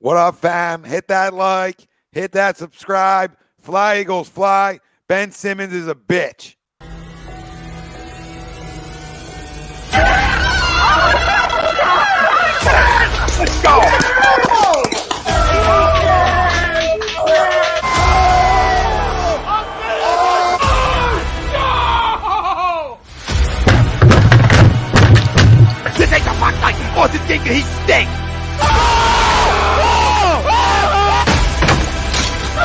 What up, fam? Hit that like, hit that subscribe. Fly, Eagles, fly. Ben Simmons is a bitch. Let's go. This ain't the fuck like oh, this game, he stinks.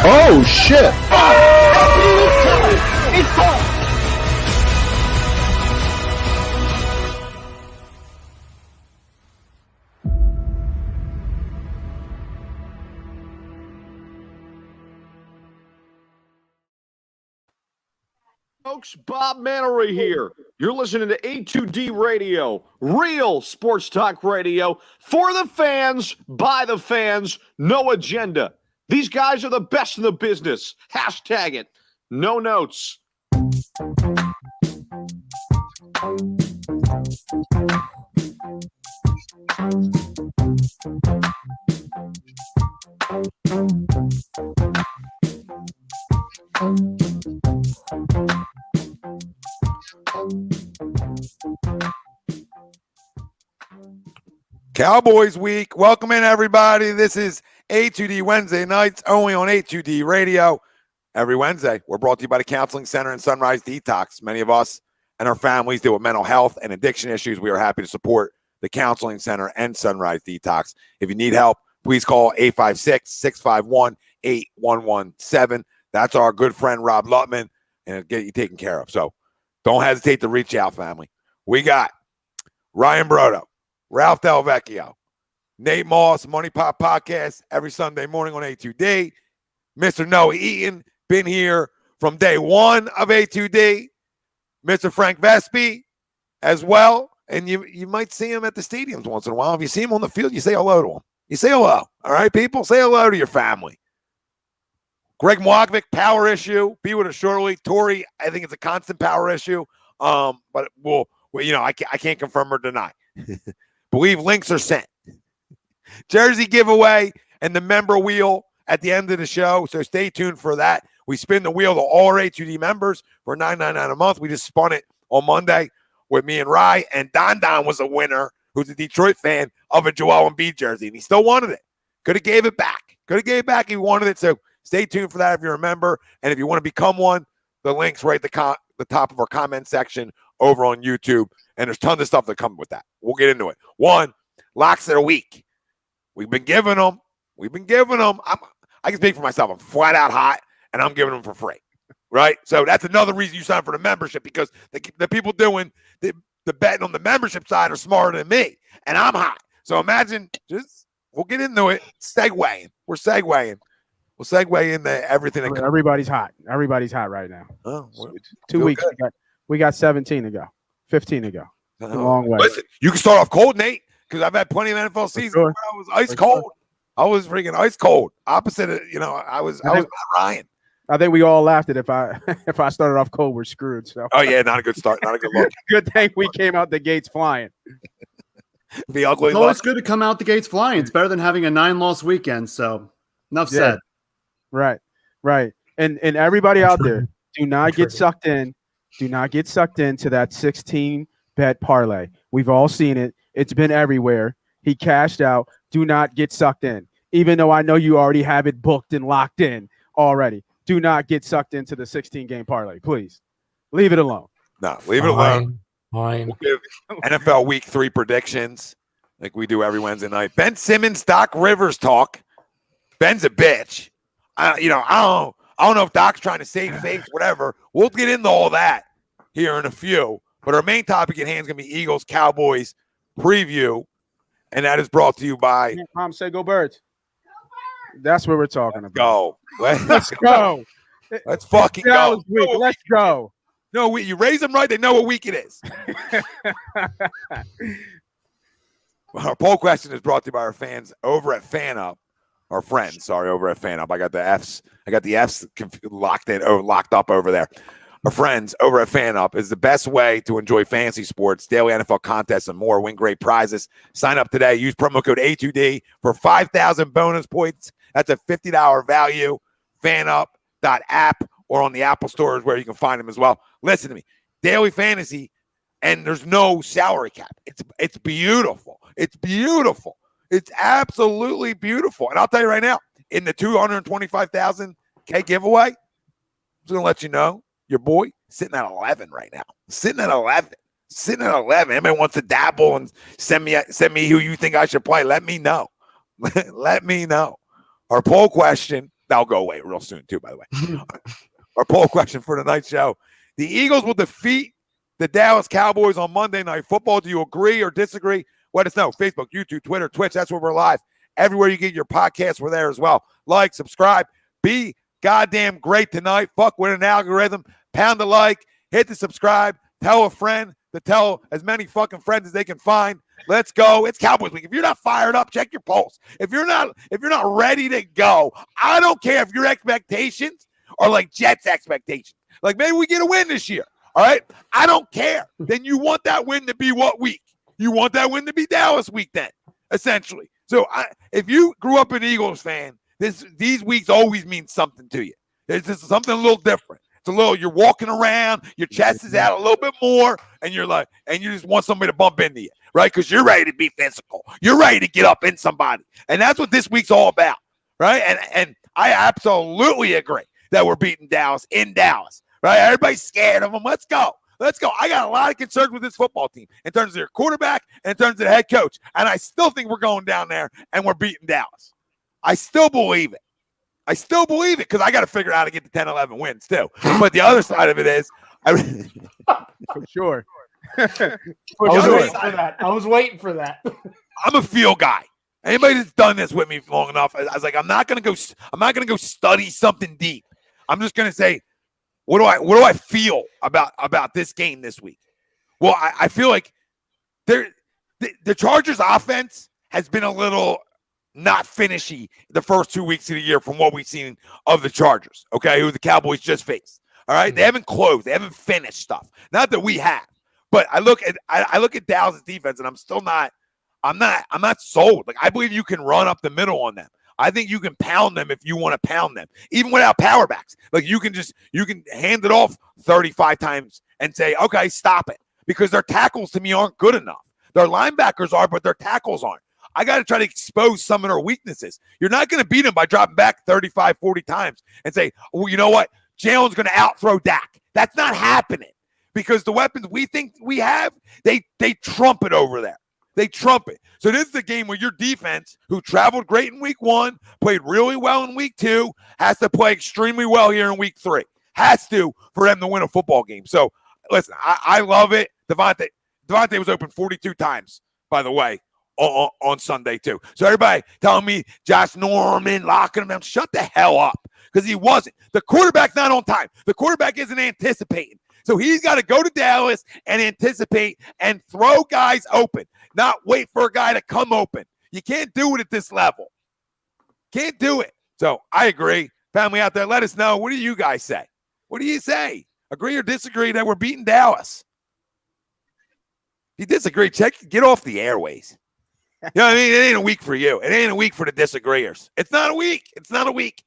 Oh shit! He's cold. Folks, Bob Mannery here. You're listening to A2D Radio, real sports talk radio for the fans, by the fans, no agenda. These guys are the best in the business. Hashtag it. No notes. Cowboys week. Welcome in, everybody. This is A2D Wednesday nights, only on A2D Radio. Every Wednesday, we're brought to you by the Counseling Center and Sunrise Detox. Many of us and our families deal with mental health and addiction issues. We are happy to support the Counseling Center and Sunrise Detox. If you need help, please call 856-651-8117. That's our good friend, Rob Lutman, and it'll get you taken care of. So don't hesitate to reach out, family. We got Ryan Brodo, Ralph Del Vecchio, Nate Moss, Money Pop Podcast every Sunday morning on A2D. Mr. Noah Eaton, been here from day one of A2D. Mr. Frank Vespi as well. And you might see him at the stadiums once in a while. If you see him on the field, you say hello to him. You say hello. All right, people? Say hello to your family. Greg Mwagvik, power issue. Be with us shortly. Tori, I think it's a constant power issue. But we'll I can't confirm or deny. Believe links are sent. Jersey giveaway and the member wheel at the end of the show. So stay tuned for that. We spin the wheel to all our A2D members for $9.99 a month. We just spun it on Monday with me and Rye. And Don was a winner who's a Detroit fan of a Joel Embiid jersey. And he still wanted it. Could have gave it back. If he wanted it. So stay tuned for that if you're a member. And if you want to become one, the link's right at the top of our comment section over on YouTube. And there's tons of stuff that comes with that. We'll get into it. One, locks of the week. We've been giving them. I can speak for myself. I'm flat out hot, and I'm giving them for free, right? So that's another reason you sign for the membership, because the people doing the betting on the membership side are smarter than me, and I'm hot. So imagine, we'll get into it. We're segueing. We'll segue into everything. Everybody's hot. Everybody's hot right now. Oh, 2 weeks. We got 17 to go. 15 to go. A long way. Listen, you can start off cold, Nate, because I've had plenty of NFL seasons where I was ice cold. I was freaking ice cold. Opposite of, I was Ryan. I think we all laughed at if I started off cold, we're screwed. So. Oh yeah, not a good start. Not a good look. Good thing we came out the gates flying. The ugly. No, it's good to come out the gates flying. It's better than having a 9-loss weekend. So enough said. Right. And everybody out there, do not get sucked in. Do not get sucked into that 16 bet parlay. We've all seen it. It's been everywhere. He cashed out. Do not get sucked in. Even though I know you already have it booked and locked in already. Do not get sucked into the 16-game parlay. Please. Leave it alone. No, leave it alone. Fine. We'll give NFL Week 3 predictions like we do every Wednesday night. Ben Simmons, Doc Rivers talk. Ben's a bitch. I don't know if Doc's trying to save face, whatever. We'll get into all that here in a few. But our main topic at hand is going to be Eagles Cowboys preview, and that is brought to you by. Mom, say go Birds. That's what we're talking about. Go. Let's go. Let's fucking go. Let's go. No, you raise them right, they know what week it is. Our poll question is brought to you by our fans over at FanUp. Our friends, over at FanUp. I got the F's locked up over there. our friends over at FanUp is the best way to enjoy fantasy sports, daily NFL contests, and more. Win great prizes. Sign up today. Use promo code A2D for 5,000 bonus points. That's a $50 value. FanUp.app or on the Apple stores where you can find them as well. Listen to me. Daily fantasy, and there's no salary cap. It's beautiful. It's beautiful. It's absolutely beautiful. And I'll tell you right now, in the 225,000K giveaway, I'm just going to let you know, your boy sitting at 11 right now. Sitting at 11. Anybody wants to dabble and send me who you think I should play, let me know. Let me know. Our poll question, that'll go away real soon too, by the way. Our poll question for tonight's show. The Eagles will defeat the Dallas Cowboys on Monday Night Football. Do you agree or disagree? Let us know. Facebook, YouTube, Twitter, Twitch. That's where we're live. Everywhere you get your podcasts, we're there as well. Like, subscribe. Be goddamn great tonight. Fuck with an algorithm. Pound the like. Hit the subscribe. Tell a friend to tell as many fucking friends as they can find. Let's go. It's Cowboys week. If you're not fired up, check your pulse. If you're not ready to go, I don't care if your expectations are like Jets expectations. Like maybe we get a win this year. All right. I don't care. Then you want that win to be what week? You want that win to be Dallas week then, essentially. So if you grew up an Eagles fan, these weeks always mean something to you. It's just something a little different. It's a little, you're walking around, your chest is out a little bit more, and you're like, and you just want somebody to bump into you, right? Because you're ready to be physical. You're ready to get up in somebody. And that's what this week's all about, right? And I absolutely agree that we're beating Dallas in Dallas, right? Everybody's scared of them. Let's go. Let's go. I got a lot of concerns with this football team in terms of their quarterback and in terms of the head coach. And I still think we're going down there and we're beating Dallas. I still believe it. Because I got to figure out how to get the 10-11 wins too. But the other side of it is, for sure. I was waiting for that. I'm a feel guy. Anybody that's done this with me long enough, I was like, I'm not going to go study something deep. I'm just going to say, what do I feel about this game this week? Well, I feel like the Chargers offense has been a little not finishy the first 2 weeks of the year from what we've seen of the Chargers, okay, who the Cowboys just faced. All right, they haven't closed, they haven't finished stuff. Not that we have, but I look at Dallas' defense, and I'm not sold. Like I believe you can run up the middle on them. I think you can pound them if you want to pound them, even without power backs. Like you can hand it off 35 times and say, okay, stop it, because their tackles to me aren't good enough. Their linebackers are, but their tackles aren't. I got to try to expose some of their weaknesses. You're not going to beat them by dropping back 35, 40 times and say, well, you know what? Jalen's going to out-throw Dak. That's not happening because the weapons we think we have, they trump it over there. They trump it. So this is the game where your defense, who traveled great in week 1, played really well in week 2, has to play extremely well here in week 3. Has to for them to win a football game. So, listen, I love it. Devontae was open 42 times, by the way, on Sunday too. So everybody telling me Josh Norman locking him down, shut the hell up, because he wasn't. The quarterback's not on time. The quarterback isn't anticipating. So he's got to go to Dallas and anticipate and throw guys open, not wait for a guy to come open. You can't do it at this level. Can't do it. So I agree. Family out there, let us know. What do you guys say? What do you say? Agree or disagree that we're beating Dallas? If you disagree, get off the airways. You know what I mean? It ain't a week for you. It ain't a week for the disagreeers. It's not a week. It's not a week.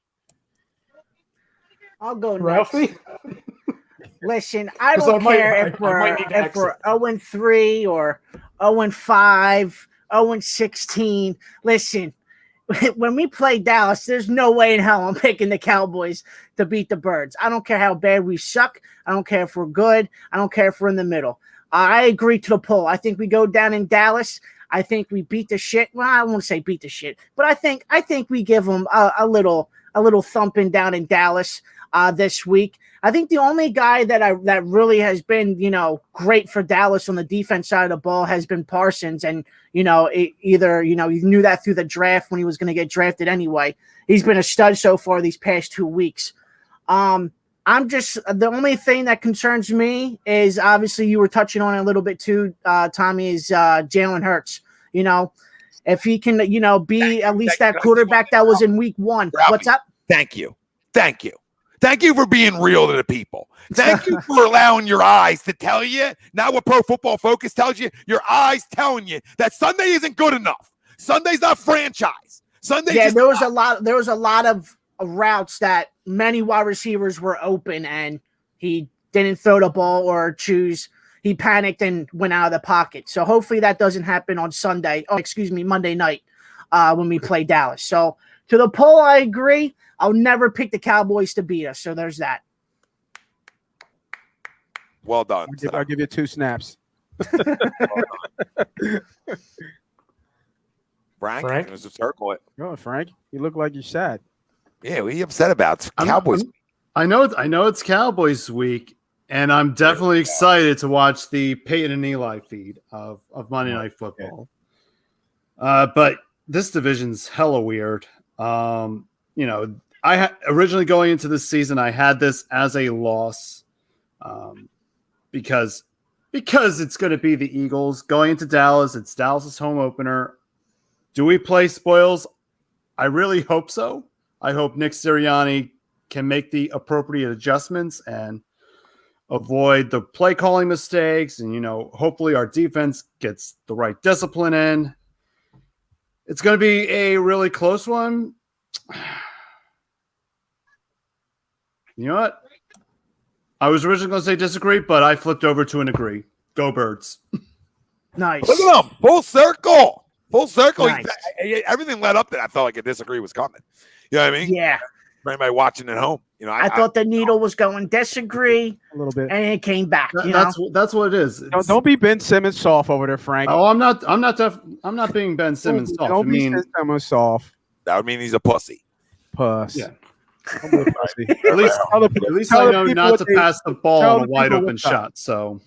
I'll go next. Ralphie? Listen, I don't care if we're 0-3 or 0-5, 0-16. Listen, when we play Dallas, there's no way in hell I'm picking the Cowboys to beat the Birds. I don't care how bad we suck. I don't care if we're good. I don't care if we're in the middle. I agree to the poll. I think we go down in Dallas. I think we beat the shit. Well, I won't say beat the shit, but I think we give them a little thumping down in Dallas this week. I think the only guy that really has been, great for Dallas on the defense side of the ball has been Parsons. And, you knew that through the draft when he was going to get drafted anyway. He's been a stud so far these past 2 weeks. I'm just, the only thing that concerns me is obviously you were touching on it a little bit too, Tommy, is Jalen Hurts. If he can, be at least that quarterback that was in week 1. Ralphie, what's up? Thank you. Thank you for being real to the people. Thank you for allowing your eyes to tell you, not what Pro Football Focus tells you, your eyes telling you that Sunday isn't good enough. Sunday's not franchise. Sunday. There was a lot of routes that many wide receivers were open, and he didn't throw the ball or choose. He panicked and went out of the pocket. So hopefully that doesn't happen on Monday night when we play Dallas. So to the poll, I agree. I'll never pick the Cowboys to beat us. So there's that. Well done. I'll give you 2 snaps. Frank? There's a circle it. No, Frank, you look like you're sad. Yeah, what are you upset about? It's Cowboys. I know it's Cowboys week, and I'm definitely excited to watch the Peyton and Eli feed of Monday Night Football. But this division's hella weird. Originally going into this season, I had this as a loss because it's going to be the Eagles going into Dallas. It's Dallas's home opener. Do we play spoils? I really hope so. I hope Nick Sirianni can make the appropriate adjustments and avoid the play calling mistakes. And, hopefully our defense gets the right discipline in. It's going to be a really close one. You know what? I was originally going to say disagree, but I flipped over to an agree. Go Birds. Nice. Look at them. Full circle. Nice. Everything led up to that. I felt like a disagree was coming. You know what I mean? Yeah. For anybody watching at home. I thought the needle was going disagree a little bit, and it came back. That's what it is. Don't be Ben Simmons soft over there, Frank. Oh, I'm not being Ben Simmons soft. Don't be Ben Simmons soft. That would mean he's a pussy. Puss. Yeah. At least I know not to pass the ball on a wide open shot. So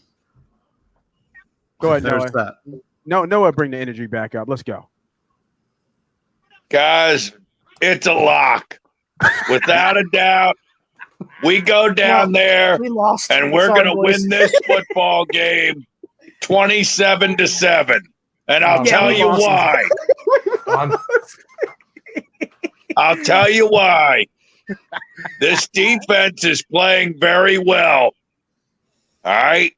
go ahead, there's Noah. that. Noah, bring the energy back up. Let's go. Guys, it's a lock. Without a doubt, we go down there We lost. and we're going to win this football game 27-7. And I'll tell you why. I'll tell you why. This defense is playing very well. All right.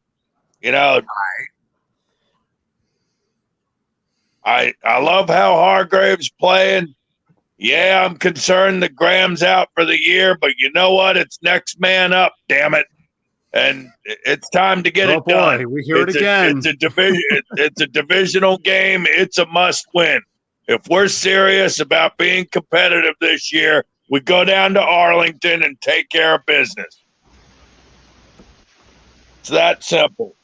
I love how Hargrave's playing. Yeah, I'm concerned that Graham's out for the year, but you know what? It's next man up, damn it. And it's time to get it done. We hear it again. It's a division. It's a divisional game. It's a must win. If we're serious about being competitive this year, we go down to Arlington and take care of business. It's that simple.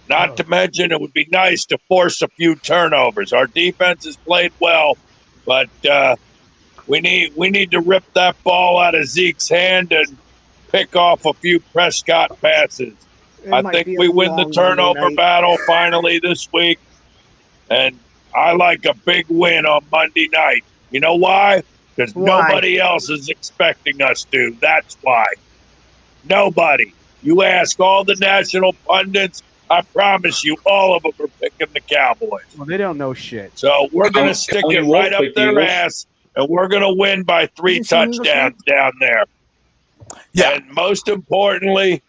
Not to mention, it would be nice to force a few turnovers. Our defense has played well, but we need to rip that ball out of Zeke's hand and pick off a few Prescott passes. I think we win the turnover battle finally this week, and I like a big win on Monday night. You know why? Because nobody else is expecting us to. That's why. Nobody. You ask all the national pundits, I promise you, all of them are picking the Cowboys. Well, they don't know shit. So we're going to stick it right up their ass, and we're going to win by 3 touchdowns down there. Yeah. And most importantly,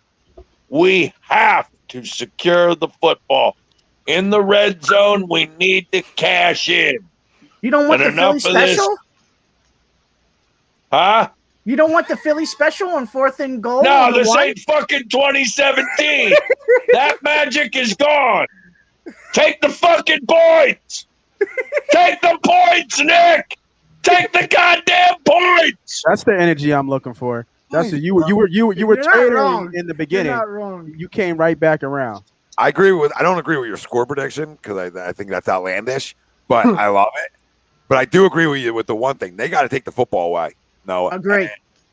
we have to secure the football. In the red zone, we need to cash in. You don't want the Philly special? Huh? You don't want the Philly special on 4th and goal? No, this ain't fucking 2017. That magic is gone. Take the fucking points. Take the points, Nick. Take the goddamn points. That's the energy I'm looking for. That's what you were tailoring in the beginning. You're not wrong. You came right back around. I don't agree with your score prediction because I think that's outlandish, but I love it. But I do agree with you with the one thing. They got to take the football away. No, agree.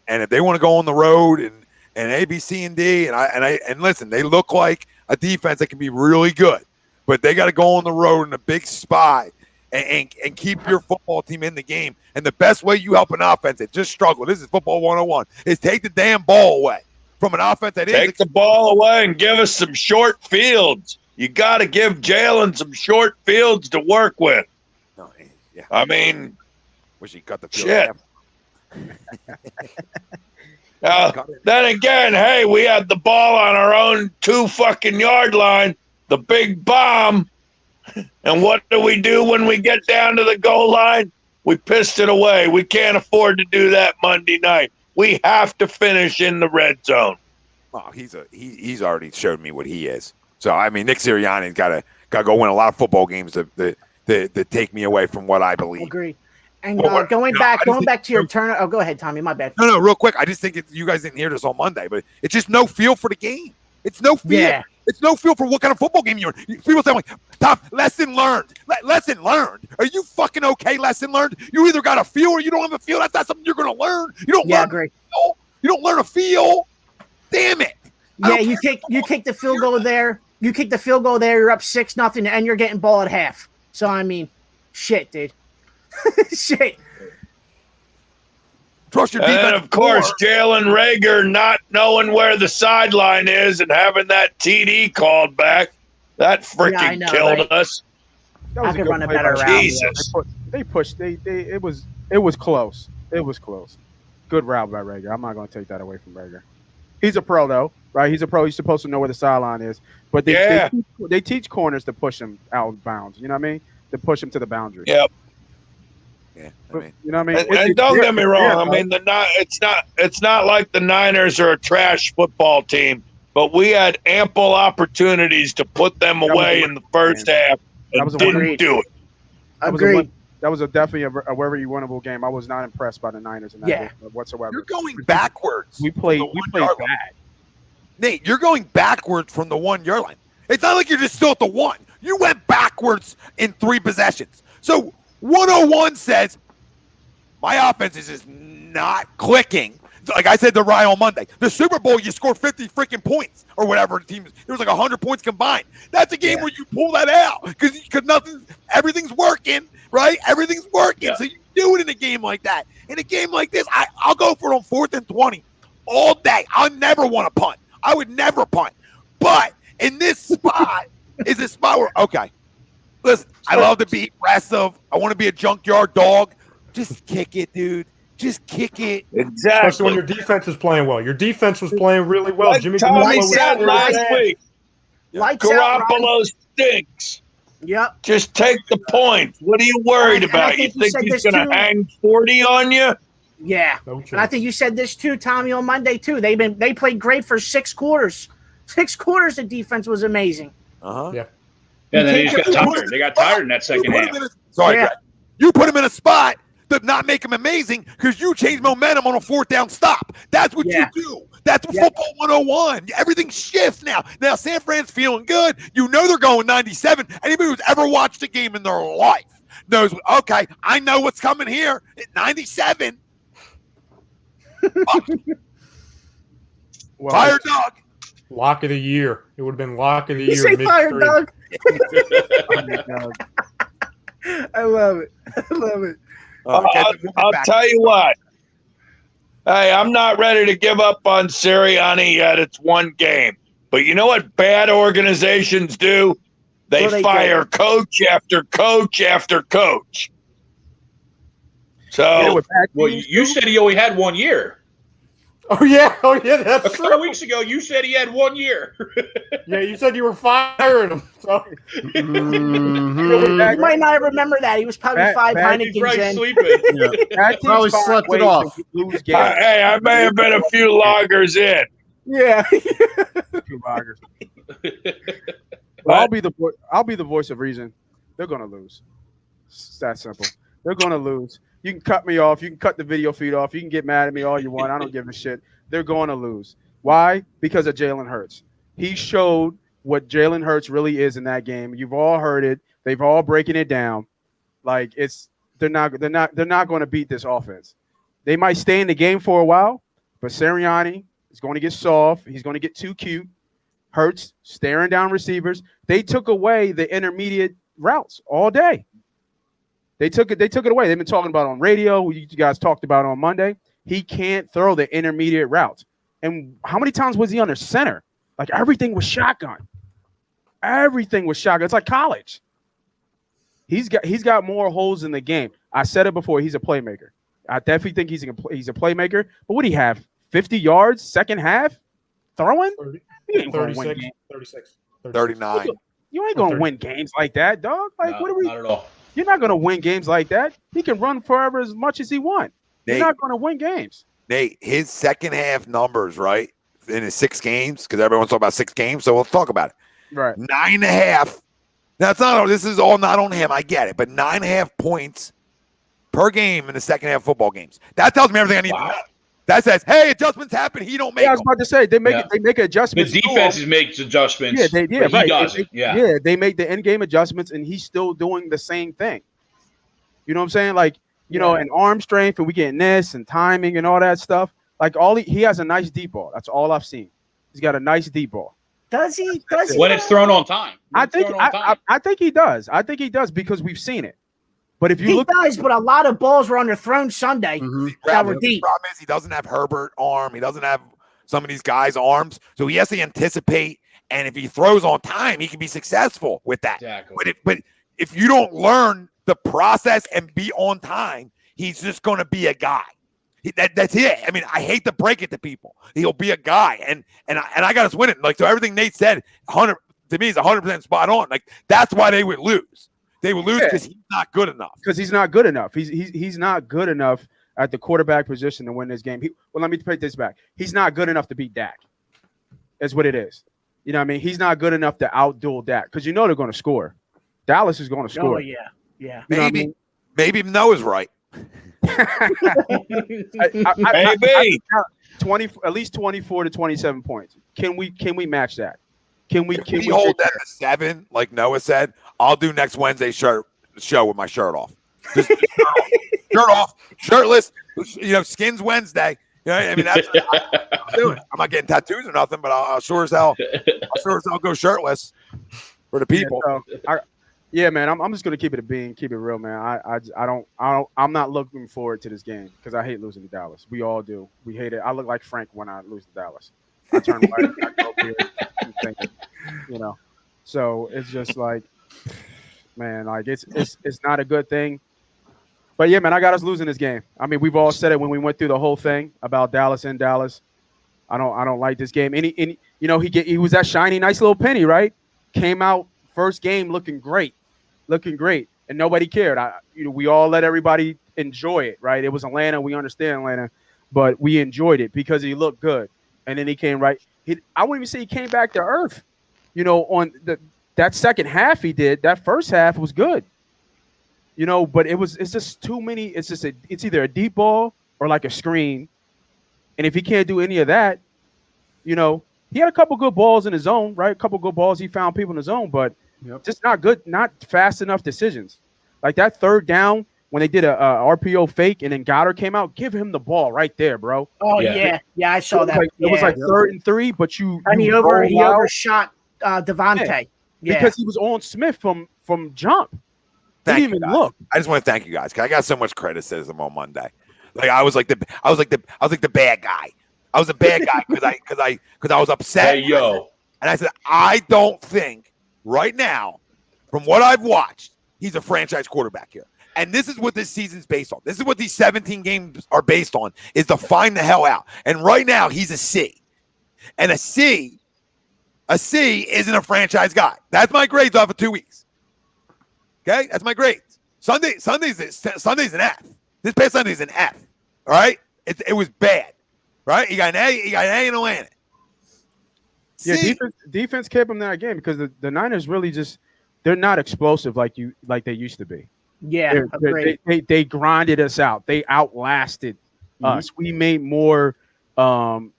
And if they want to go on the road and A, B, C, and D, and listen, they look like a defense that can be really good, but they got to go on the road in a big spot and keep your football team in the game. And the best way you help an offense that just struggle, this is football 101, is take the damn ball away from an offense that take the ball away and give us some short fields. You got to give Jalen some short fields to work with. No, yeah. I mean, wish he cut the field. Shit. Then again, hey, we had the ball on our own 2 fucking yard line, the big bomb. And what do we do when we get down to the goal line? We pissed it away. We can't afford to do that Monday night. We have to finish in the red zone. Oh, he's already showed me what he is. So I mean, Nick Sirianni's got to go win a lot of football games to take me away from what I believe. Agree. And going back to your turn. Oh, go ahead, Tommy. My bad. No, real quick. I just think you guys didn't hear this on Monday, but it's just no feel for the game. It's no feel. Yeah. It's no feel for what kind of football game you're in. People say, like, Tom, lesson learned. Lesson learned. Are you fucking okay? Lesson learned. You either got a feel or you don't have a feel. That's not something you're going to learn. You don't learn. Agree. You don't learn a feel. Damn it. Yeah, you kick the field goal there. You kick the field goal there. You're up 6-0, and you're getting ball at half. So I mean, shit, dude. Shit. Trust your defense. And of course, Jalen Reagor not knowing where the sideline is and having that TD called back, that freaking killed us. I could run a better route. Jesus. They pushed. It was close. It was close. Good route by Reagor. I'm not going to take that away from Reagor. He's a pro though, right? He's a pro. He's supposed to know where the sideline is. But they teach corners to push him out of bounds. You know what I mean? To push him to the boundary. Yep. Yeah, I mean, you know what I mean? And don't get me wrong. I mean, it's not like the Niners are a trash football team, but we had ample opportunities to put them away in the first half and didn't do it. Agreed. That was definitely a very winnable game. I was not impressed by the Niners in that game whatsoever. You're going backwards. We played bad. Nate, you're going backwards from the 1 yard line. It's not like you're just still at the 1. You went backwards in 3 possessions. So 101 says, my offense is just not clicking. Like I said to Ryan on Monday, the Super Bowl, you scored 50 freaking points or whatever. There was like 100 points combined. That's a game where you pull that out because everything's working, right? Everything's working. So you do it in a game like that. In a game like this, I'll go for it on 4th and 20 all day. I'll never want to punt. I would never punt. But in this spot is a spot where, okay, listen, I love to be aggressive. I want to be a junkyard dog. Just kick it, dude. Just kick it. Exactly. Especially when your defense is playing well. Your defense was playing really well. Like Jimmy Tommy said last week, Garoppolo stinks. Yep. Just take the points. What are you worried about? You think he's going to hang 40 on you? Yeah. And I think you said this too, Tommy, on Monday too. They played great for 6 quarters. 6 quarters the defense was amazing. Uh-huh. Yeah. And then they just got tired. They got tired in that second half. Greg. You put him in a spot to not make him amazing because you change momentum on a 4th down stop. That's what you do. That's what football 101. Everything shifts now. Now San Fran's feeling good. You know they're going 97. Anybody who's ever watched a game in their life knows, okay, I know what's coming here at 97. Fire Dog. Lock of the year. It would have been lock of the year. You say Fire Dog. I love it. I love it. I'll tell you what. Hey, I'm not ready to give up on Sirianni yet. It's 1 game. But you know what bad organizations do? They fire coach after coach after coach. So, well, you said he only had 1 year. Oh yeah, that's a couple weeks ago. You said he had 1 year. Yeah, you said you were firing him. So. You might not remember that. He was probably 5 Heineken's in. Sleeping. Probably slept it off. Hey, I may have been a few loggers in. Yeah. 2 loggers. I'll be the voice of reason. They're gonna lose. It's that simple. They're gonna lose. You can cut me off. You can cut the video feed off. You can get mad at me all you want. I don't give a shit. They're going to lose. Why? Because of Jalen Hurts. He showed what Jalen Hurts really is in that game. You've all heard it. They've all breaking it down. Like they're not going to beat this offense. They might stay in the game for a while, but Sirianni is going to get soft. He's going to get too cute. Hurts staring down receivers. They took away the intermediate routes all day. They took it away. They've been talking about it on radio. You guys talked about it on Monday. He can't throw the intermediate routes. And how many times was he under center? Like everything was shotgun. Everything was shotgun. It's like college. He's got more holes in the game. I said it before. He's a playmaker. I definitely think he's a playmaker. But what do you have? 50 yards, second half, throwing. 30, You ain't gonna win 36, games. 36, 39. You ain't gonna 30. win games like that, dog. Like, No, what are we? not at all. You're not gonna win games like that. He can run forever as much as he wants. You're Nate, not gonna win games. Nate, his second half numbers, right, in his 6 games, because everyone's talking about 6 games, so we'll talk about it. Right. 9.5. Now, it's not. This is all not on him. I get it, but 9.5 points per game in the second half football games. That tells me everything I need to know. That says, hey, adjustments happen. He don't make Yeah, I was them. about to say they make The adjustments. defenses make adjustments. Yeah, but right. he doesn't. They make the in-game adjustments, and he's still doing the same thing. You know what I'm saying? Like, you know, and arm strength, and we getting this and timing and all that stuff. Like, he has a nice deep ball. That's all I've seen. He's got a nice deep ball. Does he? Does he? When it's thrown on time. I think he does. I think he does because we've seen it. But if you He does, but a lot of balls were underthrown Sunday that were The deep. problem is he doesn't have Herbert arm. He doesn't have some of these guys' arms. So he has to anticipate. And if he throws on time, he can be successful with that. Exactly. But if you don't learn the process and be on time, he's just going to be a guy. That's it. I mean, I hate to break it to people. He'll be a guy, and I got us winning. Like, so everything Nate said, 100 to me is 100% spot on. Like, that's why they would lose. They would lose because he's not good enough. Because he's not good enough. He's not good enough at the quarterback position to win this game. Well, let me take this back. He's not good enough to beat Dak. That's what it is. You know what I mean? He's not good enough to outduel Dak because you know they're going to score. Dallas is going to score. Oh, yeah. You know what I mean? Maybe Noah's right. Maybe 20, at least 24 to 27 points. Can we match that? Can we hold that to 7, like Noah said? I'll do next Wednesday show with my shirt off. Just shirt off, shirtless. You know, Skins Wednesday. You know, I mean, that's I'll do it. I'm not getting tattoos or nothing, but I'll sure as hell go shirtless for the people. Yeah, man. I'm just gonna keep it a bean, keep it real, man. I'm not looking forward to this game because I hate losing to Dallas. We all do. We hate it. I look like Frank when I lose to Dallas. I turn white. I go here, you know. So it's just like, man, like it's not a good thing. But yeah, man, I got us losing this game. I mean, we've all said it when we went through the whole thing about Dallas and Dallas. I don't like this game. And you know, he was that shiny, nice little penny, right? Came out first game looking great, and nobody cared. We all let everybody enjoy it, right? It was Atlanta. We understand Atlanta, but we enjoyed it because he looked good. And then he came right. I wouldn't even say he came back to earth. You know, on that second half he did. That first half was good. You know, but it's just too many. It's either a deep ball or like a screen. And if he can't do any of that, you know, he had a couple good balls in his zone, right? A couple good balls. He found people in his zone, but just not good, not fast enough decisions. Like that third down when they did a RPO fake and then Goddard came out, give him the ball right there, bro. Oh, yeah, I saw that. It was like 3rd and 3, but he overshot Devontae. Because he was on Smith from jump. He didn't even look. I just want to thank you guys because I got so much criticism on Monday. Like I was like the bad guy. I was a bad guy because I was upset. Hey, yo. And I said, I don't think right now, from what I've watched, he's a franchise quarterback here. And this is what this season's based on. This is what these 17 games are based on, is to find the hell out. And right now, he's a C. And a C isn't a franchise guy. That's my grades off of 2 weeks. Okay? That's my grades. Sunday's an F. This past Sunday's an F. All right? It was bad. Right? You got an A in Atlanta. Yeah, defense kept him in that game because the Niners really they're not explosive like they used to be. Yeah, they grinded us out. They outlasted us. We made more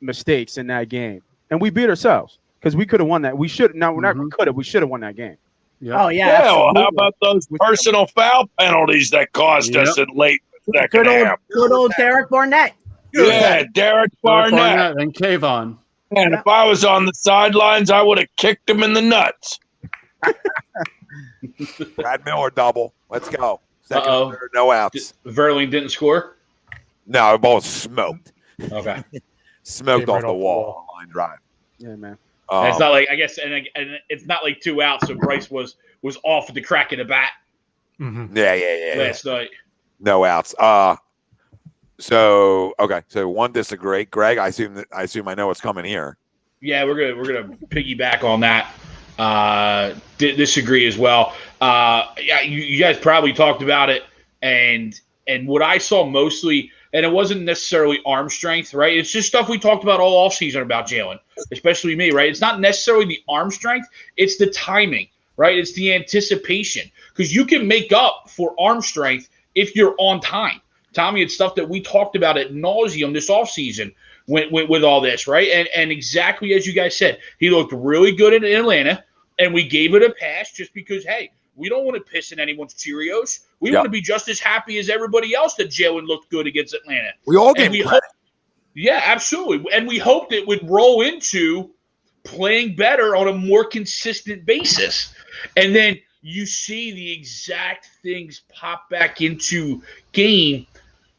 mistakes in that game, and we beat ourselves because we could have won that. We should now. We're not could have. We should have won that game. Yeah. Oh yeah. Well, how about those personal foul penalties that cost us in late second half? Good old Derek Barnett. Yeah, Derek Barnett and Kayvon. And if I was on the sidelines, I would have kicked him in the nuts. Brad Miller double. Let's go. Second, third, no outs. Verling didn't score? No, the ball was smoked. Okay. Smoked off the wall. Line drive. Yeah, man. It's not like, I guess, and it's not like 2 outs, so Bryce was off at the crack of the bat. Yeah. Last night. No outs. So okay, so one disagree. Greg, I assume I know what's coming here. Yeah, we're gonna piggyback on that. Disagree as well. Yeah, you guys probably talked about it, and what I saw mostly, and it wasn't necessarily arm strength, right? It's just stuff we talked about all offseason about Jalen, especially me, right? It's not necessarily the arm strength, it's the timing, right? It's the anticipation, because you can make up for arm strength if you're on time. Tommy, it's stuff that we talked about at nauseum this offseason with all this, right? And exactly as you guys said, he looked really good in Atlanta, and we gave it a pass just because, hey, we don't want to piss in anyone's Cheerios. We want to be just as happy as everybody else that Jalen looked good against Atlanta. We all gave him credit. Yeah, absolutely. And we hoped it would roll into playing better on a more consistent basis. And then you see the exact things pop back into game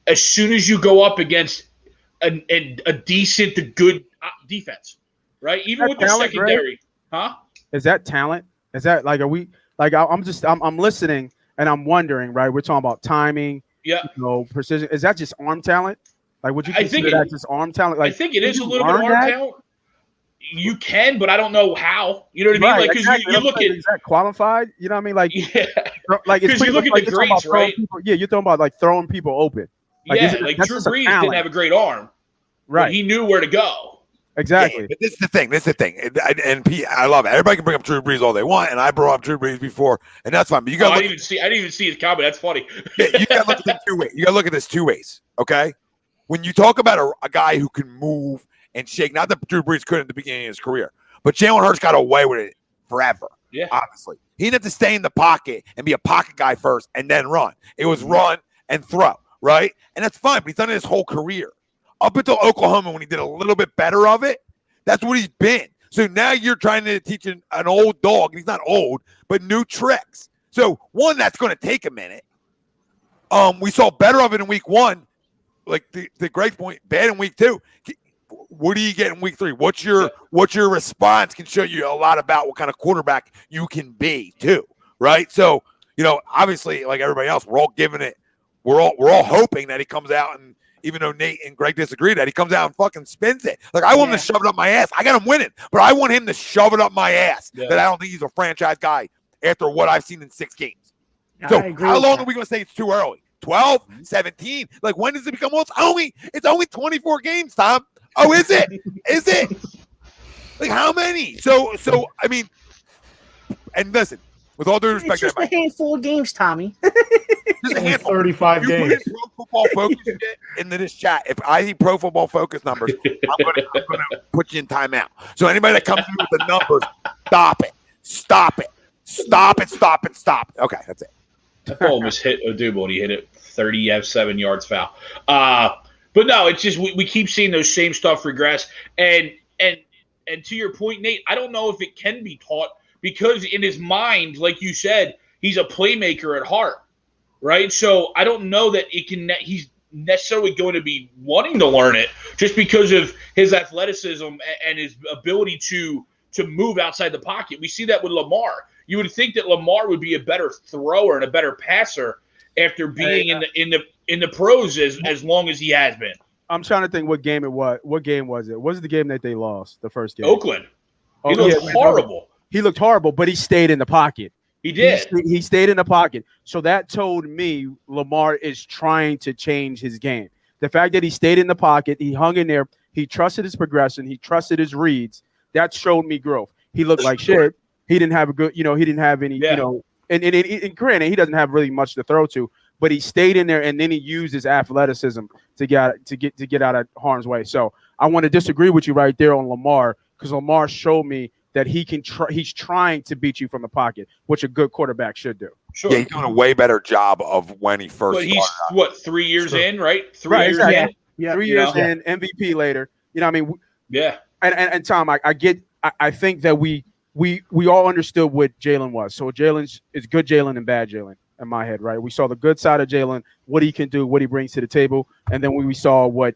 as soon as you go up against a decent to good defense, right? Even with the secondary. Huh? Is that talent? Is that like, are we like, I'm listening and I'm wondering, right? We're talking about timing, precision. Is that just arm talent? Like, would you consider that just arm talent? Like, I think it is a little bit of arm talent. You can, but I don't know how. You know what I mean? Right, like, because exactly. you look at, is that qualified? You know what I mean? Like, like because you look at the greats, right? You're talking about like throwing people open. Like, like Drew Brees didn't have a great arm, right? He knew where to go. Exactly. Yeah, but this is the thing. And I love it. Everybody can bring up Drew Brees all they want, and I brought up Drew Brees before, and that's fine. But you got. I didn't even see his comment. That's funny. Yeah, you got to look at this two ways. You got to look at this two ways. Okay, when you talk about a guy who can move and shake, not that Drew Brees couldn't at the beginning of his career, but Jalen Hurts got away with it forever. Yeah, obviously, he didn't have to stay in the pocket and be a pocket guy first and then run. It was run and throw, right? And that's fine. But he's done it his whole career up until Oklahoma when he did a little bit better of it. That's what he's been. So now you're trying to teach an old dog. He's not old, but new tricks. So one, that's going to take a minute. We saw better of it in week one. Like the Greg's point, bad in week two. What do you get in week three? What's your response can show you a lot about what kind of quarterback you can be too, right? So, obviously, like everybody else, we're all giving it. We're all hoping that he comes out and, even though Nate and Greg disagree, that he comes out and fucking spins it. Like, I want him to shove it up my ass. I got him winning, but I want him to shove it up my ass that I don't think he's a franchise guy after what I've seen in 6 games. So how long are we going to say it's too early? 12, 17? Like, when does it become? Well, it's only 24 games, Tom. Oh, is it? Is it? Like, how many? So I mean, and listen, with all due respect, it's just a handful of games, Tommy. Just a handful. 35 games. Pro Football Focus into this chat. If I see Pro Football Focus numbers, I'm gonna put you in timeout. So anybody that comes in with the numbers, stop it. Stop it. Stop it. Stop it. Stop it. Okay, that's it. That ball almost hit Odubel, and he hit it 37 yards foul. But no, it's just we keep seeing those same stuff regress. And to your point, Nate, I don't know if it can be taught, because in his mind, like you said, he's a playmaker at heart, right? So I don't know that he's necessarily going to be wanting to learn it just because of his athleticism and his ability to move outside the pocket. We see that with Lamar. You would think that Lamar would be a better thrower and a better passer after being in the pros as long as he has been. I'm trying to think what game it was. What game was it? Was it the game that they lost, the first game? Oakland. He looked horrible. He looked horrible, but he stayed in the pocket. He did. He stayed in the pocket. So that told me Lamar is trying to change his game. The fact that he stayed in the pocket, he hung in there, he trusted his progression, he trusted his reads, that showed me growth. He looked like shit. He didn't have a good, he didn't have any, and granted, he doesn't have really much to throw to, but he stayed in there and then he used his athleticism to get out of harm's way. So I want to disagree with you right there on Lamar, because Lamar showed me that he's trying to beat you from the pocket, which a good quarterback should do. Sure. Yeah, he's doing a way better job of when he first. But he's 3 years in, right? 3 years exactly. in. Yeah, 3 years in, MVP later. I mean, yeah. And Tom, I think that we all understood what Jalen was. So Jalen is good Jalen and bad Jalen in my head, right? We saw the good side of Jalen, what he can do, what he brings to the table, and then we saw what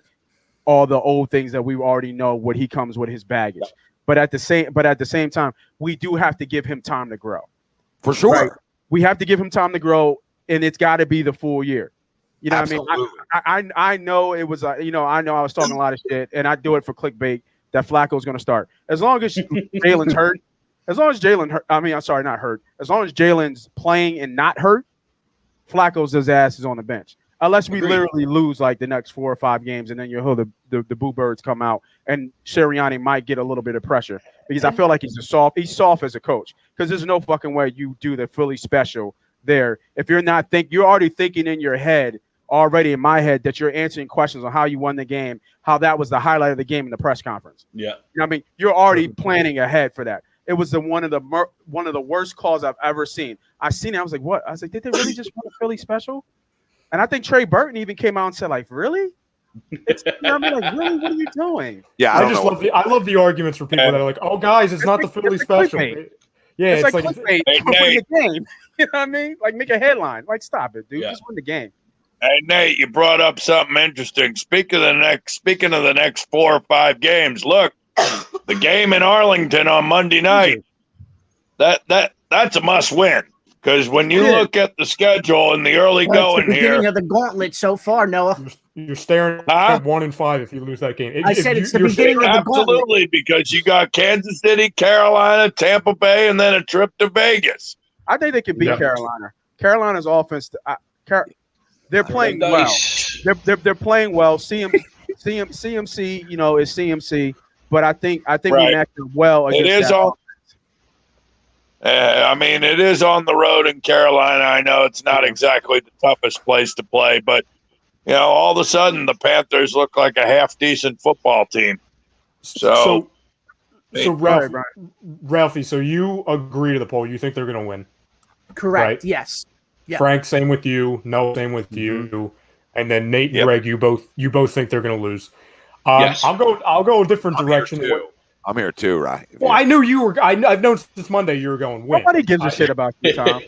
all the old things that we already know, what he comes with his baggage. But at the same time, we do have to give him time to grow. For sure. Right? We have to give him time to grow, and it's got to be the full year. You know what I mean? I know it was, I know I was talking a lot of shit, and I do it for clickbait that Flacco's going to start. As long as Jalen's hurt, as long as Jalen's playing and not hurt, Flacco's ass is on the bench. Unless we literally lose like the next 4 or 5 games, and then you'll hear the boo birds come out, and Sirianni might get a little bit of pressure because I feel like he's soft as a coach, because there's no fucking way you do the Philly special there if you're already thinking in your head, already in my head, that you're answering questions on how you won the game, how that was the highlight of the game in the press conference. Yeah, you know what I mean, you're already planning ahead for that. It was one of the worst calls I've ever seen. I seen it. I was like, what? I was like, did they really just win a Philly special? And I think Trey Burton even came out and said, like, really? You know what I mean? Like, really? What are you doing? Yeah, I love the arguments for people that are like, oh, guys, it's not the Philly special. Yeah, it's like clickbait to win the game. You know what I mean? Like, make a headline. Like, stop it, dude. Yeah. Just win the game. Hey, Nate, you brought up something interesting. Speaking of the next 4 or 5 games, look, the game in Arlington on Monday night, that's a must win. Because when you look at the schedule and the early going the beginning here, of the gauntlet so far, Noah. You're staring at 1-5 if you lose that game. I said it's the beginning of the gauntlet. Absolutely, because you got Kansas City, Carolina, Tampa Bay, and then a trip to Vegas. I think they can beat Carolina. Carolina's offense, they're playing well. They're playing well. CMC, is CMC, but I think we acted well against it is that all. I mean, it is on the road in Carolina. I know it's not exactly the toughest place to play, but, all of a sudden the Panthers look like a half-decent football team. So Ralphie, so you agree to the poll. You think they're going to win? Correct, right? yes. Yep. Frank, same with you. No, same with you. And then Nate and Greg, you both think they're going to lose. Yes. I'll go a different direction. I'm here too, right? Well, I knew you were. I've known since Monday you were going win. Nobody gives a shit about you, Tom. No,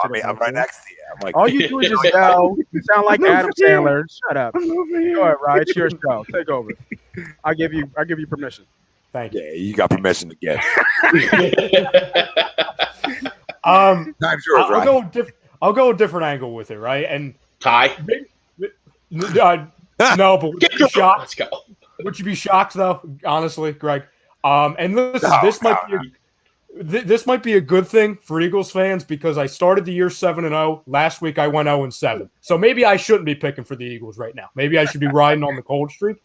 I mean, I'm right next to you. I'm like, all you do is just yell. You sound like Adam Sandler. Shut up. Go ahead, Ryan. It's your show. Take over. I give you permission. Thank you. Yeah, you got permission to get. Time's yours, right? I'll go a different angle with it, right? And Ty. No, but would you be shocked? Let's go. Would you be shocked though? Honestly, Greg. And listen, this might be a good thing for Eagles fans because I started the year 7-0. Last week I went 0-7. So maybe I shouldn't be picking for the Eagles right now. Maybe I should be riding on the cold streak.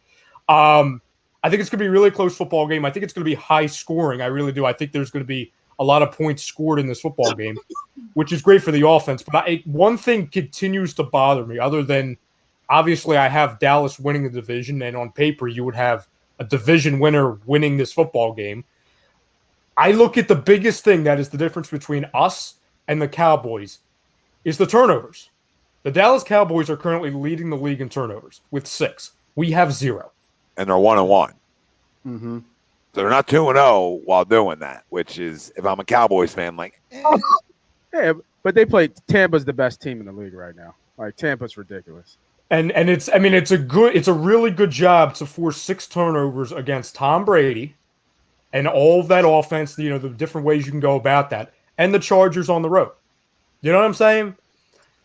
I think it's going to be a really close football game. I think it's going to be high scoring. I really do. I think there's going to be a lot of points scored in this football game, which is great for the offense. But one thing continues to bother me, other than obviously I have Dallas winning the division, and on paper you would have a division winner winning this football game. I look at the biggest thing that is the difference between us and the Cowboys is the turnovers. The Dallas Cowboys are currently leading the league in turnovers with 6. We have 0. And they're 1-1. Mm-hmm. So they're not 2-0 while doing that, which is, if I'm a Cowboys fan, like, yeah, but they play. Tampa's the best team in the league right now. Like, Tampa's ridiculous. And it's a really good job to force 6 turnovers against Tom Brady and all of that offense, the different ways you can go about that, and the Chargers on the road. You know what I'm saying?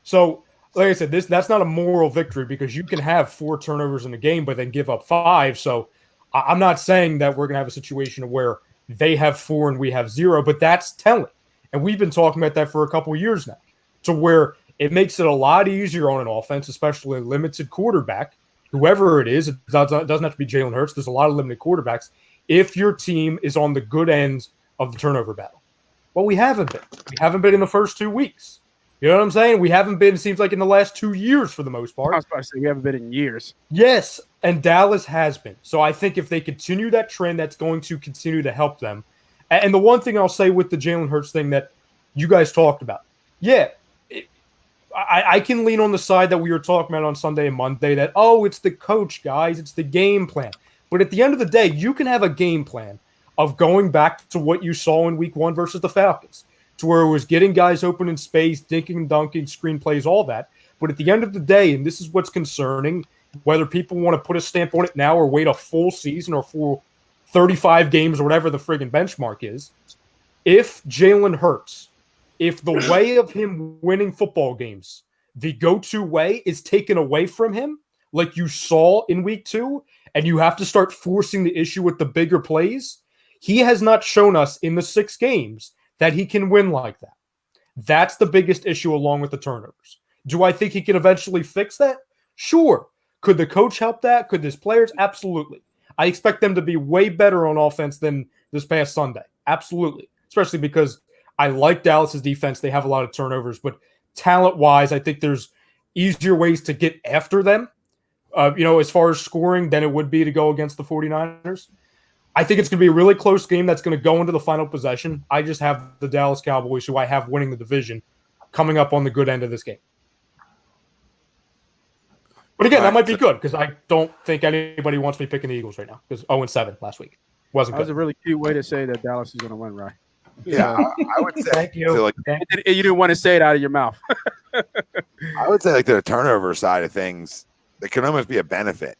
So, like I said, that's not a moral victory because you can have 4 turnovers in a game but then give up 5. So I'm not saying that we're going to have a situation where they have 4 and we have 0, but that's telling. And we've been talking about that for a couple of years now, to where it makes it a lot easier on an offense, especially a limited quarterback, whoever it is. It doesn't have to be Jalen Hurts. There's a lot of limited quarterbacks. If your team is on the good end of the turnover battle. Well, we haven't been. We haven't been in the first 2 weeks. You know what I'm saying? We haven't been, it seems like, in the last 2 years for the most part. I was about to say we haven't been in years. Yes, and Dallas has been. So I think if they continue that trend, that's going to continue to help them. And the one thing I'll say with the Jalen Hurts thing that you guys talked about, I can lean on the side that we were talking about on Sunday and Monday that, it's the coach, guys. It's the game plan. But at the end of the day, you can have a game plan of going back to what you saw in week 1 versus the Falcons, to where it was getting guys open in space, dinking and dunking, screenplays, all that. But at the end of the day, and this is what's concerning, whether people want to put a stamp on it now or wait a full season or full 35 games or whatever the friggin' benchmark is, if Jalen Hurts, if the way of him winning football games the go-to way is taken away from him, like you saw in week 2, and you have to start forcing the issue with the bigger plays, he has not shown us in the 6 games that he can win like that. That's the biggest issue along with the turnovers. Do I think he can eventually fix that? Sure. Could the coach help that? Could his players? Absolutely. I expect them to be way better on offense than this past Sunday. Absolutely. Especially because I like Dallas's defense. They have a lot of turnovers, but talent-wise, I think there's easier ways to get after them, as far as scoring than it would be to go against the 49ers. I think it's going to be a really close game that's going to go into the final possession. I just have the Dallas Cowboys, who I have winning the division, coming up on the good end of this game. But again, that might be good because I don't think anybody wants me picking the Eagles right now because 0-7 last week wasn't good. That was a really cute way to say that Dallas is going to win, right? Yeah, I would say. Thank you. So like, You didn't want to say it out of your mouth. I would say like the turnover side of things, it can almost be a benefit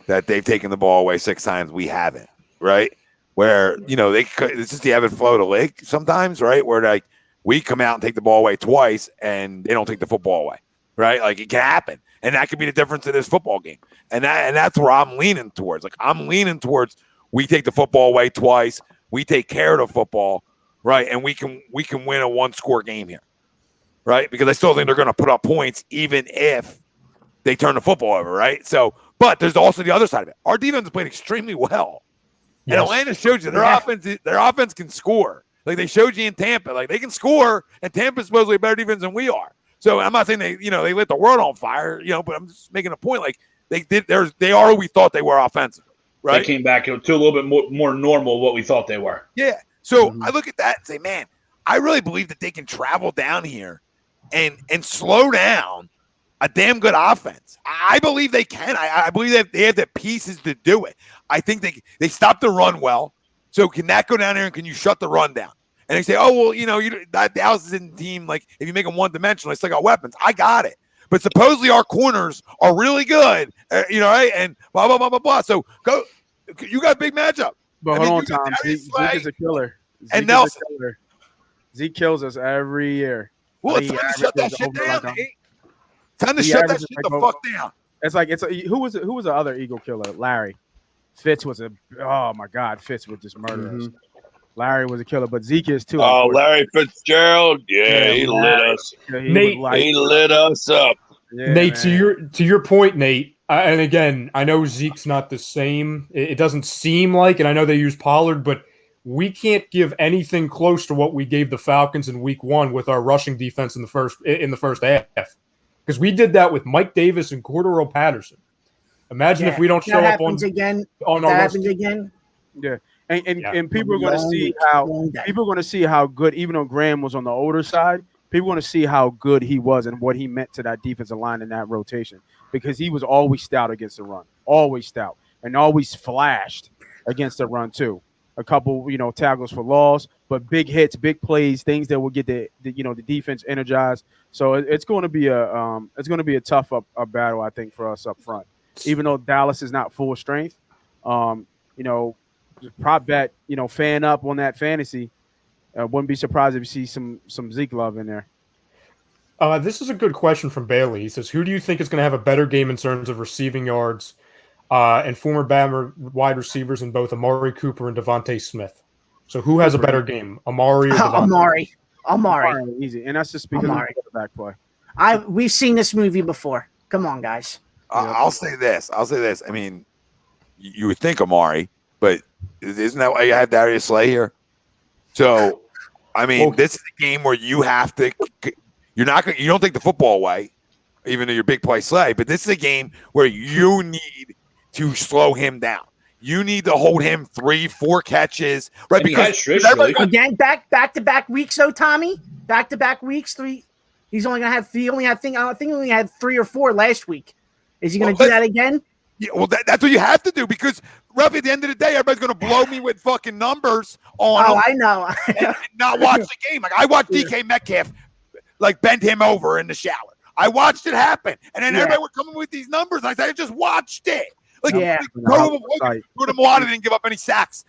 that they've taken the ball away 6 times. We haven't, right? Where, it's just the ebb and flow of the league sometimes, right? Where like we come out and take the ball away twice and they don't take the football away, right? Like it can happen. And that could be the difference in this football game. And that's where I'm leaning towards. Like I'm leaning towards we take the football away twice, we take care of the football, right? And we can win a 1-score game here, right? Because I still think they're going to put up points even if they turn the football over, right? So, but there's also the other side of it. Our defense played extremely well. Yes. And Atlanta showed you their offense can score. Like they showed you in Tampa, like they can score, and Tampa's supposedly a better defense than we are. So I'm not saying they lit the world on fire, but I'm just making a point. Like they are who we thought they were offensively, right? They came back to a little bit more normal what we thought they were. Yeah. So I look at that and say, man, I really believe that they can travel down here and slow down a damn good offense. I believe they can. I believe that they have the pieces to do it. I think they stop the run well. So can that go down there and can you shut the run down? And they say, oh, well, Dallas isn't team. Like, if you make them one-dimensional, they still got weapons. I got it. But supposedly our corners are really good, right? And blah, blah, blah, blah, blah. So go. You got a big matchup. But hold on, Tom. Zeke is a killer. And Nelson. Zeke kills us every year. Well, it's time to shut that shit down. Time to shut that shit the fuck down. Who was the other Eagle killer? Larry. Fitz was Fitz would just murder us. Larry was a killer, but Zeke is too. Oh, Larry Fitzgerald. Yeah, he lit us. Nate, he lit us up. Yeah, Nate, man. to your point, Nate, and again, I know Zeke's not the same. It doesn't seem like, and I know they use Pollard, but we can't give anything close to what we gave the Falcons in week 1 with our rushing defense in the first half. Because we did that with Mike Davis and Cordero Patterson. Imagine if we don't show up on our happens again. Yeah. And people are going to see how good, even though Graham was on the older side, people are going to see how good he was and what he meant to that defensive line in that rotation, because he was always stout against the run, always stout, and always flashed against the run too. A couple, tackles for loss, but big hits, big plays, things that will get the defense energized. So it's going to be a tough battle, I think, for us up front. Even though Dallas is not full strength, prop bet, fan up on that fantasy. Wouldn't be surprised if you see some Zeke love in there. This is a good question from Bailey. He says, who do you think is going to have a better game in terms of receiving yards and former Bama wide receivers in both Amari Cooper and Devontae Smith? So who has a better game, Amari or Devontae? Amari. Easy. And that's just because of the quarterback play. We've seen this movie before. Come on, guys. I'll say this. I mean, you would think Amari, but isn't that why you have Darius Slay here? So, I mean, this is a game where you have to. You don't take the football away, even though you're big play Slay. But this is a game where you need to slow him down. You need to hold him 3-4 catches, right? And because again, back to back weeks. So Tommy, back to back weeks. 3. He's only gonna have. I think he only had 3 or 4 last week. Is he going to do that again? Yeah, well, that's what you have to do, because, Ruffy, at the end of the day, everybody's going to blow me with fucking numbers on I know. and not watch the game. Like, I watched DK Metcalf, bend him over in the shower. I watched it happen. And then everybody were coming with these numbers. And I said, I just watched it. Jordan Mailata didn't give up any sacks.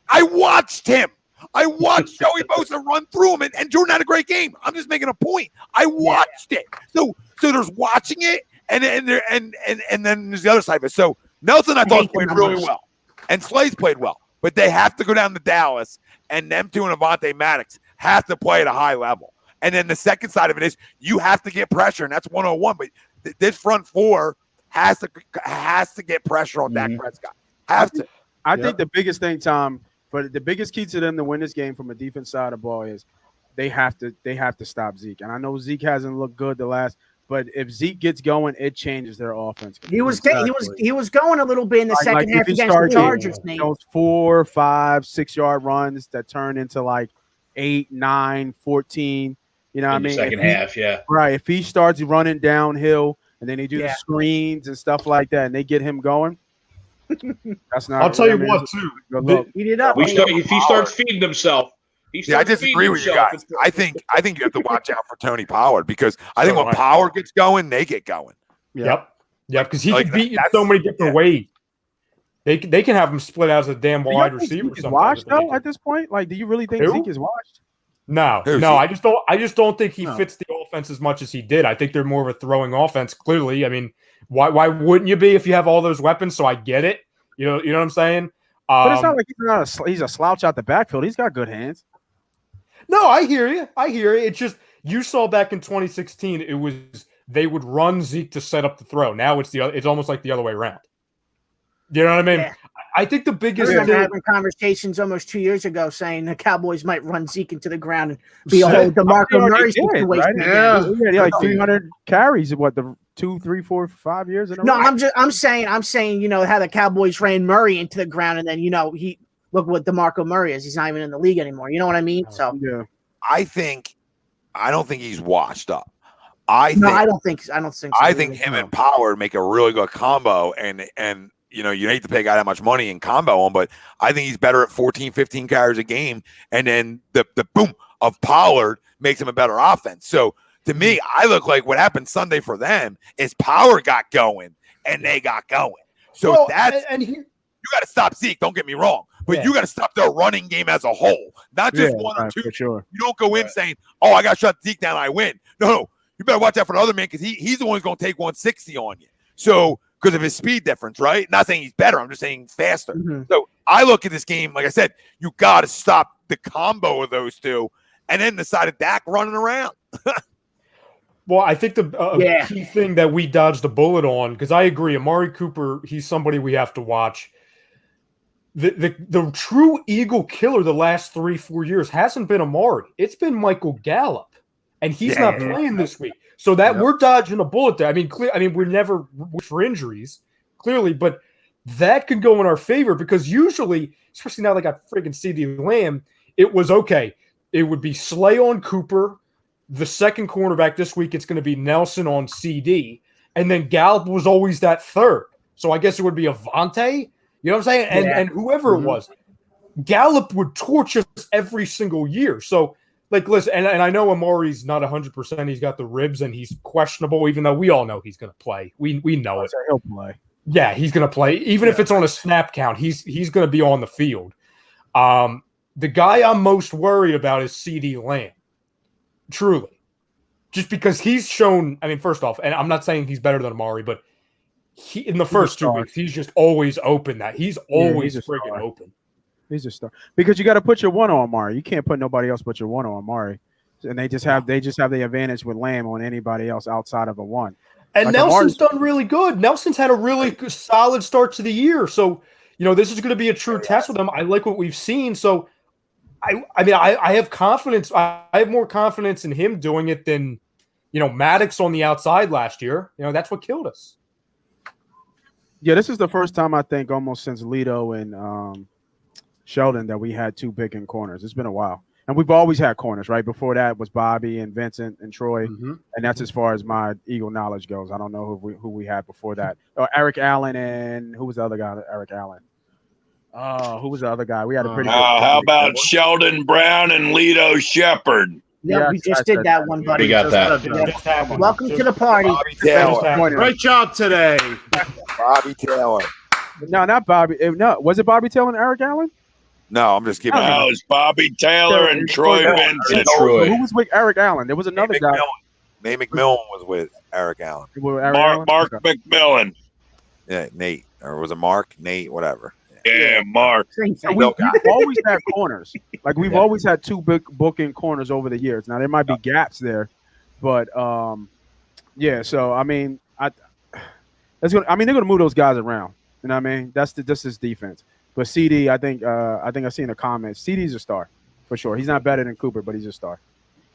I watched him. I watched Joey Bosa run through him, and Jordan had a great game. I'm just making a point. I watched it. So So there's watching it, and then there's the other side of it. So Nelson, I thought, played really well, and Slay's played well, but they have to go down to Dallas, and them two and Avonte Maddox have to play at a high level. And then the second side of it is you have to get pressure, and that's 101. But this front four has to get pressure on Dak Prescott. Have to. I think the biggest thing, Tom, but the biggest key to them to win this game from a defense side of the ball is they have to stop Zeke. And I know Zeke hasn't looked good but if Zeke gets going, it changes their offense. He was going a little bit in the second half against the Chargers. Those 4, 5, 6-yard runs that turn into like 8, 9, 14. You know what I mean? Second half, yeah. Right. If he starts running downhill and then they do the screens and stuff like that, and they get him going, that's not. I'll tell you what, too. Eat it up. If he starts feeding himself. I disagree with you guys. I think you have to watch out for Tony Pollard because I think when Pollard gets going, they get going. Yep. Because he can beat you so many different ways. They can have him split out as a damn wide receiver. Zeke is washed though at this point. Like, do you really think Zeke is washed? No. I just don't think he fits the offense as much as he did. I think they're more of a throwing offense. Clearly, I mean, why wouldn't you be if you have all those weapons? So I get it. You know what I'm saying? But it's not like he's a slouch out the backfield. He's got good hands. No, I hear you. It's just you saw back in 2016, it was they would run Zeke to set up the throw. Now it's almost like the other way around. You know what I mean? Yeah. I think the biggest thing, having conversations almost 2 years ago saying the Cowboys might run Zeke into the ground and be a whole DeMarco Murray situation. Right? Yeah, like 300 carries. The 2, 3, 4, 5 years in a row? No, I'm saying, how the Cowboys ran Murray into the ground, and then he look what DeMarco Murray is. He's not even in the league anymore. You know what I mean? So yeah, I don't think he's washed up. I don't think so. I think him and Pollard make a really good combo, and you hate to pay a guy that much money in combo him, but I think he's better at 14, 15 carries a game, and then the boom of Pollard makes him a better offense. So to me, I look like what happened Sunday for them is Pollard got going and they got going. So you got to stop Zeke. Don't get me wrong, but you got to stop their running game as a whole, not just one or two. For sure. You don't go in saying, "Oh, I got to shut Zeke down. I win." No, you better watch out for the other man because he's the one who's going to take 160 on you. So because of his speed difference, right? Not saying he's better. I'm just saying faster. Mm-hmm. So I look at this game, like I said, you got to stop the combo of those two, and then the side of Dak running around. Well, I think the key thing that we dodged a bullet on, because I agree, Amari Cooper, he's somebody we have to watch. The true Eagle killer the last 3-4 years hasn't been Amari. It's been Michael Gallup, and he's not playing this week. So that we're dodging a bullet there. I mean, we're never for injuries, clearly, but that could go in our favor because usually, especially now they got friggin' CeeDee Lamb, it was okay. It would be Slay on Cooper. The second cornerback this week, it's going to be Nelson on CD. And then Gallup was always that third. So I guess it would be Avonte. You know what I'm saying? And whoever it was. Gallup would torch us every single year. So, listen, and I know Amari's not 100%. He's got the ribs and he's questionable, even though we all know he's going to play. We know it. He'll play. Yeah, he's going to play. Even if it's on a snap count, he's going to be on the field. The guy I'm most worried about is CeeDee Lamb. Truly. Just because he's shown, first off, and I'm not saying he's better than Amari, but in the first 2 weeks, he's just always open. He's always friggin' open. He's a star. Because you got to put your one on Amari. You can't put nobody else but your one on Amari. And they just have the advantage with Lamb on anybody else outside of a one. And Nelson's done really good. Nelson's had a really solid start to the year. So, this is going to be a true test with him. I like what we've seen. So, I have confidence. I have more confidence in him doing it than, Maddox on the outside last year. That's what killed us. Yeah, this is the first time I think almost since Lito and Sheldon that we had two big in corners. It's been a while. And we've always had corners, right? Before that was Bobby and Vincent and Troy. Mm-hmm. And that's as far as my Eagle knowledge goes. I don't know who we had before that. Eric Allen and who was the other guy? Eric Allen. Who was the other guy? We had a pretty good how about Sheldon Brown and Lito Shepard? Yeah, we just did that one, buddy. We got that. Welcome to the party. Bobby Taylor. Great job today. Bobby Taylor. No, not Bobby. No, was it Bobby Taylor and Eric Allen? No, I'm just kidding. No, it's Bobby Taylor and Troy Vincent. Who was with Eric Allen? There was another guy. Nate McMillan was with Eric Allen. Mark McMillan. Yeah, Nate. Or was it Mark? Nate, whatever. Yeah, Mark. So we've always had corners. Like we've always had two big booking corners over the years. Now there might be gaps there, but yeah. So I mean, they're gonna move those guys around. You know what I mean? That's his defense. But CD, I think I've seen the comments. CD's a star for sure. He's not better than Cooper, but he's a star.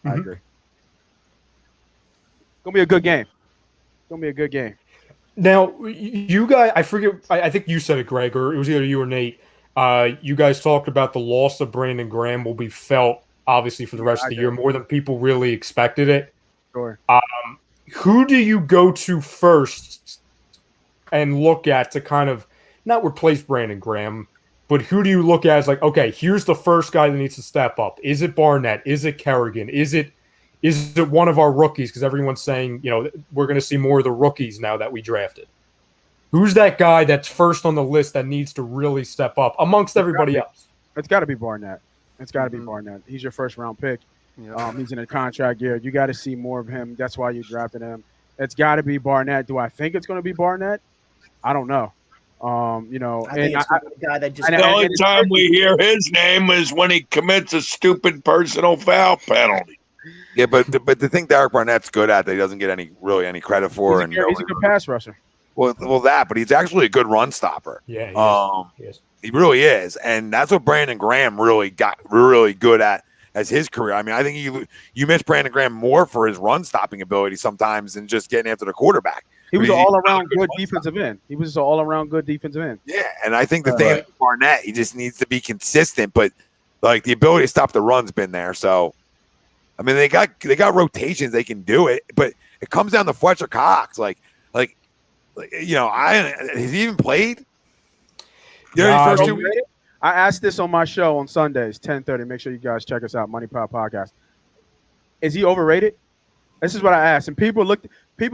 I agree. Gonna be a good game. Now, you guys, I forget, I think you said it, Greg, or it was either you or Nate. You guys talked about the loss of Brandon Graham will be felt, obviously, for the rest of the year, more than people really expected it. Sure. Who do you go to first and look at to kind of not replace Brandon Graham, but who do you look at as like, okay, here's the first guy that needs to step up? Is it Barnett? Is it Kerrigan? Is it one of our rookies? Because everyone's saying, we're going to see more of the rookies now that we drafted. Who's that guy that's first on the list that needs to really step up amongst everybody else? It's got to be Barnett. He's your first round pick. Yeah. He's in a contract year. You got to see more of him. That's why you drafted him. It's got to be Barnett. Do I think it's going to be Barnett? I don't know. I think it's the guy that just. The only time we hear his name is when he commits a stupid personal foul penalty. Yeah, but the thing Derek Barnett's good at that he doesn't get any credit for, he's a good pass rusher. Well, but he's actually a good run stopper. Yeah, he really is, and that's what Brandon Graham really got really good at as his career. I mean, I think you miss Brandon Graham more for his run stopping ability sometimes than just getting after the quarterback. He was an all-around good defensive end. Yeah, and I think the thing with Barnett, he just needs to be consistent, but like the ability to stop the run's been there. So, I mean, they got rotations, they can do it, but it comes down to Fletcher Cox. Has he even played? First 2 weeks? I asked this on my show on Sundays, 10:30. Make sure you guys check us out, Money Pop Podcast. Is he overrated? This is what I asked, and people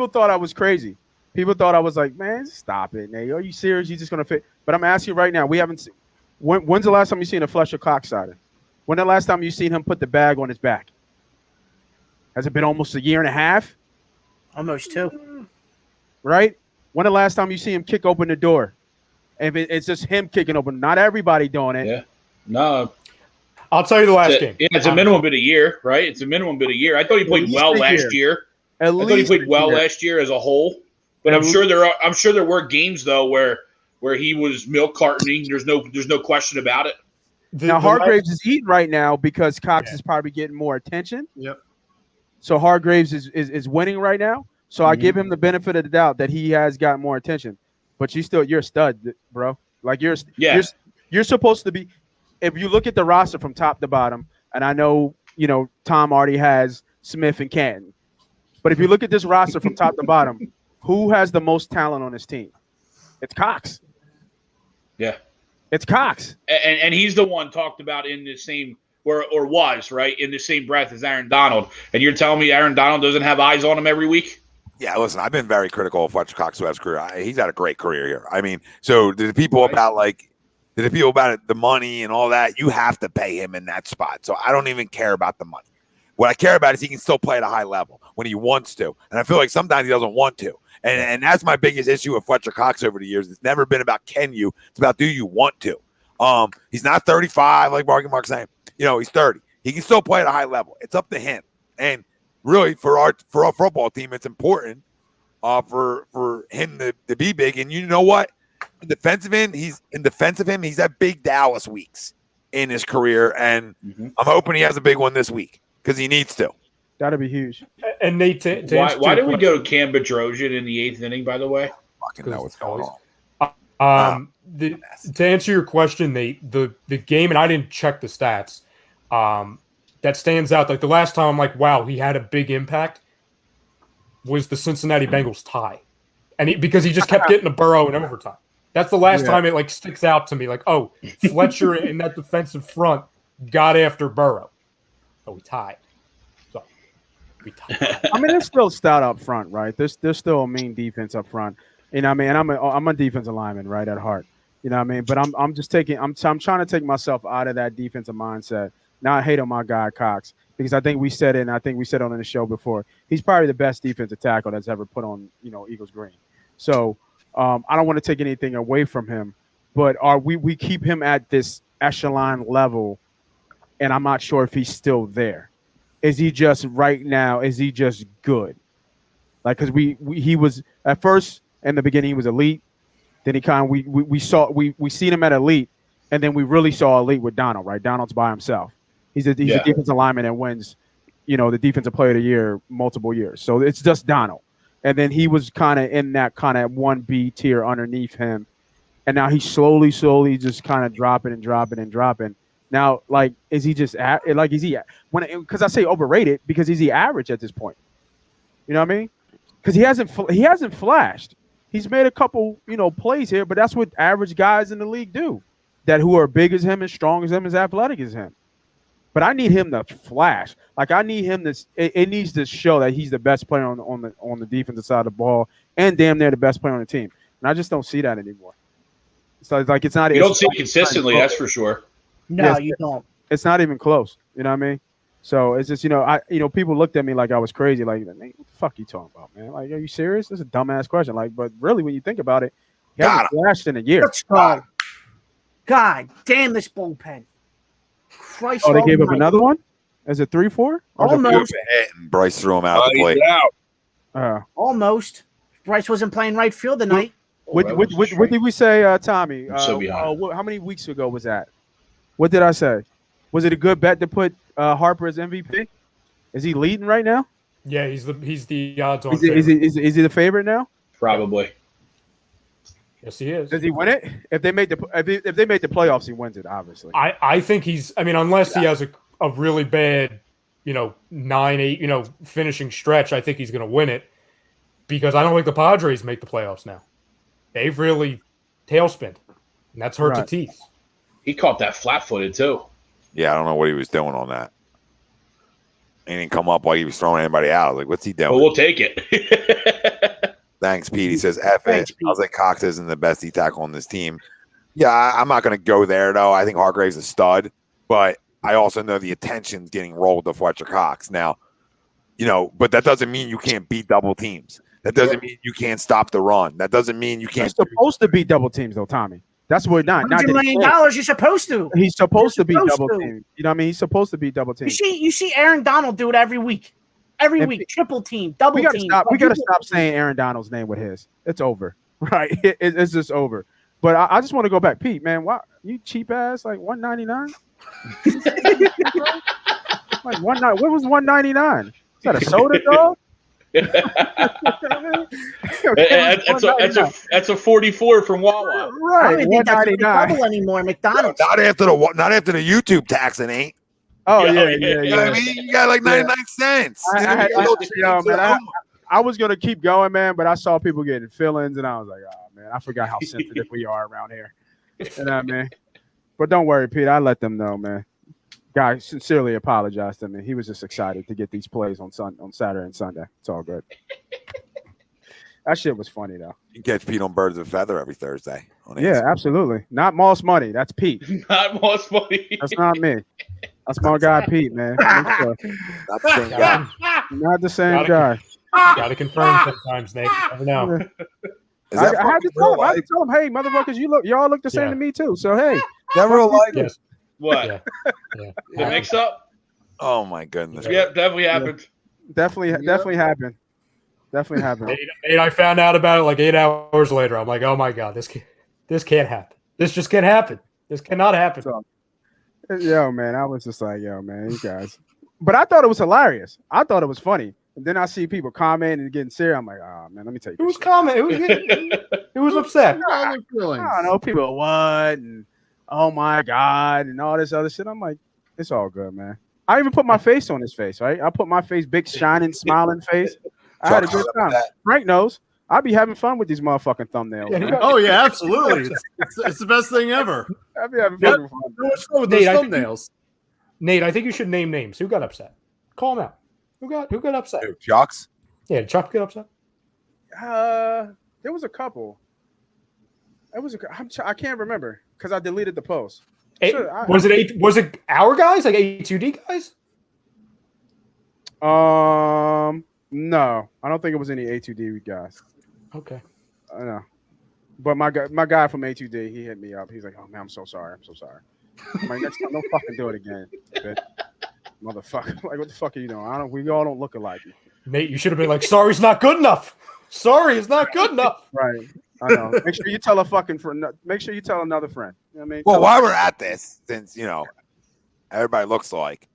thought I was crazy. People thought I was like, man, stop it, Nate. Are you serious? You're just gonna fit? But I'm asking you right now. We haven't seen. When's the last time you seen a Fletcher Cox sighting? When the last time you seen him put the bag on his back? Has it been almost a year and a half? Almost 2. Right? When the last time you see him kick open the door? And it's just him kicking open, not everybody doing it. Yeah. No. I'll tell you the last game. Yeah, it's a minimum bit a year, right? It's a minimum bit a year. I thought he played well last year. I thought he played well last year as a whole. But I'm sure there were games though where he was milk cartoning. There's no question about it. Now Hargraves is eating right now because Cox is probably getting more attention. Yep. So Hargraves is winning right now. So I give him the benefit of the doubt that he has got more attention. But you're a stud, bro. Like you're supposed to be. If you look at the roster from top to bottom, and I know Tom already has Smith and Canton, but if you look at this roster from top to bottom, who has the most talent on his team? It's Cox. Yeah, it's Cox, and he's the one talked about in the same or was right in the same breath as Aaron Donald. And you're telling me Aaron Donald doesn't have eyes on him every week? Yeah, listen, I've been very critical of Fletcher Cox throughout his career. He's had a great career here. I mean, so the people about the money and all that, you have to pay him in that spot. So I don't even care about the money. What I care about is he can still play at a high level when he wants to. And I feel like sometimes he doesn't want to. And that's my biggest issue with Fletcher Cox over the years. It's never been about can you. It's about do you want to. He's not 35 like Mark's saying. He's 30. He can still play at a high level. It's up to him. And really, for our football team, it's important for him to be big. And you know what? In defensive end, he's had big Dallas weeks in his career, and I'm hoping he has a big one this week because he needs to. That'd be huge. And Nate, why did we go to Cam Bedrosian in the 8th inning? By the way, fucking know what's going on. To answer your question, Nate, the game, and I didn't check the stats. That stands out. Like the last time I'm like, wow, he had a big impact was the Cincinnati Bengals tie. And because he just kept getting a Burrow in overtime. That's the last time it sticks out to me. Like, oh, Fletcher in that defensive front got after Burrow. Oh, we tied. So we tied. I mean, there's still stout up front, right? There's still a mean defense up front. You know what I mean? And I'm a defensive lineman, right, at heart. You know what I mean? But I'm trying to take myself out of that defensive mindset. Now I hate on my guy Cox. because I think we said it, and I think we said it on the show before. He's probably the best defensive tackle that's ever put on, Eagles green. So I don't want to take anything away from him, but we keep him at this echelon level, and I'm not sure if he's still there. Is he just right now? Is he just good? Like, because he was at first in the beginning he was elite. Then he kind of we seen him at elite, and then we really saw elite with Donald. Right, Donald's by himself. He's a defensive lineman and wins, the defensive player of the year multiple years. So it's just Donald, and then he was kind of in that kind of 1B tier underneath him, and now he's slowly just kind of dropping. Now, like, is he just because I say overrated because is he average at this point? You know what I mean? Because he hasn't flashed. He's made a couple, plays here, but that's what average guys in the league do. That who are big as him, as strong as him, as athletic as him. But I need him to flash. Like, I need him to. It needs to show that he's the best player on the defensive side of the ball and damn near the best player on the team. And I just don't see that anymore. So it's like it's not. You don't see it consistently, that's for sure. No, you don't. It's not even close. You know what I mean? So it's just, people looked at me like I was crazy. Like, man, what the fuck are you talking about, man? Like, are you serious? This is a dumbass question. Like, but really, when you think about it, he hasn't flashed in a year. Let's go. God damn this bullpen. Christ. Oh, they gave up another one? Is it 3-4? Almost. And Bryce threw him out the plate. Almost. Bryce wasn't playing right field tonight. What did we say, Tommy? So behind. How many weeks ago was that? What did I say? Was it a good bet to put Harper as MVP? Is he leading right now? Yeah, he's the odds-on. Is he the favorite now? Probably. Yes, he is. Does he win it? If they make the playoffs, he wins it. Obviously. I think he's. I mean, unless he has a really bad, 9-8, finishing stretch, I think he's going to win it because I don't think the Padres make the playoffs now. They've really tailspinned, and that's hurt the teeth. He caught that flat-footed too. Yeah, I don't know what he was doing on that. He didn't come up while he was throwing anybody out. I was like, what's he doing? Well, we'll take it. Thanks, Pete. He says, F it. I was like, Cox isn't the best D tackle on this team. Yeah, I'm not going to go there, though. I think Hargrave's a stud, but I also know the attention's getting rolled to Fletcher Cox. Now, but that doesn't mean you can't beat double teams. That doesn't mean you can't stop the run. That doesn't mean you can't. You're supposed to beat double teams, though, Tommy. That's what not $100 million. You're supposed to. He's supposed to be double team. You know what I mean? He's supposed to be double team. You see Aaron Donald do it every week. Every week, triple team, double team. We got to stop saying Aaron Donald's name with his. It's over, right? It's just over. But I just want to go back, Pete. Man, why you cheap ass like $199? Like what was $199? Is that a soda, dog? That's a 44 from Wawa. Right, I don't think that's double anymore. McDonald's. Not after the YouTube tax, it ain't. Oh yeah. You know what I mean? You got like 99 cents. I was gonna keep going, man, but I saw people getting feelings, and I was like, oh man, I forgot how sensitive we are around here. You know what I mean? But don't worry, Pete. I let them know, man. Guy sincerely apologized to me. He was just excited to get these plays on Saturday and Sunday. It's all good. That shit was funny though. You can catch Pete on Birds of a Feather every Thursday. Yeah, absolutely. Not Moss Money. That's Pete. Not Moss Money. That's not me. That's my guy, Pete, man. Not the same guy. Not the same guy. Gotta confirm sometimes, Nate. You never know. I had to tell him, hey, motherfuckers, y'all look the same to me too. So hey, never like it. What? Yeah. The mix up? Oh my goodness. Yeah, definitely happened. Definitely happened. Definitely happened. And I found out about it like 8 hours later. I'm like, oh my God, this can't happen. This just can't happen. This cannot happen. So, yo, man, I was just like, yo, man, you guys. But I thought it was hilarious. I thought it was funny. And then I see people commenting and getting serious. I'm like, oh man, let me tell you. Who was commenting? Who was upset? I don't know. People what and oh my God and all this other shit. I'm like, it's all good, man. I even put my face on his face, right? I put my face, big shining, smiling face. I had a good time. Frank knows. I be having fun with these motherfucking thumbnails. Yeah, oh yeah, absolutely. It's the best thing ever. I be having fun with those thumbnails. Nate, I think you should name names. Who got upset? Call them out. Who got upset? Chucks? Yeah, did Chuck get upset? There was a couple. I can't remember because I deleted the post. Was it our guys, like A2D guys? No, I don't think it was any A2D guys. Okay. I know. But my guy from A2D, he hit me up. He's like, "Oh man, I'm so sorry. I'm like, next time, don't fucking do it again, bitch. Motherfucker. Like, what the fuck are you doing? We all don't look alike." Nate, you should have been like, "Sorry's not good enough. Sorry is not good enough." Right. I know. Make sure you tell make sure you tell another friend. You know what I mean? Well, while we're at this, since everybody looks like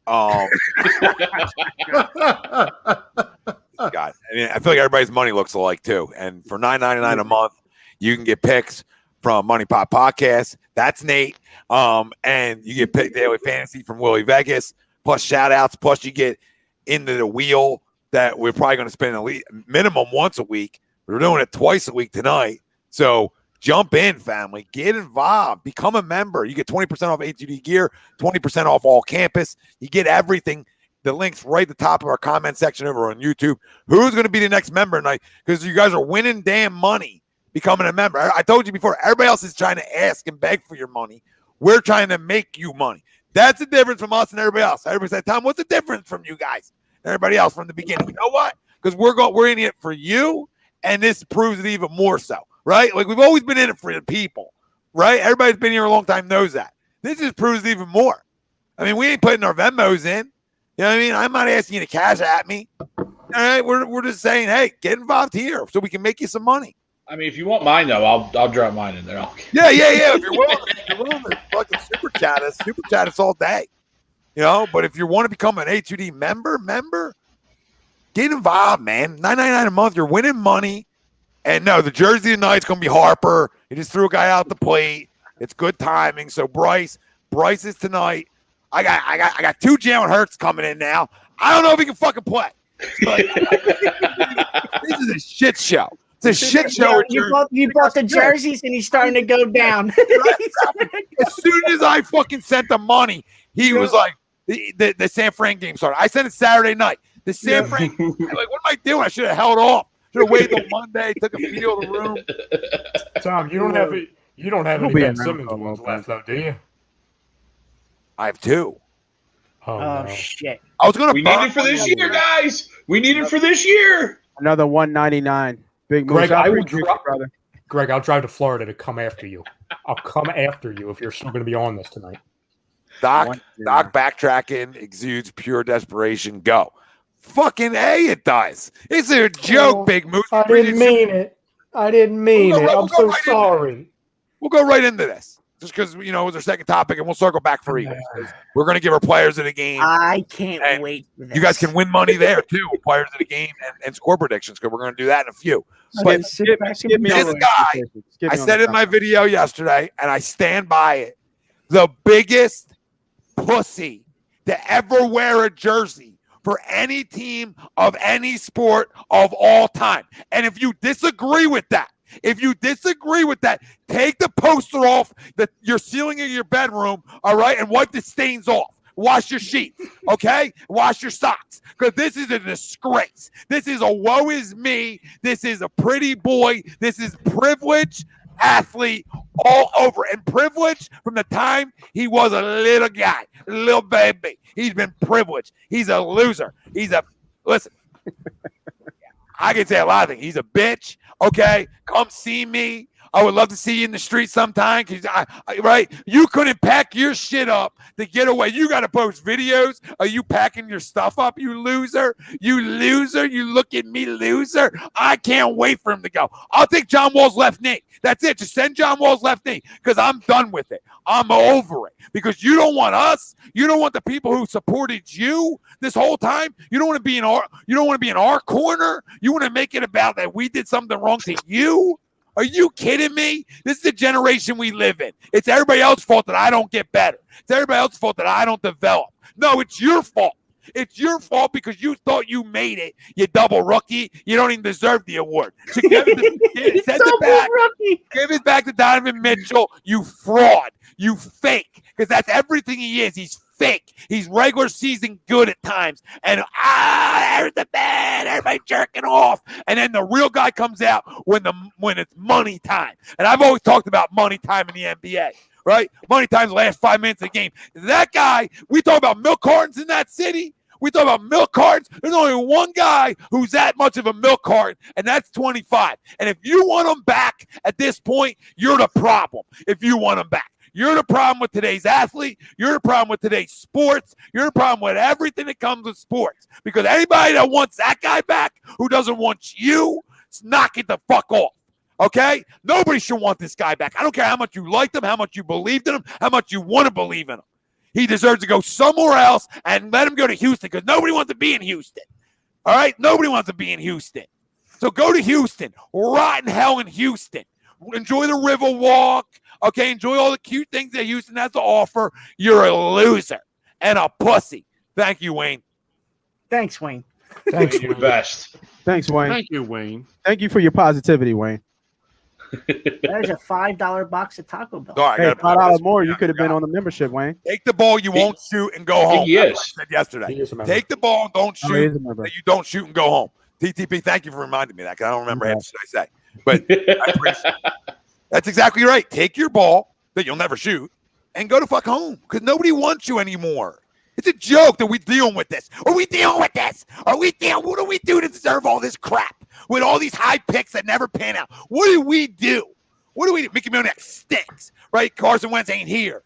God. I mean, I feel like everybody's money looks alike too. And for $9.99 a month, you can get picks from Money Pot Podcast. That's Nate. And you get pick daily fantasy from Willie Vegas, plus shout outs, plus you get into the wheel that we're probably going to spend at least minimum once a week. We're doing it twice a week tonight. So jump in, family. Get involved. Become a member. You get 20% off A2D gear, 20% off all campus. You get everything. The link's right at the top of our comment section over on YouTube. Who's going to be the next member tonight? Because you guys are winning damn money becoming a member. I told you before, everybody else is trying to ask and beg for your money. We're trying to make you money. That's the difference from us and everybody else. Everybody said, "Tom, what's the difference from you guys and everybody else from the beginning?" You know what? Because we're in it for you, and this proves it even more so, right? Like, we've always been in it for the people, right? Everybody's been here a long time knows that. This just proves it even more. I mean, we ain't putting our Venmos in. You know what I mean? I'm not asking you to cash at me. All right, we're just saying, hey, get involved here so we can make you some money. I mean, if you want mine though, I'll drop mine in there. Yeah. If you're willing to fucking super chat us all day. But if you want to become an A2D member, get involved, man. $9.99 a month, you're winning money. And no, the jersey tonight's gonna be Harper. He just threw a guy out the plate. It's good timing. So Bryce is tonight. I got 2 Jalen Hurts coming in now. I don't know if he can fucking play. But this is a shit show. It's a shit show. You bought the jerseys and he's starting to go down. As soon as I fucking sent the money, he was like, the San Fran game started. I sent it Saturday night. The San Fran, I'm like, what am I doing? I should have held off. Should have waited till Monday. Took a video of the room. Tom, you don't have any Ben Simmons ones left, though, do you? I have 2. Oh no. Shit! I was gonna. We need it for this year, guys. We need it for this year. Another $199. Big moves. Greg, I'll drive to Florida to come after you. I'll come after you if you're still going to be on this tonight. Doc backtracking exudes pure desperation. Go. Fucking A, it does. It's a joke, Big Moose. I didn't mean it. I'm so sorry. We'll go right into this. Just because, it was our second topic, and we'll circle back for Eagles. We're going to give our players of the game. I can't wait for this. You guys can win money there, too. Players of the game and score predictions, because we're going to do that in a few. But this guy, I said in my video yesterday, and I stand by it, the biggest pussy to ever wear a jersey for any team of any sport of all time. And if you disagree with that, take the poster off your ceiling of your bedroom, all right, and wipe the stains off. Wash your sheets, okay? Wash your socks, because this is a disgrace. This is a woe is me. This is a pretty boy. This is privilege athlete all over. And privilege from the time he was a little guy, a little baby. He's been privileged. He's a loser. Listen, I can say a lot of things. He's a bitch. Okay, come see me. I would love to see you in the street sometime. Right? You couldn't pack your shit up to get away. You got to post videos of you packing your stuff up, you loser. You loser. You look at me, loser. I can't wait for him to go. I'll take John Wall's left knee. That's it. Just send John Wall's left knee, because I'm done with it. I'm over it, because you don't want us. You don't want the people who supported you this whole time. You don't want to be in our corner. You want to make it about that we did something wrong to you. Are you kidding me? This is the generation we live in. It's everybody else's fault that I don't get better. It's everybody else's fault that I don't develop. No, it's your fault. It's your fault because you thought you made it, you double rookie. You don't even deserve the award. So give it back to Donovan Mitchell, you fraud, you fake, because that's everything he is. He's fake. He's regular season good at times. And there's the bad. Everybody jerking off. And then the real guy comes out when it's money time. And I've always talked about money time in the NBA. Right? Money time's the last 5 minutes of the game. That guy, we talk about milk cartons in that city. We talk about milk cartons. There's only one guy who's that much of a milk carton, and that's 25. And if you want him back at this point, you're the problem. If you want him back. You're the problem with today's athlete. You're the problem with today's sports. You're the problem with everything that comes with sports. Because anybody that wants that guy back who doesn't want you, knock it the fuck off. Okay? Nobody should want this guy back. I don't care how much you liked him, how much you believed in him, how much you want to believe in him. He deserves to go somewhere else and let him go to Houston because nobody wants to be in Houston. All right? Nobody wants to be in Houston. So go to Houston. Rot in hell in Houston. Enjoy the River Walk. Okay, enjoy all the cute things that Houston has to offer. You're a loser and a pussy. Thank you, Wayne. Thanks, Wayne. Thanks, You're the best. Thank you, Wayne. Thank you for your positivity, Wayne. There's a $5 box of Taco Bell. All right, Hey, $5 more. You could have been on the membership, Wayne. Take the ball you won't shoot and go home. He That's what is. I said yesterday. He is a member. Take the ball and don't he shoot. is a member. That you don't shoot and go home. TTP, thank you for reminding me of that because I don't remember half the shit I say. But I appreciate it. That's exactly right. Take your ball that you'll never shoot and go to fuck home because nobody wants you anymore. It's a joke that we're dealing with this. Are we dealing with this? What do we do to deserve all this crap with all these high picks that never pan out? What do we do? What do we do? Mickey Monac stinks, right? Carson Wentz ain't here.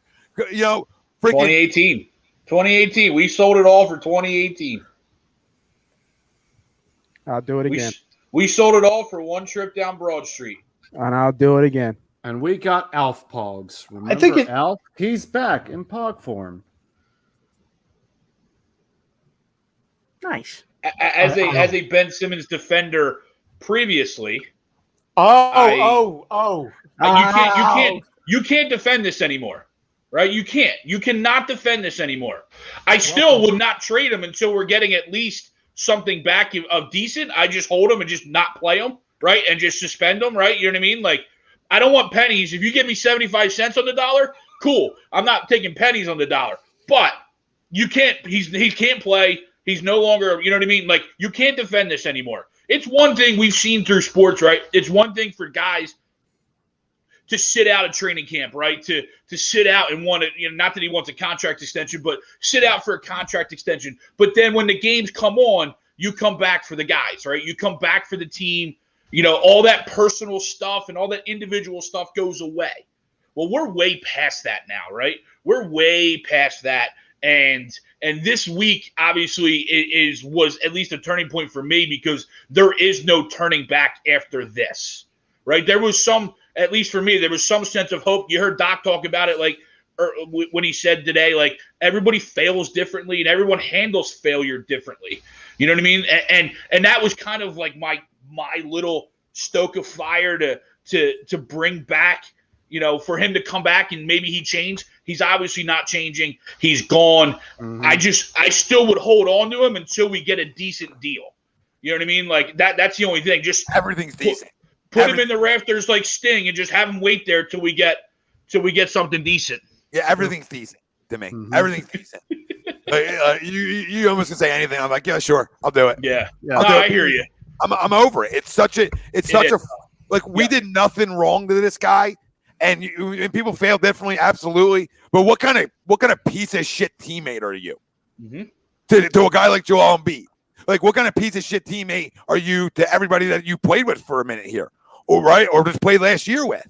You know, freaking 2018. We sold it all for 2018. I'll do it again. We sold it all for one trip down Broad Street. And I'll do it again. And we got Alf Pogs. Remember I think Alf? He's back in Pog form. Nice. As a Ben Simmons defender previously. You can't defend this anymore, right? You can't. You cannot defend this anymore. I still would not trade him until we're getting at least something back of decent. I just hold him and just not play him, right? And just suspend him, right? You know what I mean? Like, I don't want pennies. If you give me 75 cents on the dollar, cool. I'm not taking pennies on the dollar. But you can't. He can't play. He's no longer. You know what I mean? Like, you can't defend this anymore. It's one thing we've seen through sports, right? It's one thing for guys to sit out of training camp, right? To sit out and want to, not that he wants a contract extension, but sit out for a contract extension. But then when the games come on, you come back for the guys, right? You come back for the team. All that personal stuff and all that individual stuff goes away. Well, we're way past that now, right? We're way past that. And this week, obviously, was at least a turning point for me because there is no turning back after this, right? There was some, at least for me, there was some sense of hope. You heard Doc talk about it, like when he said today, like everybody fails differently and everyone handles failure differently. You know what I mean? And that was kind of like my little stoke of fire to bring back. For him to come back and maybe he changed. He's obviously not changing. He's gone. Mm-hmm. I still would hold on to him until we get a decent deal. You know what I mean? Like that's the only thing. Just everything's decent. Put him in the rafters like Sting and just have him wait there till we get something decent. Yeah, everything's decent to me. Mm-hmm. Everything's decent. You almost can say anything. I'm like, yeah, sure, I'll do it. Yeah. I hear you. I'm over it. It's such a we did nothing wrong to this guy. And people fail differently, absolutely. But what kind of piece of shit teammate are you to a guy like Joel Embiid? Like, what kind of piece of shit teammate are you to everybody that you played with for a minute here, or just played last year with?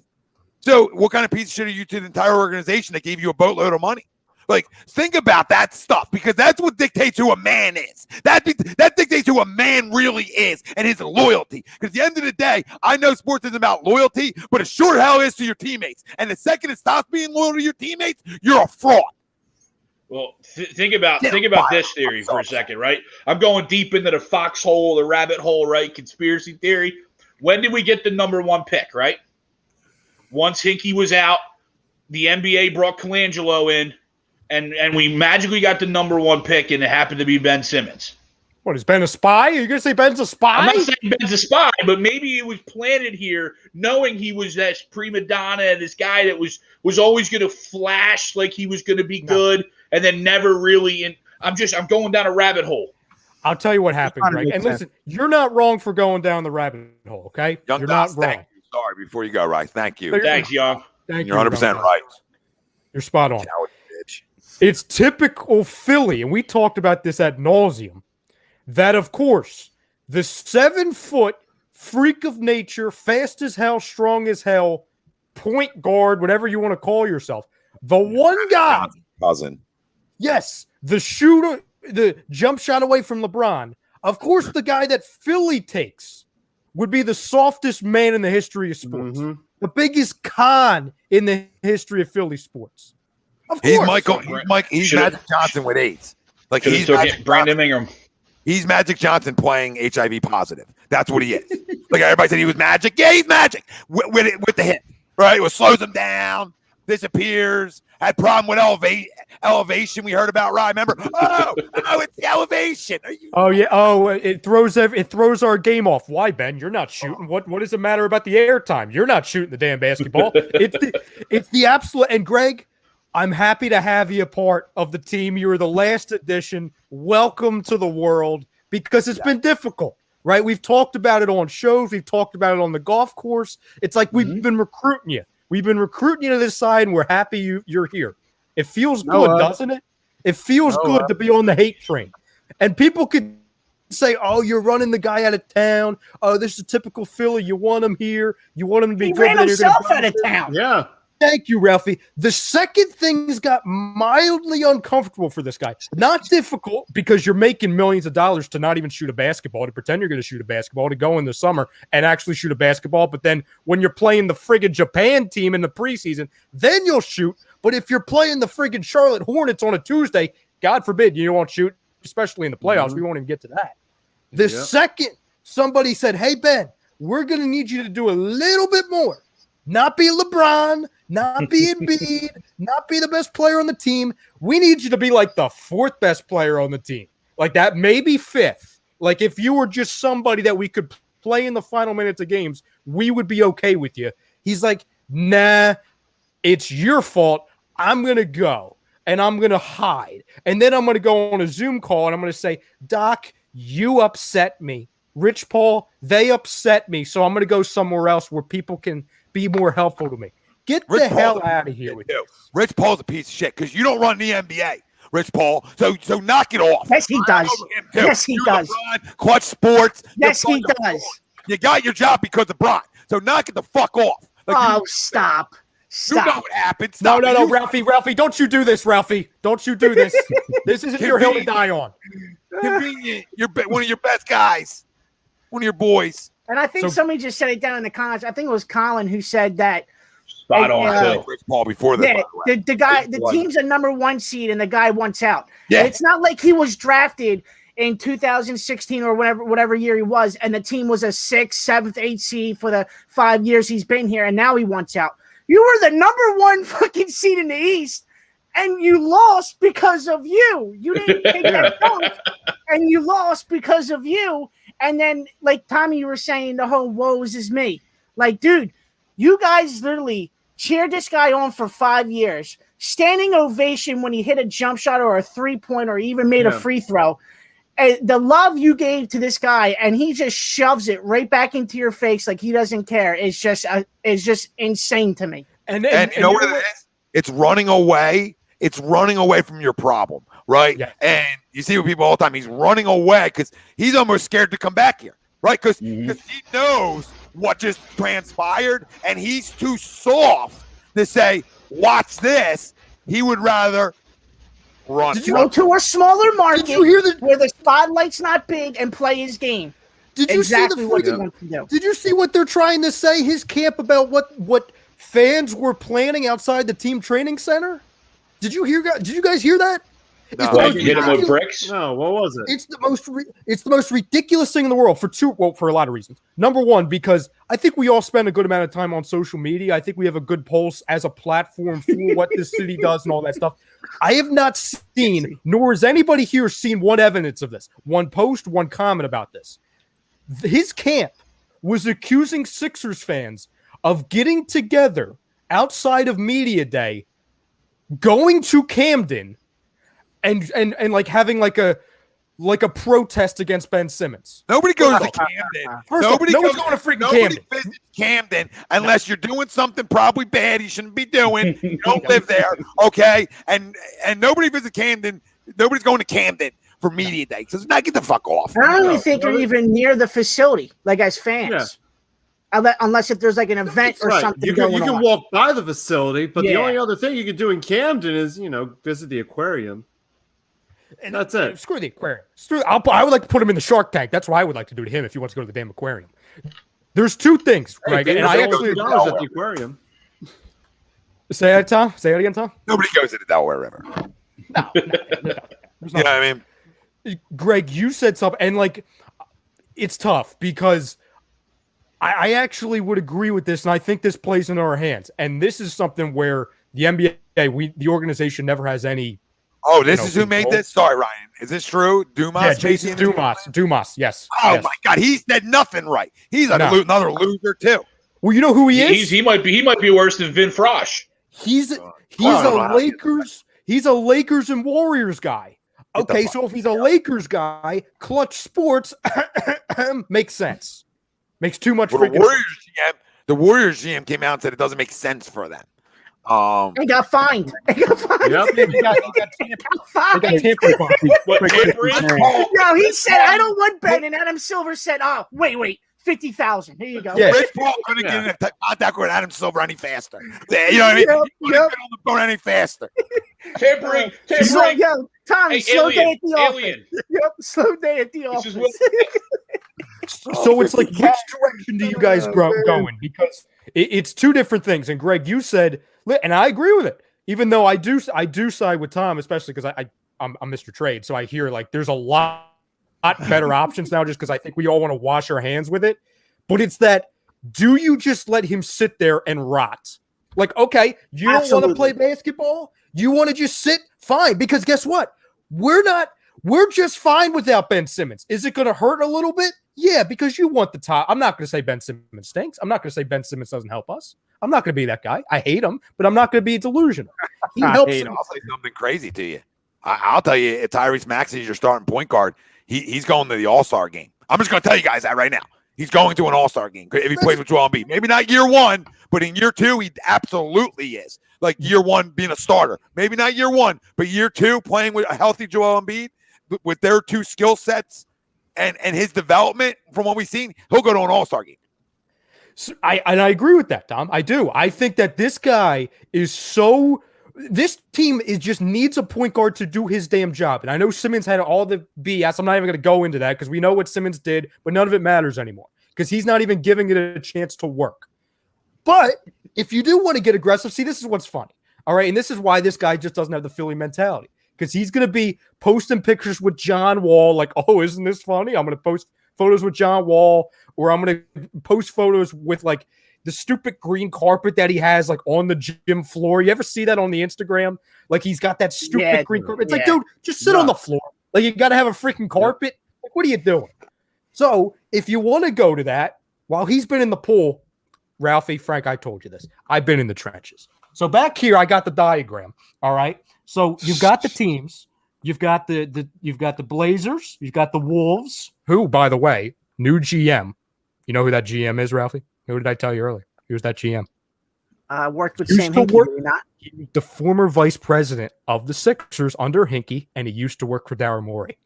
So, what kind of piece of shit are you to the entire organization that gave you a boatload of money? Like, think about that stuff because that's what dictates who a man is. That dictates who a man really is and his loyalty. Because at the end of the day, I know sports isn't about loyalty, but it sure hell is to your teammates. And the second it stops being loyal to your teammates, you're a fraud. Well, think about this theory for a second, right? I'm going deep into the foxhole, the rabbit hole, right? Conspiracy theory. When did we get the number one pick, right? Once Hinkie was out, the NBA brought Colangelo in. And we magically got the number one pick, and it happened to be Ben Simmons. What, is Ben a spy? Are you going to say Ben's a spy? I'm not saying Ben's a spy, but maybe it was planted here knowing he was this prima donna, this guy that was always going to flash like he was going to be good and then never really – I'm going down a rabbit hole. I'll tell you what happened, Greg. And listen, you're not wrong for going down the rabbit hole, okay? Young you're Doss, not wrong. Thank you. Sorry, before you go, Rice. Thank you. Thanks, Young. You're 100% right. You're spot on. Coward bitch. It's typical Philly, and we talked about this ad nauseum, that, of course, the 7-foot freak of nature, fast as hell, strong as hell, point guard, whatever you want to call yourself, the one guy, cousin. yes, the shooter, the jump shot away from LeBron, of course, the guy that Philly takes would be the softest man in the history of sports, the biggest con in the history of Philly sports. Of course. He's Magic Johnson with AIDS. Like he's Brandon Ingram. He's Magic Johnson playing HIV positive. That's what he is. Like everybody said he was Magic. Yeah, he's Magic with the hit. Right? It slows him down, disappears. Had problem with elevation we heard about, right? Remember? Oh, it's the elevation. It throws our game off. Why, Ben? You're not shooting. What does it matter about the airtime? You're not shooting the damn basketball. It's the absolute. And Greg, I'm happy to have you a part of the team. You were the last edition. Welcome to the world, because it's been difficult, right? We've talked about it on shows. We've talked about it on the golf course. It's like we've been recruiting you. We've been recruiting you to this side, and we're happy you're here. It feels good, doesn't it? It feels good to be on the hate train. And people could say, oh, you're running the guy out of town. Oh, this is a typical Philly. You want him here. You want him to be good. He ran himself out of town. Yeah. Thank you, Ralphie. The second things got mildly uncomfortable for this guy. Not difficult, because you're making millions of dollars to not even shoot a basketball, to pretend you're going to shoot a basketball, to go in the summer and actually shoot a basketball. But then when you're playing the friggin' Japan team in the preseason, then you'll shoot. But if you're playing the friggin' Charlotte Hornets on a Tuesday, God forbid, you won't shoot, especially in the playoffs. We won't even get to that. The second somebody said, hey, Ben, we're going to need you to do a little bit more. Not be LeBron, not be Embiid, not be the best player on the team. We need you to be like the fourth best player on the team. Like that, maybe fifth. Like if you were just somebody that we could play in the final minutes of games, we would be okay with you. He's like, nah, it's your fault. I'm going to go and I'm going to hide. And then I'm going to go on a Zoom call and I'm going to say, Doc, you upset me. Rich Paul, they upset me. So I'm going to go somewhere else where people can be more helpful to me. Get the hell out of here with you. Rich Paul's a piece of shit because you don't run the NBA, Rich Paul. So knock it off. Yes, he does. Yes, he does. LeBron, Clutch Sports. Yes, he does. You got your job because of Bron. So knock it the fuck off. Like, stop. You know what happened. No, Ralphie, don't you do this, Ralphie. Don't you do this. This isn't your hill to die on. Convenient. You're one of your best guys. One of your boys. And I think somebody just said it down in the comments. I think it was Colin who said that. Spot on, Rich Paul before that. Yeah, the team's a number 1 seed, and the guy wants out. Yeah. And it's not like he was drafted in 2016 or whatever year he was, and the team was a 6th, 7th, 8th seed for the 5 years he's been here, and now he wants out. You were the number 1 fucking seed in the East, and you lost because of you. You didn't take that dunk, and you lost because of you. And then, like Tommy, you were saying, the whole woes is me. Like, dude, you guys literally cheered this guy on for 5 years. Standing ovation when he hit a jump shot or a 3-point or even made a free throw. And the love you gave to this guy, and he just shoves it right back into your face like he doesn't care. It's just insane to me. And you know what it is? It's running away. It's running away from your problem, right? Yeah. And you see with people all the time, he's running away because he's almost scared to come back here, right? Because he knows what just transpired, and he's too soft to say, watch this. He would rather run. Did you go to a smaller market where the spotlight's not big and play his game? Did you see Did you see what they're trying to say? His camp about what fans were planning outside the team training center? Did you guys hear that? No. Hit him with bricks? No, what was it? It's the most ridiculous thing in the world for a lot of reasons. Number one, because I think we all spend a good amount of time on social media. I think we have a good pulse as a platform for what this city does and all that stuff. I have not seen, nor has anybody here seen one evidence of this. One post, one comment about this. His camp was accusing Sixers fans of getting together outside of media day, going to Camden and like having like a like a protest against Ben Simmons. Nobody goes to Camden. First off, no one's going to freaking Camden. Visits Camden unless you're doing something probably bad you shouldn't be doing. You don't live there, okay? And nobody visits Camden. Nobody's going to Camden for media day. So now get the fuck off. I don't even think you're even near the facility, like as fans. Unless if there's like an event or something you going can on. walk by the facility, but the only other thing you can do in Camden is, visit the aquarium. And that's it. Screw the aquarium. I would like to put him in the Shark Tank. That's what I would like to do to him if he wants to go to the damn aquarium. There's two things, Greg, and I actually at the aquarium. Say that, Tom. Say that again, Tom. Nobody goes to the Delaware River. No. You know what I mean? Greg, you said something, and like, it's tough because I actually would agree with this, and I think this plays in our hands. And this is something where the NBA, the organization, never has any. Oh, this is who made this? Sorry, Ryan. Is this true? Dumas? Yeah, Jason Dumas, yes. Oh, yes. my God. He said nothing right. He's another loser, too. Well, you know who he is? He might be worse than Vin Frosh. He's a Lakers and Warriors guy. Okay, so if he's a Lakers guy, Clutch Sports makes sense. Makes too much freaking sense. The Warriors GM came out and said it doesn't make sense for them. They got fined. Yep. They got tampering. No, he said, I don't want Ben. And Adam Silver said, oh, wait. 50,000. Here you go. Yeah. Rich Paul couldn't get in contact with Adam Silver any faster. You know what I mean? He couldn't get on the phone any faster. Tampering. Yo, Tommy, slow day at the alien. office. Yep, slow day at the office. So it's like, which direction do you guys going? Because it's two different things. And Greg, you said, and I agree with it, even though I do side with Tom, especially because I'm Mr. Trade. So I hear like there's a lot better options now just because I think we all want to wash our hands with it. But it's that, do you just let him sit there and rot? Like, okay, you don't want to play basketball? You want to just sit? Fine. Because guess what? We're just fine without Ben Simmons. Is it going to hurt a little bit? Yeah, because you want the top. I'm not going to say Ben Simmons stinks. I'm not going to say Ben Simmons doesn't help us. I'm not going to be that guy. I hate him, but I'm not going to be delusional. He helps. I'll say something crazy to you. I'll tell you, if Tyrese Maxey is your starting point guard, he's going to the All-Star game. I'm just going to tell you guys that right now. He's going to an All-Star game if he plays with Joel Embiid. Maybe not year one, but in year two, he absolutely is. Like year one being a starter. Maybe not year one, but year two playing with a healthy Joel Embiid with their two skill sets and his development from what we've seen, he'll go to an All-Star game. So I agree with that, Tom. I do. I think that this guy is so – this team just needs a point guard to do his damn job. And I know Simmons had all the BS. I'm not even going to go into that because we know what Simmons did, but none of it matters anymore because he's not even giving it a chance to work. But if you do want to get aggressive, see, this is what's funny. All right, and this is why this guy just doesn't have the Philly mentality because he's going to be posting pictures with John Wall like, oh, isn't this funny? I'm going to post photos with John Wall, or I'm going to post photos with like the stupid green carpet that he has like on the gym floor. You ever see that on the Instagram? Like he's got that stupid green carpet. It's like, dude, just sit on the floor. Like you got to have a freaking carpet. Like, what are you doing? So if you want to go to that, while he's been in the pool, Ralphie, Frank, I told you this. I've been in the trenches. So back here, I got the diagram. All right. So you've got the teams. You've got you've got the Blazers. You've got the Wolves, who, by the way, new GM. You know who that GM is, Ralphie? Who did I tell you earlier? He was that GM. Worked with Sam Hinkie, not? The former vice president of the Sixers under Hinkie, and he used to work for Daryl Morey.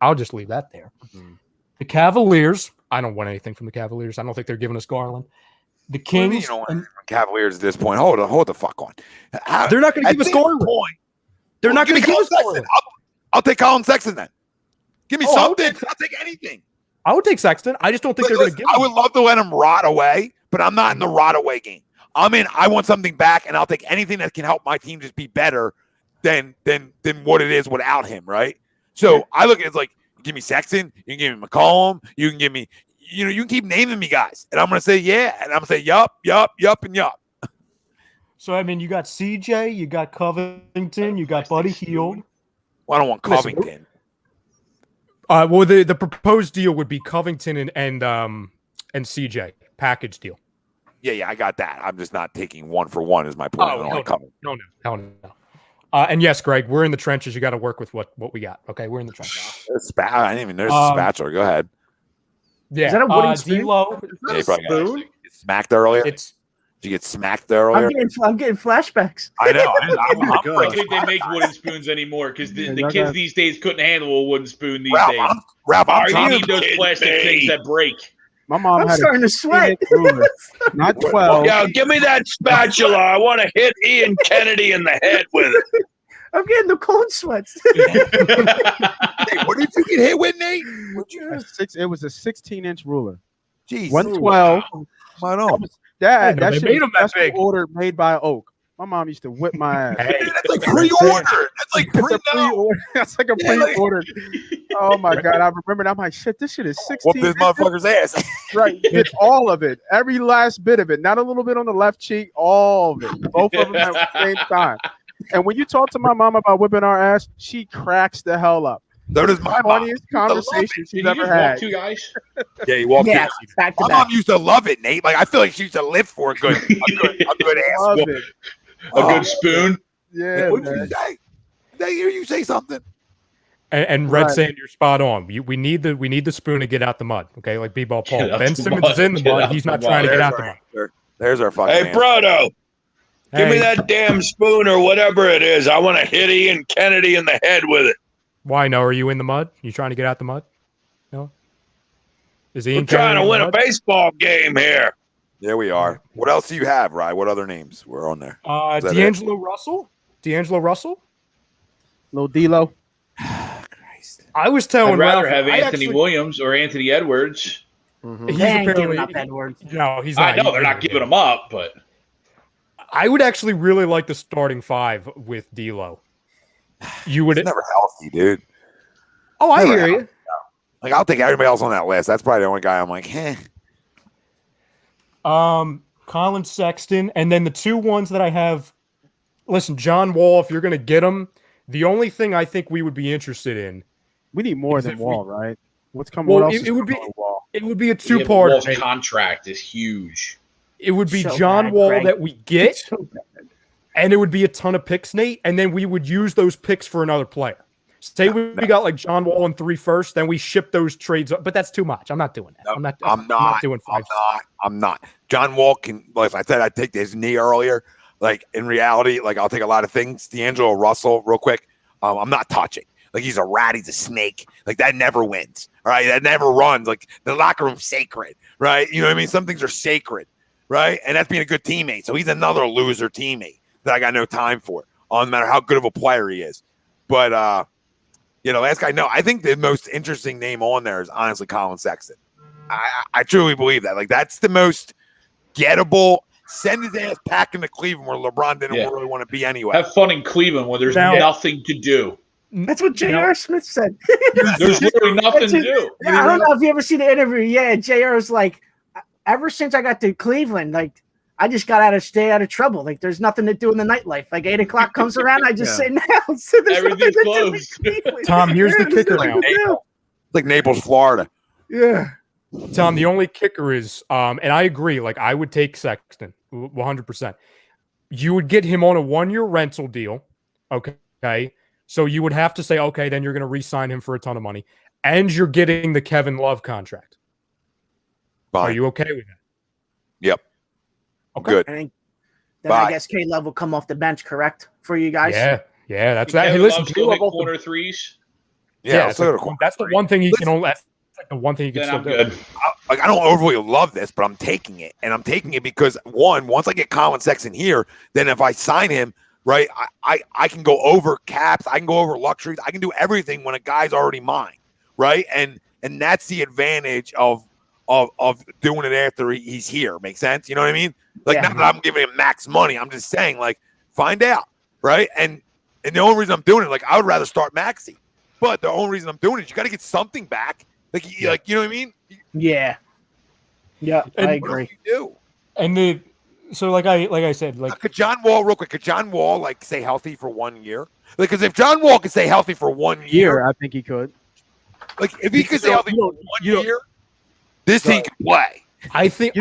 I'll just leave that there. The Cavaliers. I don't want anything from the Cavaliers. I don't think they're giving us Garland. The Kings. You don't want Cavaliers at this point. Hold the fuck on. They're not going to give us Garland. They're not going to give us Garland. I'll take Colin Sexton then. Give me something. I'll take anything. I would take Sexton. I just don't think they're going to give him. I would love to let him rot away, but I'm not in the rot away game. I'm in. I want something back, and I'll take anything that can help my team just be better than what it is without him, right? So I look at it like, give me Sexton, you can give me McCollum, you can give me, you can keep naming me guys, and I'm going to say yeah, and I'm going to say yup, and yup. So, I mean, you got CJ, you got Covington, you got Buddy Hield. Well, I don't want Covington. Well, the proposed deal would be Covington and CJ package deal. Yeah, I got that. I'm just not taking one for one. Is my point? No. And yes, Greg, we're in the trenches. You got to work with what we got. Okay, we're in the trenches. I didn't even notice a spatula. Go ahead. Yeah, Is that a wooden spoon? D-Lo, Yeah, you probably got it. Smacked earlier. Did you get smacked earlier? I'm getting flashbacks. I know. I think they make wooden spoons anymore because the kids these days couldn't handle a wooden spoon these days. You need those plastic things that break. My mom I'm had starting to sweat. not 12. Yo, give me that spatula. I want to hit Ian Kennedy in the head with it. I'm getting the cold sweats. Hey, what did you get hit with, Nate? It was a 16-inch ruler. Jeez. 112. Right on. That they shit made was 'em that special big. order made by Oak. My mom used to whip my ass. That's like pre-ordered. That's like pre-order. That's like a pre-order. Oh my god! I remember. I'm like, shit. This shit is 16. Whoop this motherfucker's ass. Right, it's all of it, every last bit of it. Not a little bit on the left cheek, all of it, both of them at the same time. And when you talk to my mom about whipping our ass, she cracks the hell up. So does my mom. Funniest conversation she's Did you ever just had. walk two guys? Yeah, you walked Yeah, in. back to My back. mom used to love it, Nate. Like I feel like she used to live for a good ass Love whooping. it. A good spoon. Yeah, What did man. you say? Did I hear you say something? And Red Right. saying you're spot on. We need the spoon to get out the mud. Okay, like B-ball Paul. Get out Ben the Simmons mud. is in the Get mud. out He's the not mud. trying to get There's out the our mud. answer. There's our fucking Hey, answer. Brodo, give me Hey, that damn spoon or whatever it is. I want to hit Ian Kennedy in the head with it. why no? Are you in the mud? You trying to get out the mud? No. Is Ian We're trying Kennedy to in win the a mud? baseball game here. There we are. What else do you have, Rye? What other names were on there? Is that D'Angelo Russell. D'Angelo Russell. Little D-Lo. Christ. I was telling I'd rather Ralph, have I Anthony actually- Williams or Anthony Edwards. He's They ain't apparently giving up Edwards. no, he's I not. know they're not giving him up, but I would actually really like the starting five with D'Lo. You would. He's never healthy, dude. Oh, I never hear healthy. you. Like I'll take everybody else on that list. That's probably the only guy I'm like, Colin Sexton, and then the two ones that I have. Listen, John Wall. If you're going to get him, the only thing I think we would be interested in. We need more Is than if Wall, right? What's coming? Well, what else it is would be- coming with Wall? It would be a yeah, two-part. Wall's contract is huge. It would be So John bad, Wall Greg. that we get, So bad. and it would be a ton of picks, Nate, and then we would use those picks for another player. Say we got like John Wall and 3 first, then we ship those trades up, but that's too much. I'm not doing that. No, I'm not doing 5. I'm not. John Wall can, like I said, I'd take his knee earlier. Like in reality, like I'll take a lot of things. D'Angelo Russell, real quick. I'm not touching. Like he's a rat, he's a snake. Like that never wins. All right. That never runs. Like the locker room's sacred. Right. You know what I mean? Some things are sacred. Right. And that's being a good teammate. So he's another loser teammate that I got no time for, no matter how good of a player he is. But last guy, no, I think the most interesting name on there is honestly Colin Sexton. I truly believe that. Like that's the most gettable. Send his ass packing to Cleveland where LeBron didn't really want to be anyway. Have fun in Cleveland where there's Now- nothing to do. That's what J.R. Smith said. There's literally nothing to do. Yeah, I don't know if you ever see the interview. Yeah, J.R. was like, ever since I got to Cleveland, like I just got to stay out of trouble. Like there's nothing to do in the nightlife. Like 8 o'clock comes around, I just sit down. So there's nothing Everything's to do in closed. Cleveland. Tom, here's the There's kicker nothing now. to do. Like Naples, Florida. Yeah. Tom, the only kicker is, and I agree, like I would take Sexton 100%. You would get him on a 1-year rental deal. Okay. So you would have to say, okay, then you're going to re-sign him for a ton of money. And you're getting the Kevin Love contract. Fine. Are you okay with that? Yep. Okay. Good. I think then Bye. I guess K-Love will come off the bench, correct? For you guys? Yeah, that's that. Hey, Kevin listen, Love still hit Caleb, corner threes. Yeah. it's so like- that's the one thing he can only. That's like the one thing he can Then still I'm do. good. I don't overly love this, but I'm taking it. And I'm taking it because once I get Colin Sexton here, then if I sign him, right, I can go over caps, I can go over luxuries, I can do everything when a guy's already mine. Right. And that's the advantage of doing it after he's here. Makes sense? You know what I mean? Like Yeah. not that I'm giving him max money. I'm just saying, like, find out. Right. And the only reason I'm doing it, like, I would rather start Maxey. But the only reason I'm doing it is you got to get something back. Like, you know what I mean? Yeah. Yeah, And I What agree. else do you do? And so like I said, like Could John Wall, real quick, like stay healthy for 1 year? Like, because if John Wall could stay healthy for 1 year, I think he could. like if he could stay healthy for 1 you year, this team can play. I think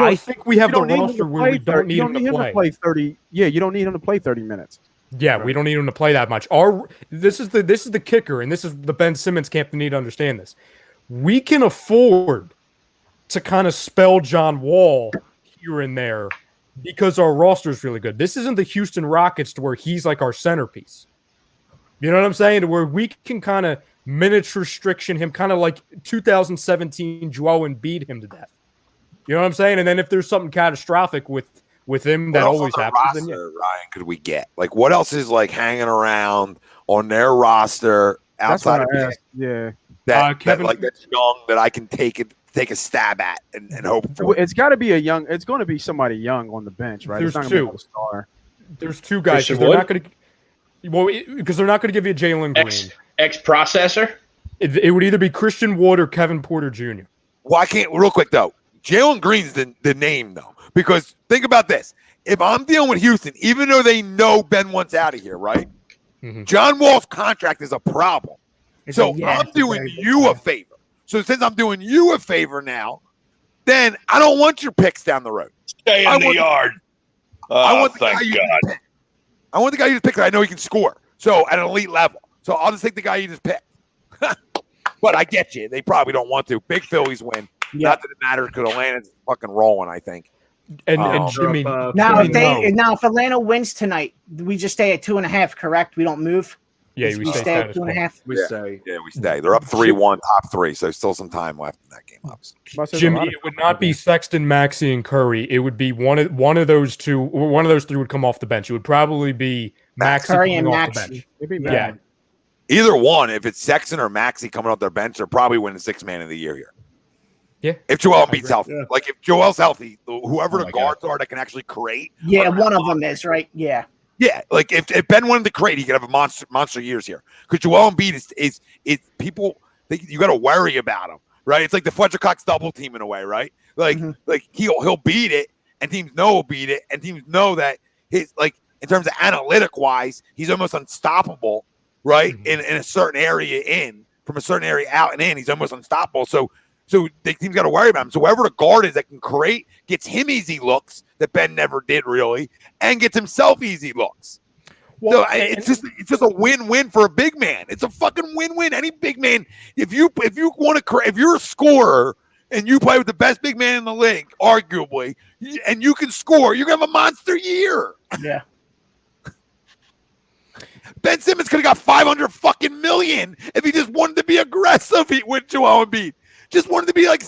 we have the roster where we don't need him to play. 30. Yeah, you don't need him to play 30 minutes. Yeah, we don't need him to play that much. This is the kicker, and this is the Ben Simmons camp that need to understand this. We can afford to kind of spell John Wall here and there because our roster is really good. This isn't the Houston Rockets to where he's like our centerpiece. You know what I'm saying? To where we can kind of minutes restriction him, kind of like 2017 Joel Embiid him to death. You know what I'm saying? And then if there's something catastrophic with him, that always happens. Roster, then Ryan, could we get? Like, what else is like hanging around on their roster outside of Kevin, like that's young that I can take a stab at and hope for? It's got to be it's going to be somebody young on the bench, right? There's two. There's two guys. They're not going to. Well, because they're not going to give you Jalen Green. X processor. It would either be Christian Wood or Kevin Porter Jr. Well, I can't. Real quick though, Jalen Green's the name though, because think about this: if I'm dealing with Houston, even though they know Ben wants out of here, right? Mm-hmm. John Wall's contract is a problem. I'm doing you a favor. So since I'm doing you a favor now, then I don't want your picks down the road. Stay in the yard. I want thank God. I want the guy you just picked. I know he can score. So at an elite level. So I'll just take the guy you just picked. But I get you. They probably don't want to. Big Phillies win. Yeah. Not that it matters because Atlanta's fucking rolling, I think. And Jimmy. Now, if Atlanta wins tonight, we just stay at 2.5, correct? We don't move. Yeah, we stay at 2.5. We stay. Yeah, we stay. They're up 3-1, top 3. So still some time left in that game, obviously. Jimmy, it would not be Sexton, Maxey, and Curry. It would be one of those two. One of those three would come off the bench. It would probably be Maxey Curry coming and off Maxey. the bench. It'd be bad. Yeah. Either one, if it's Sexton or Maxey coming off their bench, they're probably winning 6th man of the year here. Yeah. If Joel Embiid's healthy. Yeah. Like if Joel's healthy, whoever the guards are that can actually create. Yeah, one of them is, right? Yeah. Yeah, like if Ben wanted to create, he could have a monster years here. Because Joel Embiid is people you got to worry about him, right? It's like the Fletcher Cox double team in a way, right? Like he'll beat it, and teams know he'll beat it, and teams know that his like in terms of analytic wise, he's almost unstoppable, right? Mm-hmm. In a certain area from a certain area out and in, he's almost unstoppable. So the team's got to worry about him. So whoever the guard is that can create gets him easy looks that Ben never did really, and gets himself easy looks. Well, so it's just a win-win for a big man. It's a fucking win-win. Any big man, if you're a scorer and you play with the best big man in the league, arguably, and you can score, you're gonna have a monster year. Yeah. Ben Simmons could have got $500 fucking million if he just wanted to be aggressive with Joel Embiid. Just wanted to be like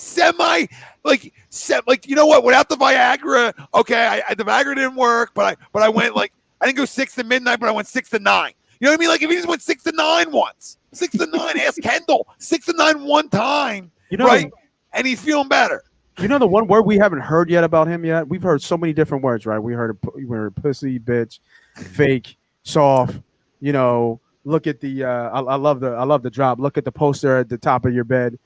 you know what? Without the Viagra, okay, the Viagra didn't work, but I went like I didn't go 6 to midnight, but I went 6 to 9. You know what I mean? Like if he just went 6 to 9 once, 6 to 9. Ask Kendall 6 to 9 one time, right? And he's feeling better. You know the one word we haven't heard yet about him yet? We've heard so many different words, right? We heard pussy, bitch, fake, soft. You know, look at the I love the drop. Look at the poster at the top of your bed.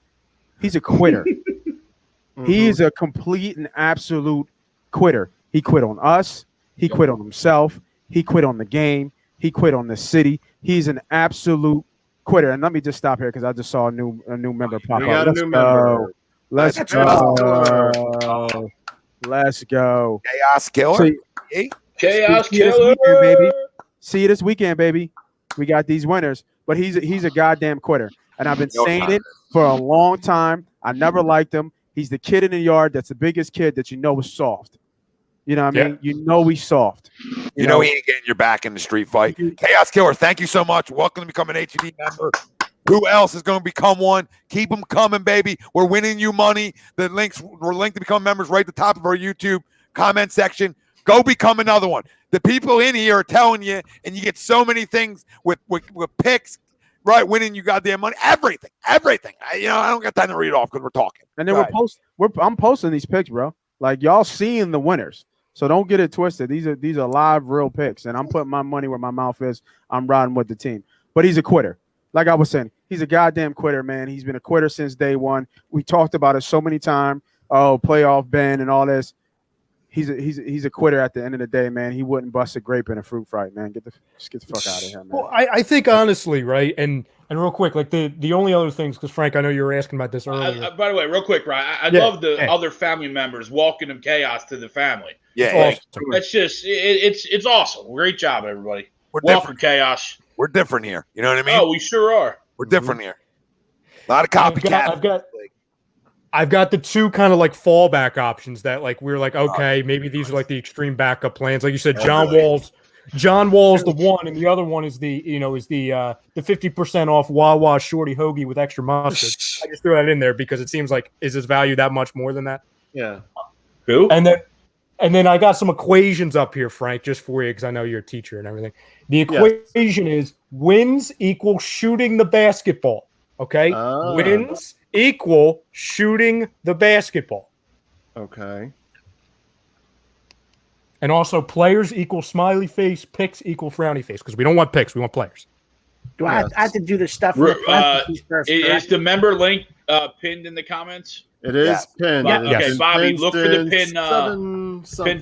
He's a quitter. Mm-hmm. He's a complete and absolute quitter. He quit on us. He quit on himself. He quit on the game. He quit on the city. He's an absolute quitter. And let me just stop here because I just saw a new member pop up. Let's go. Let's go. Chaos killer. Chaos killer, baby. See you this weekend, baby. We got these winners. But he's a goddamn quitter. And I've been saying it for a long time. I never liked him. He's the kid in the yard that's the biggest kid that you know is soft. You know what I mean? You know he's soft. You know he ain't getting your back in the street fight. Chaos Killer, thank you so much. Welcome to become an A2D member. Who else is going to become one? Keep them coming, baby. We're winning you money. We're linked to become members right at the top of our YouTube comment section. Go become another one. The people in here are telling you, and you get so many things with picks. Right, winning you goddamn money, everything. I don't got time to read it off because we're talking. And then I'm posting these picks, bro. Like y'all seeing the winners, so don't get it twisted. These are live, real picks, and I'm putting my money where my mouth is. I'm riding with the team, but he's a quitter. Like I was saying, he's a goddamn quitter, man. He's been a quitter since day one. We talked about it so many times. Oh, playoff Ben and all this. He's a quitter at the end of the day, man. He wouldn't bust a grape in a fruit fight, man. Just get the fuck out of here, man. Well, I think honestly, right, and real quick, like the only other things, because Frank, I know you were asking about this earlier. By the way, real quick, Ryan, I love the other family members welcoming chaos to the family. Yeah, That's just it's awesome. Great job, everybody. We're Welcome, different. chaos. We're different here. You know what I mean? Oh, we sure are. We're different here. A lot of copycat. I've got the two kind of like fallback options that like we're like, okay, maybe these are like the extreme backup plans. Like you said, John Wall's the one, and the other one is the 50% off Wawa shorty hoagie with extra mustard. I just threw that in there because it seems like is his value that much more than that? Yeah. Who? And then I got some equations up here, Frank, just for you because I know you're a teacher and everything. The equation is wins equal shooting the basketball. Okay, wins equal shooting the basketball. Okay. And also players equal smiley face, picks equal frowny face because we don't want picks, we want players. Do I have to do the stuff? In the parentheses first, is the member link pinned in the comments? It is pinned. Yeah. Okay, Bobby, look for the pin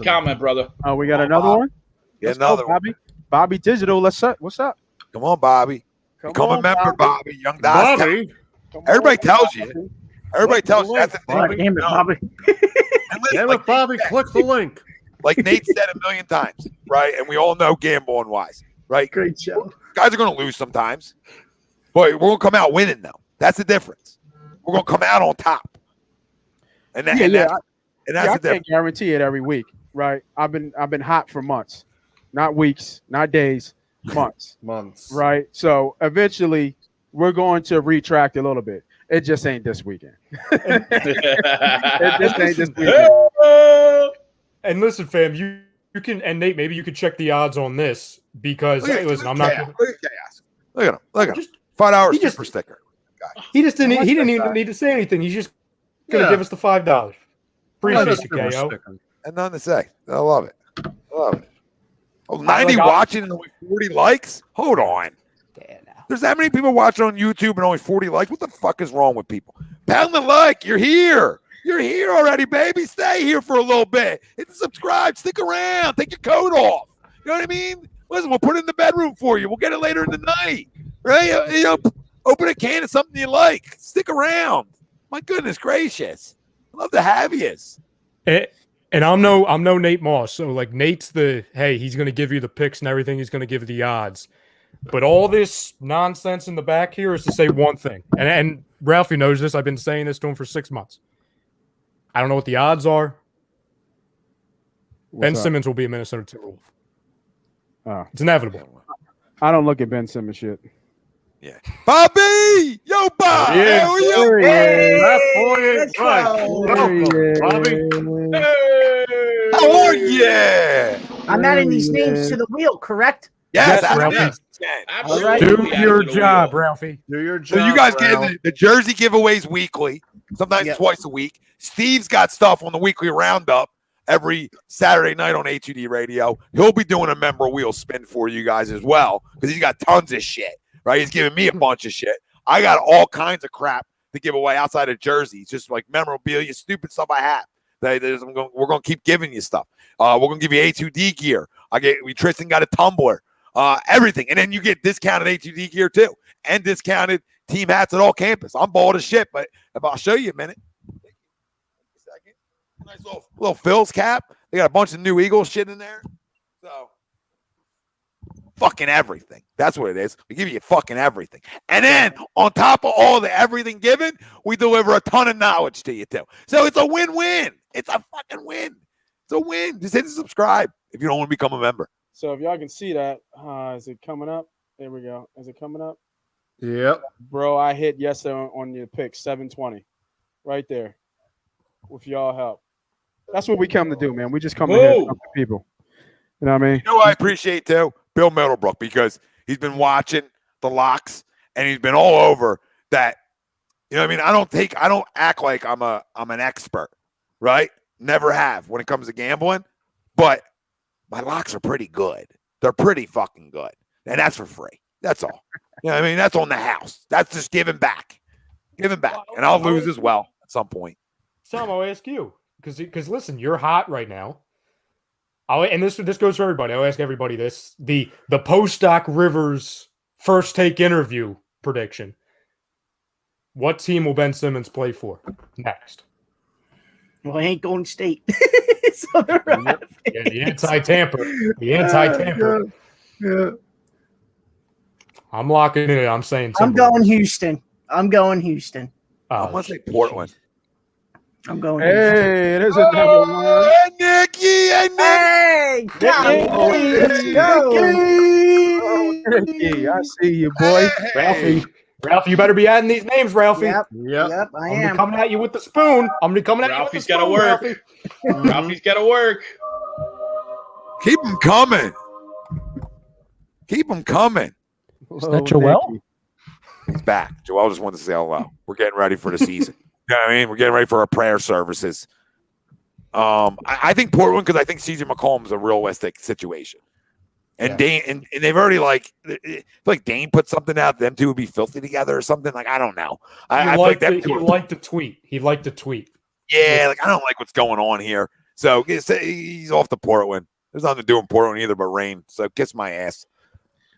comment, brother. Oh, we got another one? Get another one. Bobby. Bobby Digital, what's up? Come on, Bobby. Become a member, Bobby. Young Dallas. Bobby. Everybody tells you. Everybody tells you that's the thing. God damn it, Bobby. And listen, Damn like it, Bobby, click the link. Like Nate said a million times, right? And we all know gambling wise, right? Great show. Guys are going to lose sometimes, but we're going to come out winning, though. That's the difference. We're going to come out on top. And that's I the difference. can't guarantee it every week, right? I've been hot for months, not weeks, not days, months. Right? So eventually we're going to retract a little bit. It just ain't this weekend. It just ain't this weekend. And listen, fam, you can, and Nate, maybe you could check the odds on this because hey, listen, I'm not. Look at Chaos. Look at him. $5 super sticker. He didn't even need to say anything. He's just gonna give us the $5. Appreciate you, KO. And nothing to say. I love it. Oh, 90 watching and only 40 likes? Hold on. There's that many people watching on YouTube and only 40 likes. What the fuck is wrong with people? Pound the like. You're here. You're here already, baby. Stay here for a little bit. Hit the subscribe. Stick around. Take your coat off. You know what I mean? Listen, we'll put it in the bedroom for you. We'll get it later in the night. Right? You know, open a can of something you like. Stick around. My goodness gracious. I love to have you. And I'm no Nate Moss. So like Nate's he's gonna give you the picks and everything. He's gonna give you the odds. But all this nonsense in the back here is to say one thing. And Ralphie knows this. I've been saying this to him for 6 months. I don't know what the odds are. Ben Simmons will be a Minnesota Timberwolf. Oh. It's inevitable. I don't look at Ben Simmons shit. Yeah. Bobby! Yo, Bob! Yeah. How are you? Hey, that boy is right. Welcome, Bobby. Hey! How are you? I'm adding these names to the wheel, correct? Yes, Ralphie. Absolutely. Do your job, Ralphie. Do your job. So you guys get the jersey giveaways weekly, sometimes twice a week. Steve's got stuff on the weekly roundup every Saturday night on A2D Radio. He'll be doing a member wheel spin for you guys as well because he's got tons of shit, right? He's giving me a bunch of shit. I got all kinds of crap to give away outside of jerseys, just like memorabilia, stupid stuff I have. We're going to keep giving you stuff. We're going to give you A2D gear. Tristan got a tumbler. Everything. And then you get discounted A2D gear too. And discounted team hats at all campus. I'm bald as shit, but I'll show you a minute. Nice little Phil's cap. They got a bunch of new Eagles shit in there. So fucking everything. That's what it is. We give you fucking everything. And then on top of all the everything given, we deliver a ton of knowledge to you too. So it's a win-win. It's a fucking win. It's a win. Just hit subscribe if you don't want to become a member. So if y'all can see that, is it coming up? There we go. Is it coming up? Yep. Bro, I hit yesterday on your pick, 720. Right there. With y'all help. That's what we come to do, man. We just come to help people. You know what I mean? You know what I appreciate too? Bill Middlebrook, because he's been watching the locks and he's been all over that. You know what I mean? I don't act like I'm an expert, right? Never have when it comes to gambling, but my locks are pretty good. They're pretty fucking good. And that's for free. That's all. You know what I mean? That's on the house. That's just giving back. Giving back. And I'll lose as well at some point. Sam, I'll ask you. Because listen, you're hot right now. And this goes for everybody. I'll ask everybody this. The post-Doc Rivers first take interview prediction. What team will Ben Simmons play for next? Well, I ain't Golden State. The anti-tamper. The anti-tamper. Yeah. I'm locking it in. I'm saying I'm Timberwolves. going Houston. I'm going Houston. I'm gonna say Portland. I'm going. Hey, it is another one. Hey, Nicky! Hey, Nick! Hey, Nicky, I see you, boy. Ralphie, you better be adding these names, Ralphie. Yep, Yep. yep, I I'm am. coming at you with the spoon. I'm coming at Ralphie's you with the spoon, gotta work. Ralphie. Ralphie's got to work. Keep them coming. Keep them coming. Is that Joel? He's back. Joel just wanted to say hello. We're getting ready for the season. You know what I mean? We're getting ready for our prayer services. I think Portland, because I think CJ McCollum's a realistic situation. And Dane and they've already like Dane put something out, them two would be filthy together or something. Like, I don't know. I He liked the tweet. He liked the tweet. Yeah, like I don't like what's going on here. So he's off to Portland. There's nothing to do in Portland either but rain. So kiss my ass.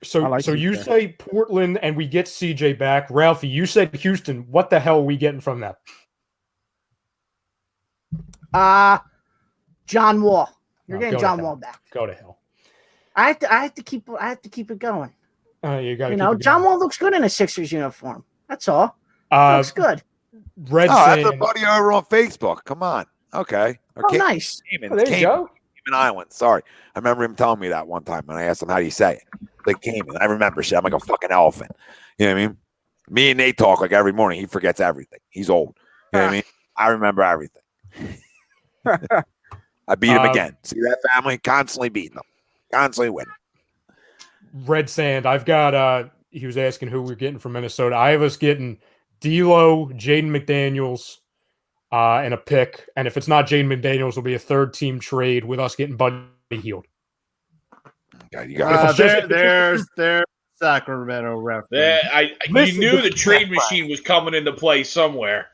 So you say Portland and we get CJ back. Ralphie, you said Houston. What the hell are we getting from that? John Wall. You're Oh, getting go to John hell. Wall back. Go to hell. I have to keep it going. You got. You know, John Wall looks good in a Sixers uniform. That's all. Looks good. Red that's a Sand. buddy over on Facebook. Come on. Okay. Nice. Oh, there you go. Cayman Island. Sorry. I remember him telling me that one time when I asked him how do you say it. Like Cayman. I remember shit. I'm like a fucking elephant. You know what I mean? Me and Nate talk like every morning. He forgets everything. He's old. You know what I mean? I remember everything. I beat him again. See that family? Constantly beating them. Constantly winning. Red Sand. I've got he was asking who we're getting from Minnesota. I have us getting D'Lo, Jaden McDaniels, and a pick. And if it's not Jaden McDaniels, it'll be a third team trade with us getting Buddy Hield. God, you got there's Sacramento reference. You knew the trade machine was coming into play somewhere.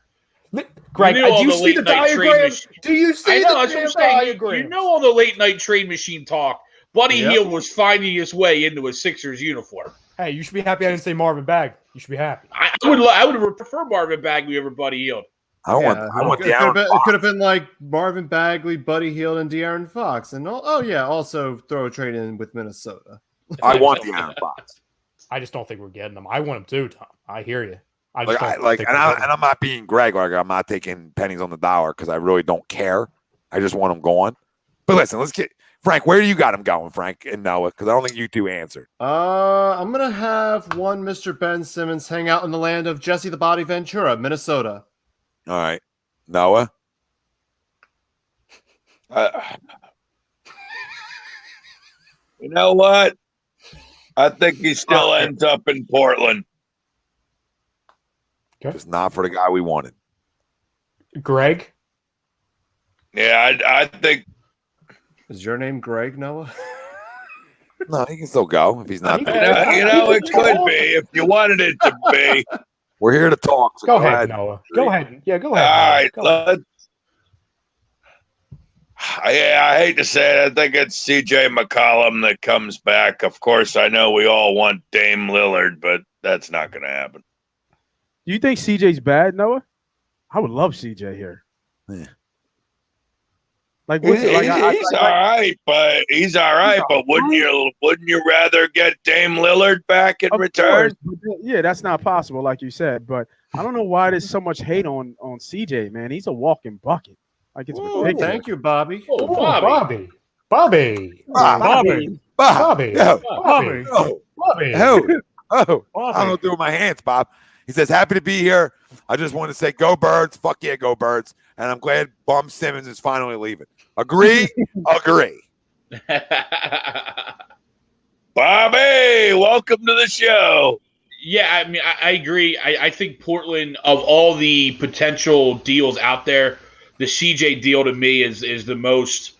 Greg, you do you see the diagram? Do you see the diagram? You know all the late night trade machine talk. Buddy Hield was finding his way into a Sixers uniform. Hey, you should be happy I didn't say Marvin Bagley. You should be happy. I would prefer Marvin Bagley over Buddy Hield. I want it could have been like Marvin Bagley, Buddy Hield, and De'Aaron Fox, and also throw a trade in with Minnesota. I want De'Aaron Fox. I just don't think we're getting them. I want them too, Tom. I hear you. I'm not being Greg. Like I'm not taking pennies on the dollar because I really don't care. I just want them going. But listen, let's get Frank. Where do you got him going, Frank and Noah? Because I don't think you two answered. I'm gonna have one Mr. Ben Simmons hang out in the land of Jesse the Body Ventura, Minnesota. All right, Noah. You know what? I think he still ends up in Portland. Just not for the guy we wanted. Greg? Yeah, I think. Is your name Greg, Noah? No, he can still go if he's not there. It could be if you wanted it to be. We're here to talk. So go ahead, Noah. Go ahead. Yeah, go ahead. All right, I hate to say it. I think it's CJ McCollum that comes back. Of course, I know we all want Dame Lillard, but that's not going to happen. Do you think CJ's bad, Noah? I would love CJ here. Yeah. Like, he's all right, but wouldn't you rather get Dame Lillard back in return? Course. Yeah, that's not possible, like you said. But I don't know why there's so much hate on CJ, man. He's a walking bucket. Like it's ridiculous. Thank you, Bobby. Oh, Bobby. I don't do it with my hands, Bob. He says, happy to be here. I just want to say, go Birds. Fuck yeah, go Birds. And I'm glad Ben Simmons is finally leaving. Agree? Agree. Bobby, welcome to the show. Yeah, I mean, I agree. I think Portland, of all the potential deals out there, the CJ deal to me is the most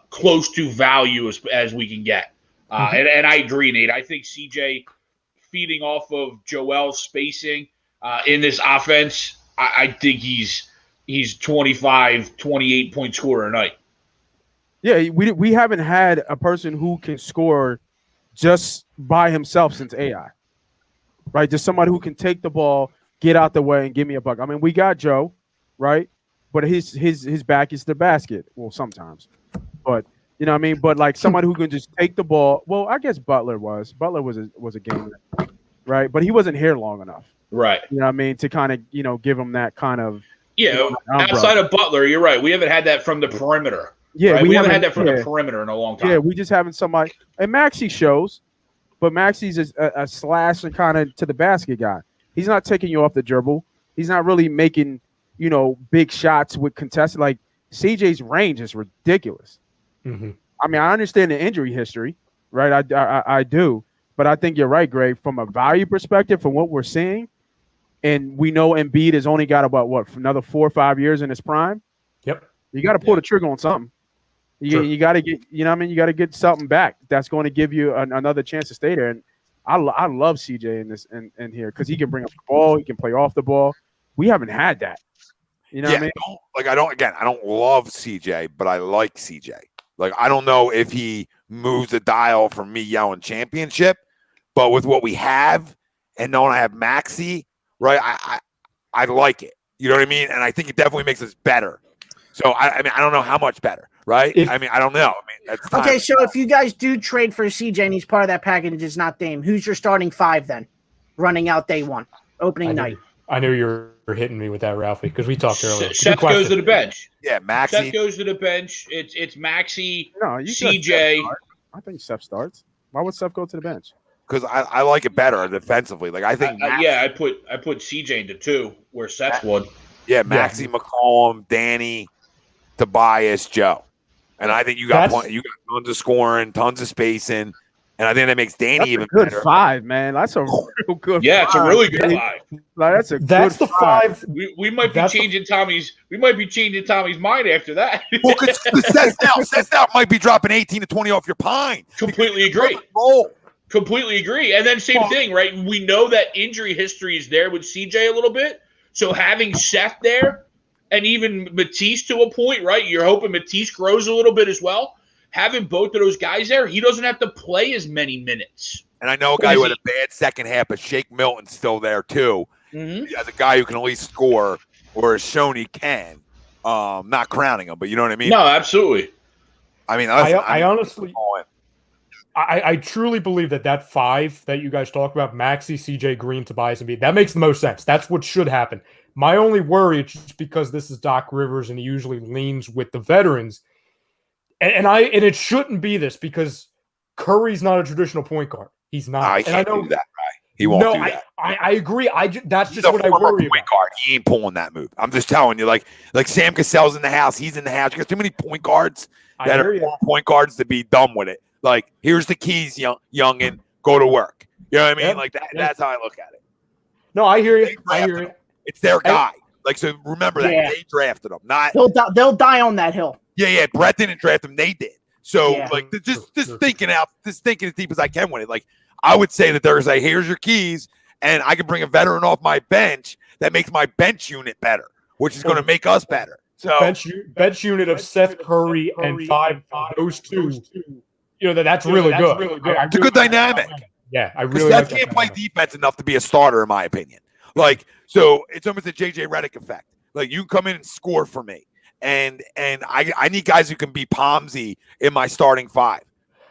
close to value as we can get. And I agree, Nate. I think CJ feeding off of Joel's spacing in this offense, I think he's 25, 28 point scorer a night. Yeah, we haven't had a person who can score just by himself since AI. Right? Just somebody who can take the ball, get out the way, and give me a buck. I mean, we got Joe, right? But his back is the basket. Well, sometimes. But You know what I mean? But like someone who can just take the ball. Well, I guess Butler was a gamer, right? But he wasn't here long enough. Right. You know what I mean? To kind of give him that kind of outside of Butler, you're right. We haven't had that from the perimeter. Yeah, right? We haven't had that from the perimeter in a long time. Yeah, we just haven't somebody. And Maxey shows, but Maxey's a slash and kind of to the basket guy. He's not taking you off the dribble. He's not really making big shots with contested. Like CJ's range is ridiculous. Mm-hmm. I mean, I understand the injury history, right? I do, but I think you're right, Greg. From a value perspective, from what we're seeing, and we know Embiid has only got about for another 4 or 5 years in his prime. Yep. You got to pull the trigger on something. You got to get, you got to get something back that's going to give you another chance to stay there. And I love CJ in here because he can bring up the ball, he can play off the ball. We haven't had that. You know what I mean? I don't love CJ, but I like CJ. Like, I don't know if he moves the dial from me yelling championship, but with what we have and knowing I have Maxey, right, I like it. You know what I mean? And I think it definitely makes us better. So, I mean, I don't know how much better, right? I don't know. That's okay, so if you guys do trade for CJ and he's part of that package and it's not Dame, who's your starting 5 then? Running out day 1, opening night. I knew you were hitting me with that, Ralphie, because we talked earlier. Sept goes to the bench. Yeah, Maxey. Sept goes to the bench. It's Maxey, CJ. I think Sept starts. Why would Sept go to the bench? Because I like it better defensively. Like, I think I put CJ into 2 where Sept would. Yeah, Maxey, McCollum, Danny, Tobias, Joe. And I think you got tons of scoring, tons of spacing. And I think that makes Danny even good better. 5, man. That's a real good. Yeah, 5, it's a really good 5. Like, that's the 5. We might be changing Tommy's. We might be changing Tommy's mind after that. Well, because Sept might be dropping 18 to 20 off your pine. Completely agree. Completely agree. And then same thing, right? We know that injury history is there with CJ a little bit. So having Sept there, and even Matisse to a point, right? You're hoping Matisse grows a little bit as well. Having both of those guys there, he doesn't have to play as many minutes. And I know a guy who had a bad second half, but Shake Milton's still there too. Mm-hmm. As a guy who can at least score or has shown he can. Not crowning him, but you know what I mean? No, absolutely. I mean, I honestly, I truly believe that 5 that you guys talk about, Maxey, CJ, Green, Tobias, and Embiid, that makes the most sense. That's what should happen. My only worry is just because this is Doc Rivers and he usually leans with the veterans. And it shouldn't be this because Curry's not a traditional point guard. He's not. I can't do that, right? He won't do that. I agree. That's just what I worry about. Guard. He ain't pulling that move. I'm just telling you, like Sam Cassell's in the house. He's in the house. You got too many point guards that are point guards to be dumb with it. Like, here's the keys, youngin. Go to work. You know what I mean? Like that. That's how I look at it. No, I hear you. I hear you. It's their guy. Like, so remember that they drafted him. Not they'll die on that hill. Yeah. Brett didn't draft him. They did. So like, just thinking as deep as I can with it. Like, I would say that there's here's your keys, and I can bring a veteran off my bench that makes my bench unit better, which is going to make us better. So bench unit of Seth Curry and 5 those 2. You know that's really good. It's a good dynamic. Yeah, I really Seth can't play defense enough to be a starter, in my opinion. Like, so it's almost a JJ Redick effect. Like, you come in and score for me. And I need guys who can be Pomsy in my starting 5.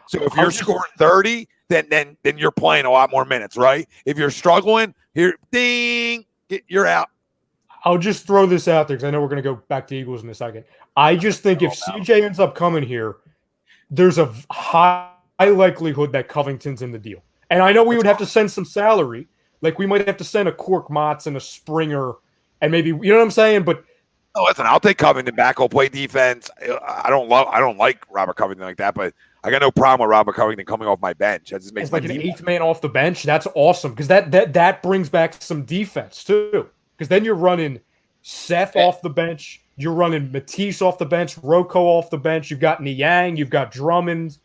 So if you're scoring 30, then you're playing a lot more minutes, right? If you're struggling, you're out. I'll just throw this out there because I know we're going to go back to Eagles in a second. I just think if CJ ends up coming here, there's a high likelihood that Covington's in the deal. And I know we would have to send some salary. Like, we might have to send a Cork Motts and a Springer and maybe, you know what I'm saying? But listen, I'll take Covington back. He'll play defense. I don't like Robert Covington like that, but I got no problem with Robert Covington coming off my bench. That just makes like an 8th man off the bench. That's awesome because that brings back some defense too. Because then you're running Seth off the bench, you're running Matisse off the bench, Rocco off the bench. You've got Niang, you've got Drummond.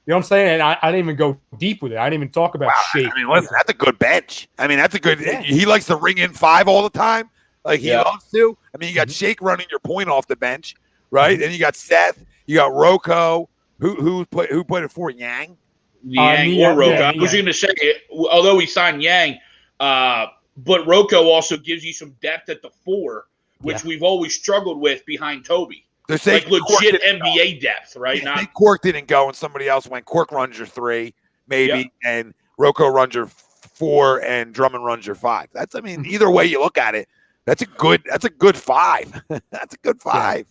You know what I'm saying? And I didn't even go deep with it. I didn't even talk about Shake. I mean, listen, that's a good bench. I mean, that's a good. Yeah. He likes to ring in 5 all the time. Like, he loves to. I mean, you got Shake running your point off the bench, right? Then you got Seth, you got Rocco, who played it for Yang? Yang or Rocco. I was going to say, although we signed Yang, but Rocco also gives you some depth at the 4, which we've always struggled with behind Toby. like legit NBA depth, right? Yeah, Cork didn't go, and somebody else went. Cork runs your 3, maybe, and Rocco runs your 4, and Drummond runs your 5. That's, I mean, either way you look at it, that's a good 5. That's a good 5.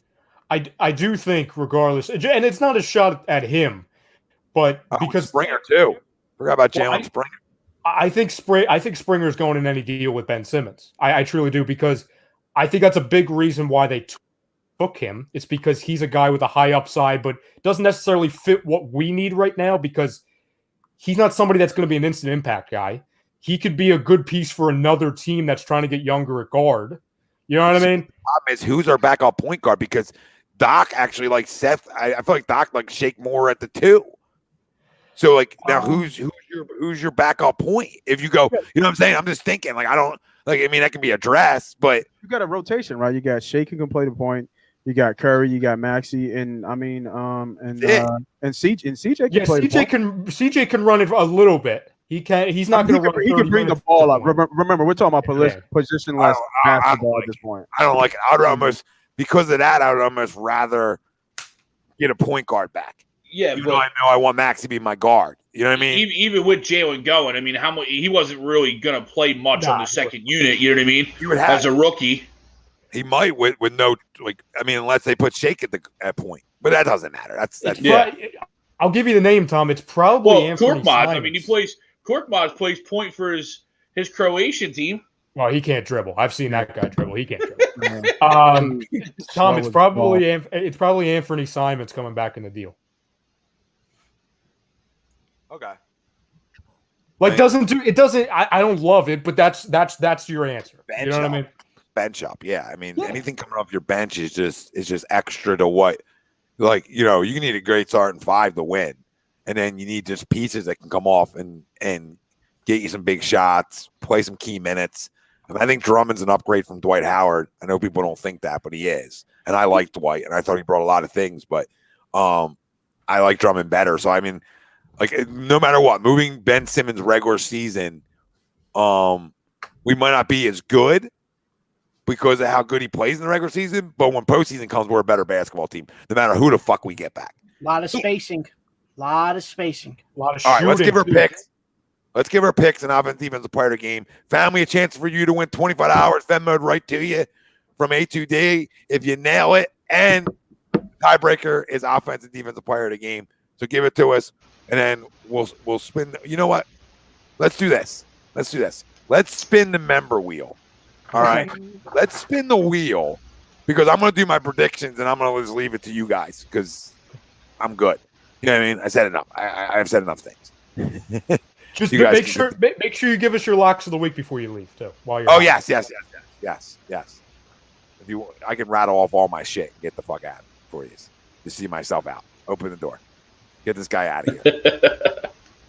Yeah. I do think, regardless, and it's not a shot at him, but because Springer too. Forgot about Jalen Springer. I think Springer's going in any deal with Ben Simmons. I truly do, because I think that's a big reason why they took him. It's because he's a guy with a high upside, but doesn't necessarily fit what we need right now, because he's not somebody that's going to be an instant impact guy. He could be a good piece for another team that's trying to get younger at guard. You know what I mean? The problem is, who's our backup point guard? Because Doc actually likes Sept. I feel like Doc likes Shake more at the 2. So like now, who's your backup point? If you go, you know what I'm saying? I'm just thinking, like, I don't like. I mean, that can be addressed, but you got a rotation, right? You got Shake who can play the point. You got Curry. You got Maxey, and I mean, and CJ can play. CJ can run it a little bit. He can. He's not going to run. He can bring the ball up. Remember, we're talking about positionless basketball at this point. I don't like it. I'd almost, because of that, I would almost rather get a point guard back. Yeah, but I know I want Max to be my guard. You know what I mean? Even with Jalen going, I mean, how much he wasn't really going to play much on the second unit. You know what I mean? As a rookie, he might with no, like, I mean, unless they put Shake at point, but that doesn't matter. That's I'll give you the name, Tom. It's probably Anthony Korkmaz. Simons. I mean, Korkmaz plays point for his Croatian team. Well, he can't dribble. I've seen that guy dribble. He can't dribble. Tom, it's probably Anthony Simons coming back in the deal. Okay. Like, I don't love it, but that's your answer. Bench, you know what I mean? Bench up. Yeah. I mean, anything coming off your bench is just extra to what, like, you know, you need a great starting 5 to win. And then you need just pieces that can come off and get you some big shots, play some key minutes. I mean, I think Drummond's an upgrade from Dwight Howard. I know people don't think that, but he is. And I like Dwight, and I thought he brought a lot of things, but I like Drummond better. So, I mean, like, no matter what, moving Ben Simmons regular season, we might not be as good because of how good he plays in the regular season, but when postseason comes, we're a better basketball team, no matter who the fuck we get back. A lot of spacing. A lot of shooting. All right, let's give her picks. Let's give her picks and offense defensive player of the game. Family, a chance for you to win $25 Venmo right to you from A2D if you nail it. And tiebreaker is offensive defensive player of the game. So give it to us, and then we'll spin. You know what? Let's do this. Let's spin the member wheel. All right. Let's spin the wheel, because I'm going to do my predictions, and I'm going to just leave it to you guys because I'm good. You know what I mean? I said enough. I've said enough things. Just make sure you give us your locks of the week before you leave too. While you're yes. If you, I can rattle off all my shit and get the fuck out for you to see myself out. Open the door. Get this guy out of here.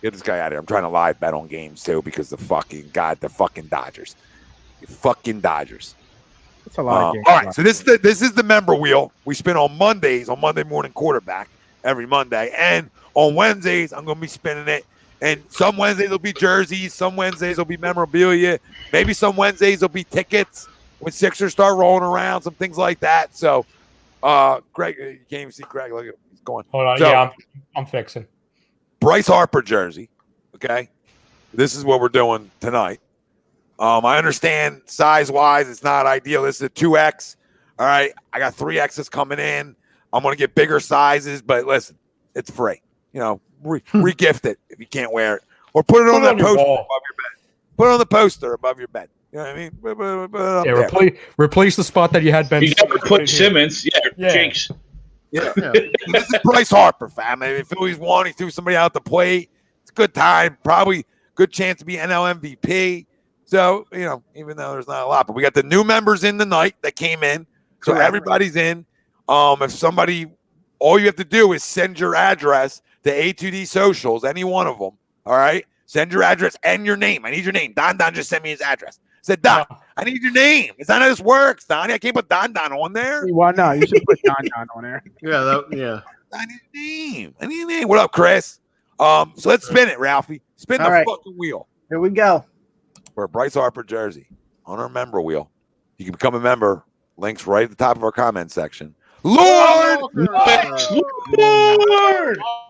Get this guy out of here. I'm trying to live bet on games too because the fucking Dodgers. The fucking Dodgers. That's a lot of games. All right, so this is the member wheel. We spin on Mondays, on Monday morning quarterback every Monday, and on Wednesdays I'm gonna be spinning it. And some Wednesdays will be jerseys, some Wednesdays will be memorabilia, maybe some Wednesdays will be tickets when Sixers start rolling around, some things like that. So, Greg, you can't even see Greg. Look at him. He's going. Hold on, so, I'm fixing. Bryce Harper jersey. Okay, this is what we're doing tonight. I understand size-wise, it's not ideal. This is a 2X. All right, I got 3Xs coming in. I'm gonna get bigger sizes, but listen, it's free. You know, re-gift it if you can't wear it, or put it on that poster above your bed. Put it on the poster above your bed. You know what I mean? Replace the spot that you had Ben. You got to put Simmons. Jinx. Yeah. This is Bryce Harper, fam. If Phillies won, he threw somebody out the plate. It's a good time. Probably good chance to be NL MVP. So, you know, even though there's not a lot, but we got the new members in tonight that came in. So everybody's in. If somebody, all you have to do is send your address to A2D socials, any one of them. All right. Send your address and your name. I need your name. Don just sent me his address. I said, Don, I need your name. It's not how this works, Donnie. I can't put Don on there. Why not? You should put Don on there. Yeah. I need a name. What up, Chris? So let's spin it, Ralphie. Spin the fucking wheel. Here we go. For a Bryce Harper jersey on our member wheel. You can become a member. Links right at the top of our comment section. Lord. Lord!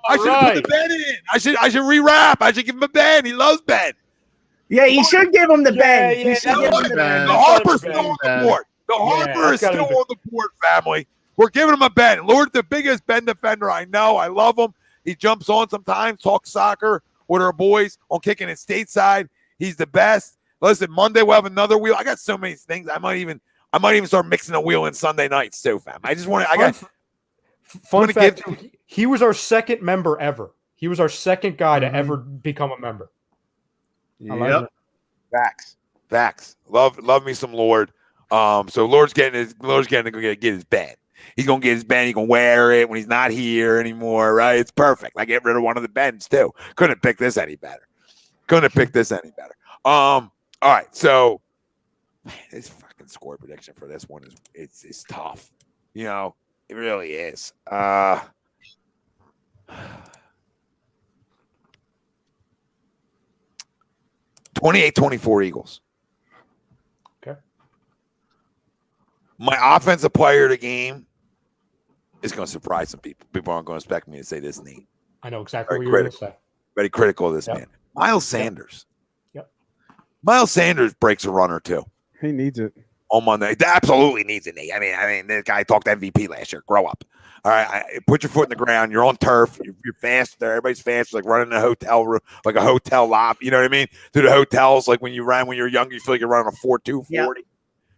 I should have put the Ben in. I should re-wrap. I should give him a Ben. He loves Ben. Yeah, you should give him the Ben. yeah, You should give him the Ben. The Harper's still on the board. The Harper is still on the board, family. We're giving him a Ben. Lord, the biggest Ben defender I know. I love him. He jumps on sometimes, talks soccer with our boys on Kicking It Stateside. He's the best. Listen, Monday we'll have another wheel. I got so many things. I might even start mixing a wheel in Sunday nights too, fam. I just want to. Fun fact: he was our second member ever. He was our second guy to ever become a member. Yep. Facts. Love me some Lord. So Lord's getting to get his Ben. He's gonna get his Ben. He can wear it when he's not here anymore, right? It's perfect. I get rid of one of the Bens too. Couldn't pick this any better. All right. So this fucking score prediction for this one is it's tough. You know, it really is. 28-24 Eagles. Okay. My offensive player of the game is going to surprise some people. People aren't going to expect me to say this name. I know exactly Very what you're going to say. Very critical of this Yep. man. Miles Sanders. Yep. Miles Sanders breaks a run or two He needs it. on Monday. He absolutely needs it, Nate. I mean, this guy talked MVP last year. Grow up. All right, put your foot in the ground. You're on turf. You're fast there. Everybody's fast. Like running a hotel room, like a hotel lap. You know what I mean? Through the hotels, like when you ran when you were young, you feel like you're running a 4.240. Yep.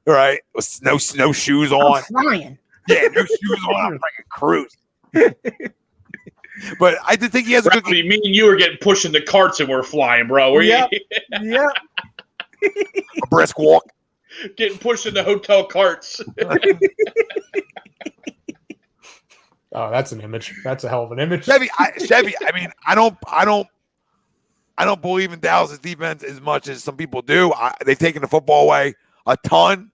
All right, with no shoes on. I'm flying. Yeah, no shoes on. I'm freaking cruise. But I did think he has a good Robbie, me and you were getting pushed in the carts and we're flying, bro. Were Yep. you Yep. a brisk walk. getting pushed in the hotel carts? Oh, that's an image. That's a hell of an image. Chevy. I mean, I don't believe in Dallas' defense as much as some people do. They've taken the football away a ton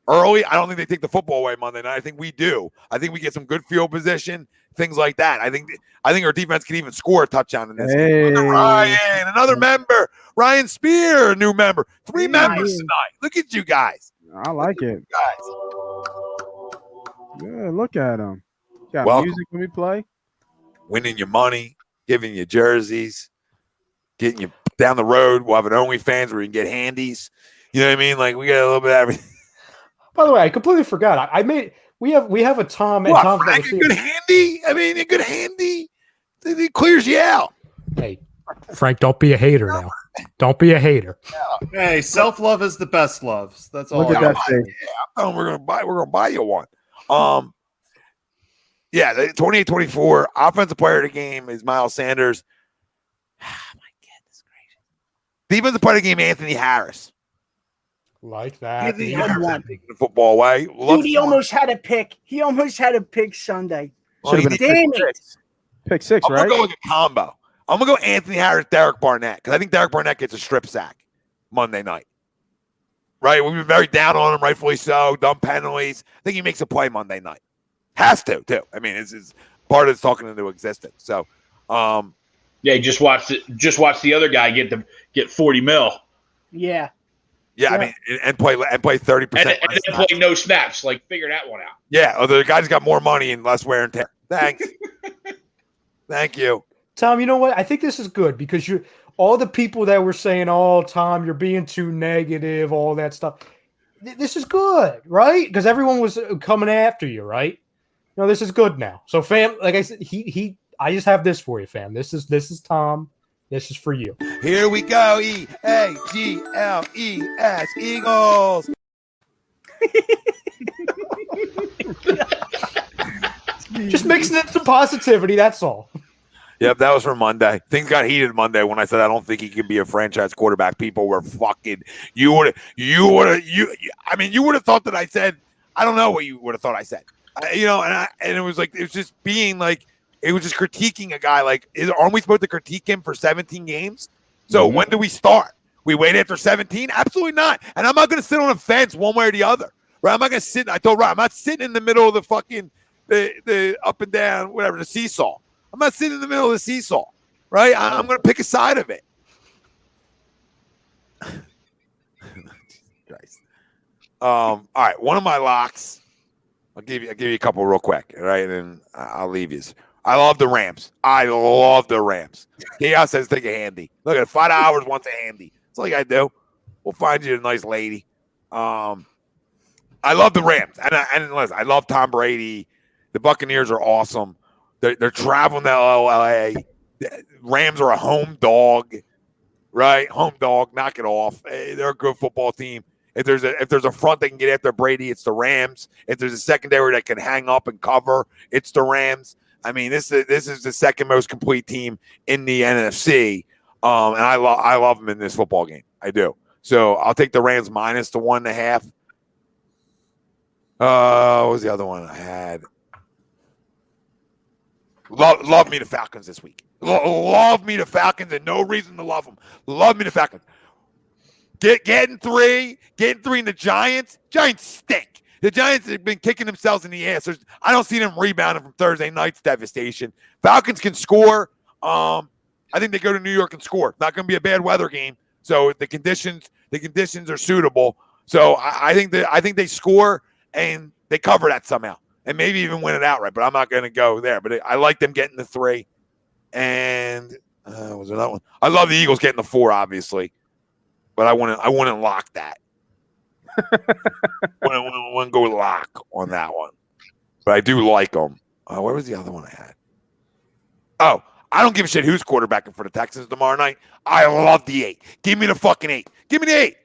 early. I don't think they take the football away Monday night. I think we do. I think we get some good field position, things like that. I think our defense can even score a touchdown in this game. Ryan, another member. Ryan Spear, a new member. 3 members tonight. Look at you guys. I like it. Guys. Yeah, look at him. Got Welcome. music when we play. Winning your money, giving you jerseys, getting you down the road. We'll have an OnlyFans where you can get handies. You know what I mean? Like we got a little bit of everything. By the way, I completely forgot. We have a Tom and What, Tom's Frank, a good handy? I mean, a good handy. It clears you out. Hey, Frank, don't be a hater now. Don't be a hater. Hey, self-love is the best love. That's all. Look at that face. Yeah, I'm telling we're gonna buy you one. Yeah, the 28-24 offensive player of the game is Miles Sanders. My goodness gracious. Defensive player of the game, Anthony Harris. Like that. Anthony Harris is taking the football away. Dude, he almost had a pick. He almost had a pick Sunday. Well, Should've been Damn it. Pick 6, I'm right? gonna go with a combo. I'm gonna go Anthony Harris, Derek Barnett, because I think Derek Barnett gets a strip sack Monday night. Right? We've been very down on him, rightfully so. Dumb penalties. I think he makes a play Monday night. Has to, too. I mean, it's part of it's talking into existence. So, Yeah, just watch the other guy get 40 mil Yeah. yeah, I mean, and play 30%. and then play no snaps. Like figure that one out. Yeah, although the guy's got more money and less wear and tear. Thanks. Thank you. Tom, you know what? I think this is good because all the people that were saying, "Oh, Tom, you're being too negative," all that stuff. This is good, right? Because everyone was coming after you, right? No, this is good now. So, fam, like I said, I just have this for you, fam. This is Tom. This is for you. Here we go. EAGLES Eagles. Just mixing in some positivity. That's all. Yep, that was for Monday. Things got heated Monday when I said I don't think he can be a franchise quarterback. People were fucking. You would have thought that I said. I don't know what you would have thought I said. And it was like it was just being like it was just critiquing a guy. Like, aren't we supposed to critique him for 17 games? So when do we start? We wait after 17? Absolutely not. And I'm not going to sit on a fence one way or the other. Right? I'm not going to sit. I told Ryan, I'm not sitting in the middle of the fucking the up and down whatever the seesaw. I'm not sitting in the middle of the seesaw, right? I'm going to pick a side of it. Christ. All right, one of my locks I'll give you a couple real quick, all right? And then I'll leave you. I love the Rams. I love the Rams. Chaos says take a handy. Look at 5 hours wants a handy. That's all you gotta do. We'll find you a nice lady. I love the Rams, and listen, I love Tom Brady. The Buccaneers are awesome. They're traveling to LA. The Rams are a home dog, right? Home dog. Knock it off. They're a good football team. If there's a front that can get after Brady, it's the Rams. If there's a secondary that can hang up and cover, it's the Rams. I mean, this is the second most complete team in the NFC, and I love them in this football game. I do. So I'll take the Rams minus the 1.5. What was the other one I had? Love me the Falcons this week. Love me the Falcons, and no reason to love them. Love me the Falcons. Getting three in the Giants. Giants stink. The Giants have been kicking themselves in the ass. I don't see them rebounding from Thursday night's devastation. Falcons can score. I think they go to New York and score. Not going to be a bad weather game. So the conditions are suitable. So I think they score and they cover that somehow, and maybe even win it outright. But I'm not going to go there. But I like them getting the 3. And was there that one? I love the Eagles getting the 4, obviously, but I wouldn't lock that. wouldn't go lock on that one. But I do like them. Where was the other one I had? Oh, I don't give a shit who's quarterbacking for the Texans tomorrow night. I love the 8. Give me the fucking 8. Give me the 8.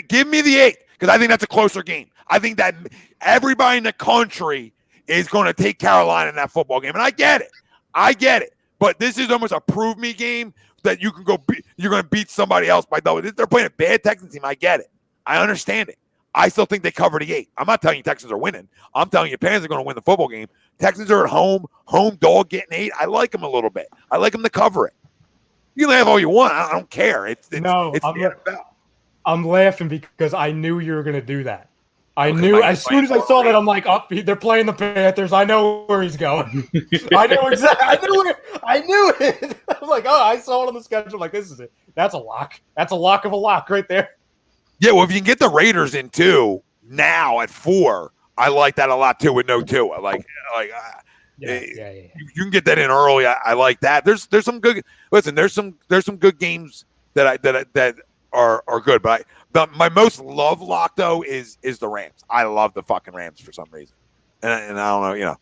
Give me the 8, because I think that's a closer game. I think that everybody in the country is going to take Carolina in that football game, and I get it. But this is almost a prove me game that you can go. You're going to beat somebody else by double. They're playing a bad Texans team. I get it. I understand it. I still think they cover the 8. I'm not telling you Texans are winning. I'm telling you Panthers are going to win the football game. Texans are at home dog getting 8. I like them a little bit. I like them to cover it. You can laugh all you want. I don't care. It's the NFL. I'm laughing because I knew you were going to do that. I knew as soon as I saw that, I'm like, oh, they're playing the Panthers. I know where he's going. I know exactly. I knew it. I was like, oh, I saw it on the schedule. Like, this is it. That's a lock. That's a lock of a lock right there. Yeah, well, if you can get the Raiders in 2 now at 4, I like that a lot too with no 2. You can get that in early. I like that. There's some good. Listen, there's some good games that are good, but my most love lock though is the Rams. I love the fucking Rams for some reason, and I don't know.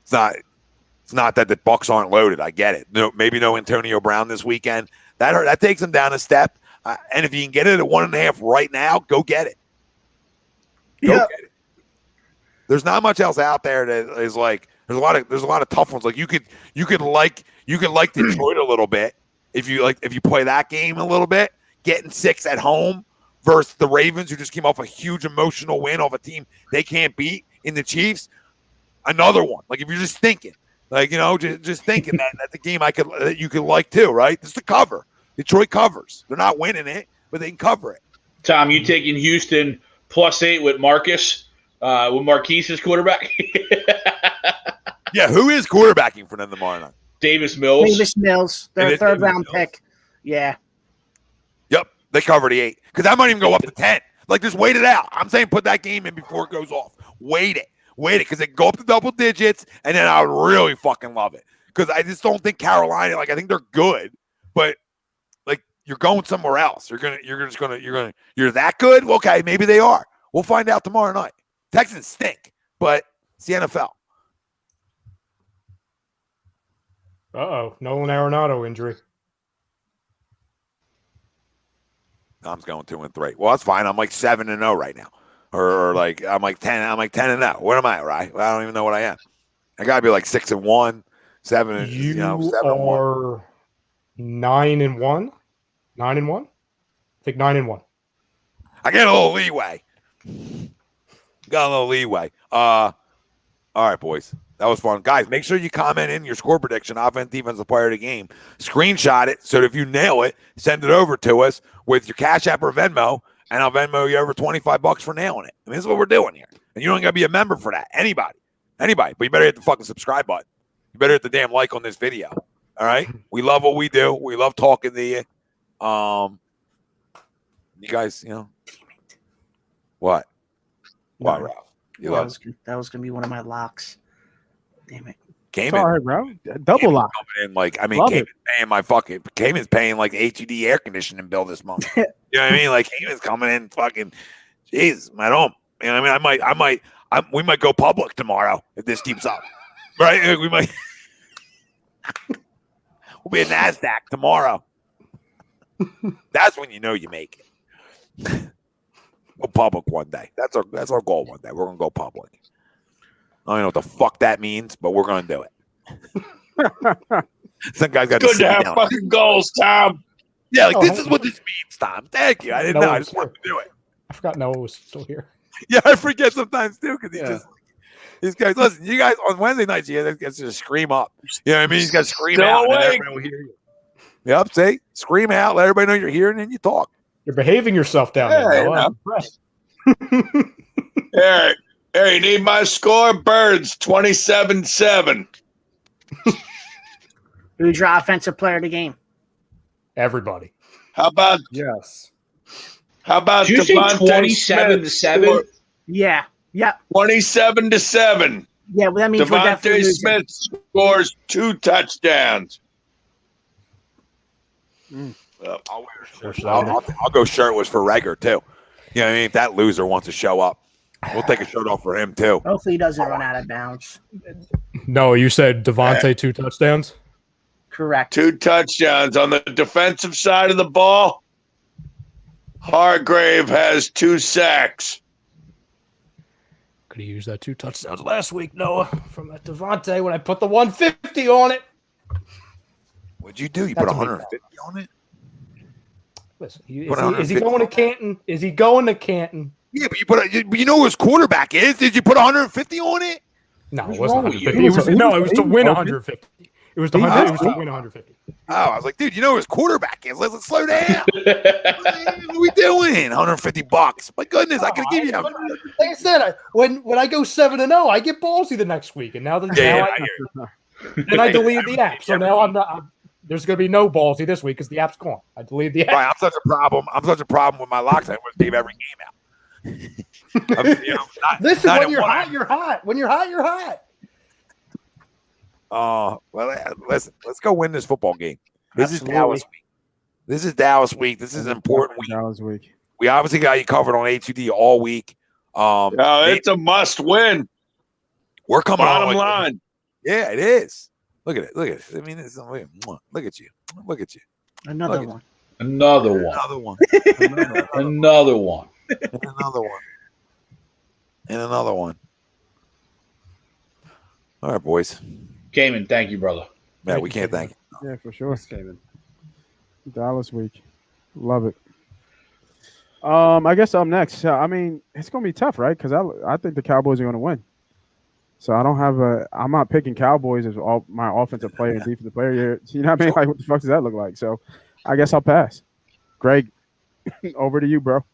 It's not that the Bucs aren't loaded. I get it. No, maybe no Antonio Brown this weekend. That takes them down a step. And if you can get it at 1.5 right now, go get it. Go get it. There's not much else out there that is like. There's a lot of tough ones. Like you could like Detroit a little bit if you play that game a little bit. Getting 6 at home versus the Ravens, who just came off a huge emotional win off a team they can't beat in the Chiefs. Another one. Like if you're just thinking, just thinking that's a game that you could like too, right? This is the cover. Detroit covers. They're not winning it, but they can cover it. Tom, you taking Houston +8 with Marquise as quarterback? Yeah, who is quarterbacking for them tomorrow night? Davis Mills. Their third-round pick. Yeah. Yep, they cover the 8. Because that might even go up to 10. Like, just wait it out. I'm saying put that game in before it goes off. Wait it, because it go up to double digits, and then I would really fucking love it. Because I just don't think Carolina. Like, I think they're good, but like you're going somewhere else. You're that good? Okay, maybe they are. We'll find out tomorrow night. Texans stink, but it's the NFL. Nolan Arenado injury. I'm going 2-3. Well, that's fine. I'm like 7-0 right now, or like I'm like 10. I'm like 10-0. What am I? Right? Well, I don't even know what I am. I gotta be like 6-1, 7. You 7-1. are 9-1. 9-1. I think 9-1. I get a little leeway. Got a little leeway. All right, boys. That was fun. Guys, make sure you comment in your score prediction, offense, defensive player of the game. Screenshot it so that if you nail it, send it over to us with your Cash App or Venmo, and I'll Venmo you over $25 for nailing it. I mean, this is what we're doing here. And you don't got to be a member for that. Anybody. But you better hit the fucking subscribe button. You better hit the damn like on this video. All right? We love what we do. We love talking to you. You guys, What? What, Ralph? That was gonna be one of my locks. Damn it. Cayman. Sorry, bro. Double lock. Coming in Cayman's paying like A2D air conditioning bill this month. You know what I mean? Like Cayman's coming in fucking, Jesus, I don't. You know what I mean? We might go public tomorrow if this keeps up, right? We might. We'll be at NASDAQ tomorrow. That's when you know you make it. Go public one day. That's our goal one day. We're gonna go public. I don't know what the fuck that means, but we're gonna do it. Some guys got good to have fucking goals, Tom. Yeah, this is what this means, Tom. Thank you. I didn't know. I just wanted to do it. I forgot Noah was still here. Yeah, I forget sometimes too because these guys. Listen, you guys on Wednesday nights, you guys just scream up. You know what I mean? You got to scream out, and everybody will hear you. Yep, see, scream out, let everybody know you're here, and then you talk. You're behaving yourself down there. Noah. Eric, you need my score? Birds 27-7. Who's your offensive player of the game? Everybody. How about Yes. Did you say Devontae 27-7? Yeah. 27-7. Yeah, well, that means we're definitely Devontae losing. Smith scores 2 touchdowns. I'll wear a shirt. I'll go shirtless for Rager too. You know what I mean? If that loser wants to show up, we'll take a shirt off for him too. Hopefully he doesn't run out of bounds. No, you said Devontae 2 touchdowns? Correct. 2 touchdowns. On the defensive side of the ball, Hargrave has 2 sacks. Could have used that 2 touchdowns last week, Noah, from that Devontae when I put the 150 on it. What'd you do? You put 150 on it? Listen, is he going to Canton? Is he going to Canton? Yeah, but you know who his quarterback is? Did you put 150 on it? No, it wasn't 150. It was to win 150. It was to win 150. Oh, I was like, dude, you know who his quarterback is? Let's slow down. What are we doing? $150. My goodness, I could give you. Like I said, when I go 7-0, I get ballsy the next week, and now I deleted the app. So now I'm not. There's going to be no ballsy this week because the app's gone. I deleted the app. Right, I'm such a problem with my locks. I want to leave every game out. Listen, when you're hot, you're hot. When you're hot, you're hot. Listen, let's go win this football game. This is Dallas week. This is an important week. Dallas week. We obviously got you covered on A2D all week. It's a must win. We're coming on. Bottom line. Yeah, it is. Look at it. I mean, look at you. Another one. Another one. All right, boys. Cayman, thank you, brother. Yeah, we can't thank you. Yeah, for sure. Dallas week. Love it. I guess I'm next. I mean, it's gonna be tough, right? Because I think the Cowboys are gonna win. So I'm not picking Cowboys as all my offensive player and defensive player here. You know what I mean? Like, what the fuck does that look like? So I guess I'll pass. Greg, over to you, bro.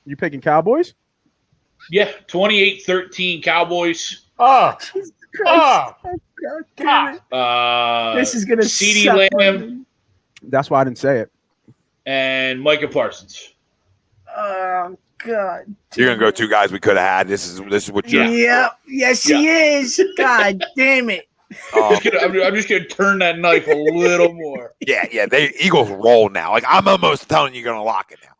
You picking Cowboys? Yeah, 28-13 Cowboys. Oh, Jesus Christ. This is gonna CeeDee Lamb. That's why I didn't say it. And Micah Parsons. Oh God. You're gonna go 2 guys we could have had. This is what you're. Yeah. Yes, he is. God damn it. I'm just gonna turn that knife a little more. Yeah. Eagles roll now. Like I'm almost telling you, you're gonna lock it now.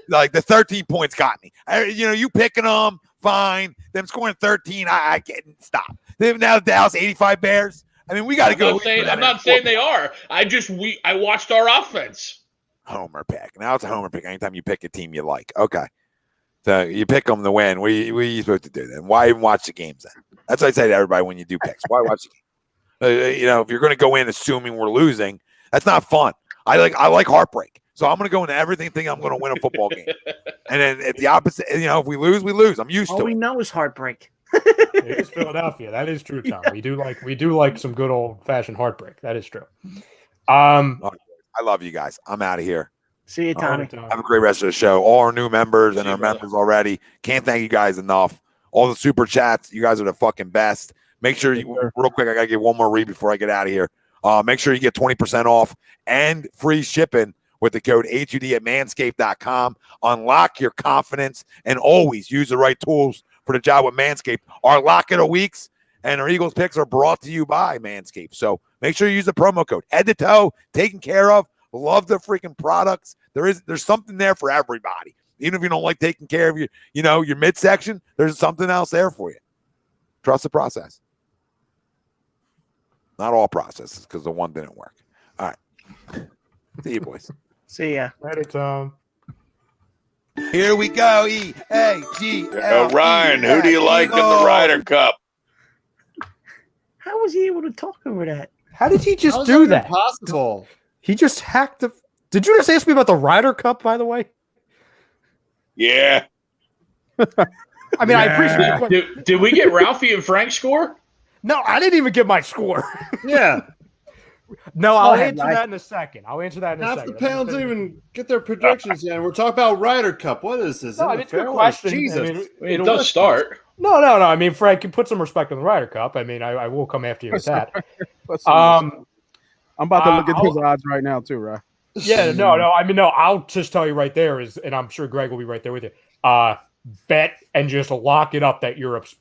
Like the 13 points got me. You picking them, fine. Them scoring 13, I can't stop. Now Dallas 85 Bears. I mean, we got to go. I'm not saying they are. I watched our offense. Homer pick. Now it's a homer pick. Anytime you pick a team you like. Okay. So you pick them to win. What are you supposed to do then? Why even watch the games then? That's what I say to everybody when you do picks. Why watch the game? If you're going to go in assuming we're losing, that's not fun. I like heartbreak. So I'm going to go into everything thinking I'm going to win a football game. And then at the opposite, if we lose, we lose. I'm used to it. All we know is heartbreak. It is Philadelphia. That is true, Tom. Yeah. We do like some good old fashioned heartbreak. That is true. I love you guys. I'm out of here. See you, Tommy. Have a great rest of the show. All our new members and our members already. Can't thank you guys enough. All the super chats. You guys are the fucking best. Make sure real quick, I got to give one more read before I get out of here. Make sure you get 20% off and free shipping with the code A2D at manscaped.com. Unlock your confidence and always use the right tools for the job with Manscaped. Our Lock of the Weeks and our Eagles picks are brought to you by Manscaped. So make sure you use the promo code. Head to toe, taken care of. Love the freaking products. There's something there for everybody. Even if you don't like taking care of your midsection, there's something else there for you. Trust the process. Not all processes, because the one didn't work. All right. See you, boys. See ya. Ready, Tom. Here we go. E-A-G-L. Ryan, who do you like in the Ryder Cup? How was he able to talk over that? How did he just How is do that that? impossible? He just hacked the. Did you just ask me about the Ryder Cup, by the way? Yeah. I mean, I appreciate your question. Did we get Ralphie and Frank score? No, I didn't even get my score. Yeah. No, I'll ahead, answer Mike. that in a second. Half the pounds even get their predictions in. We're talking about Ryder Cup. What is this? No, I mean, it's a good question. Jesus. I mean, It does start. No. I mean, Frank, you put some respect on the Ryder Cup. I mean, I will come after you with that. I'm about to look at his odds right now too, right? Yeah, no. I mean, no. I'll just tell you right there is, and I'm sure Greg will be right there with you. Bet and just lock it up that Europe's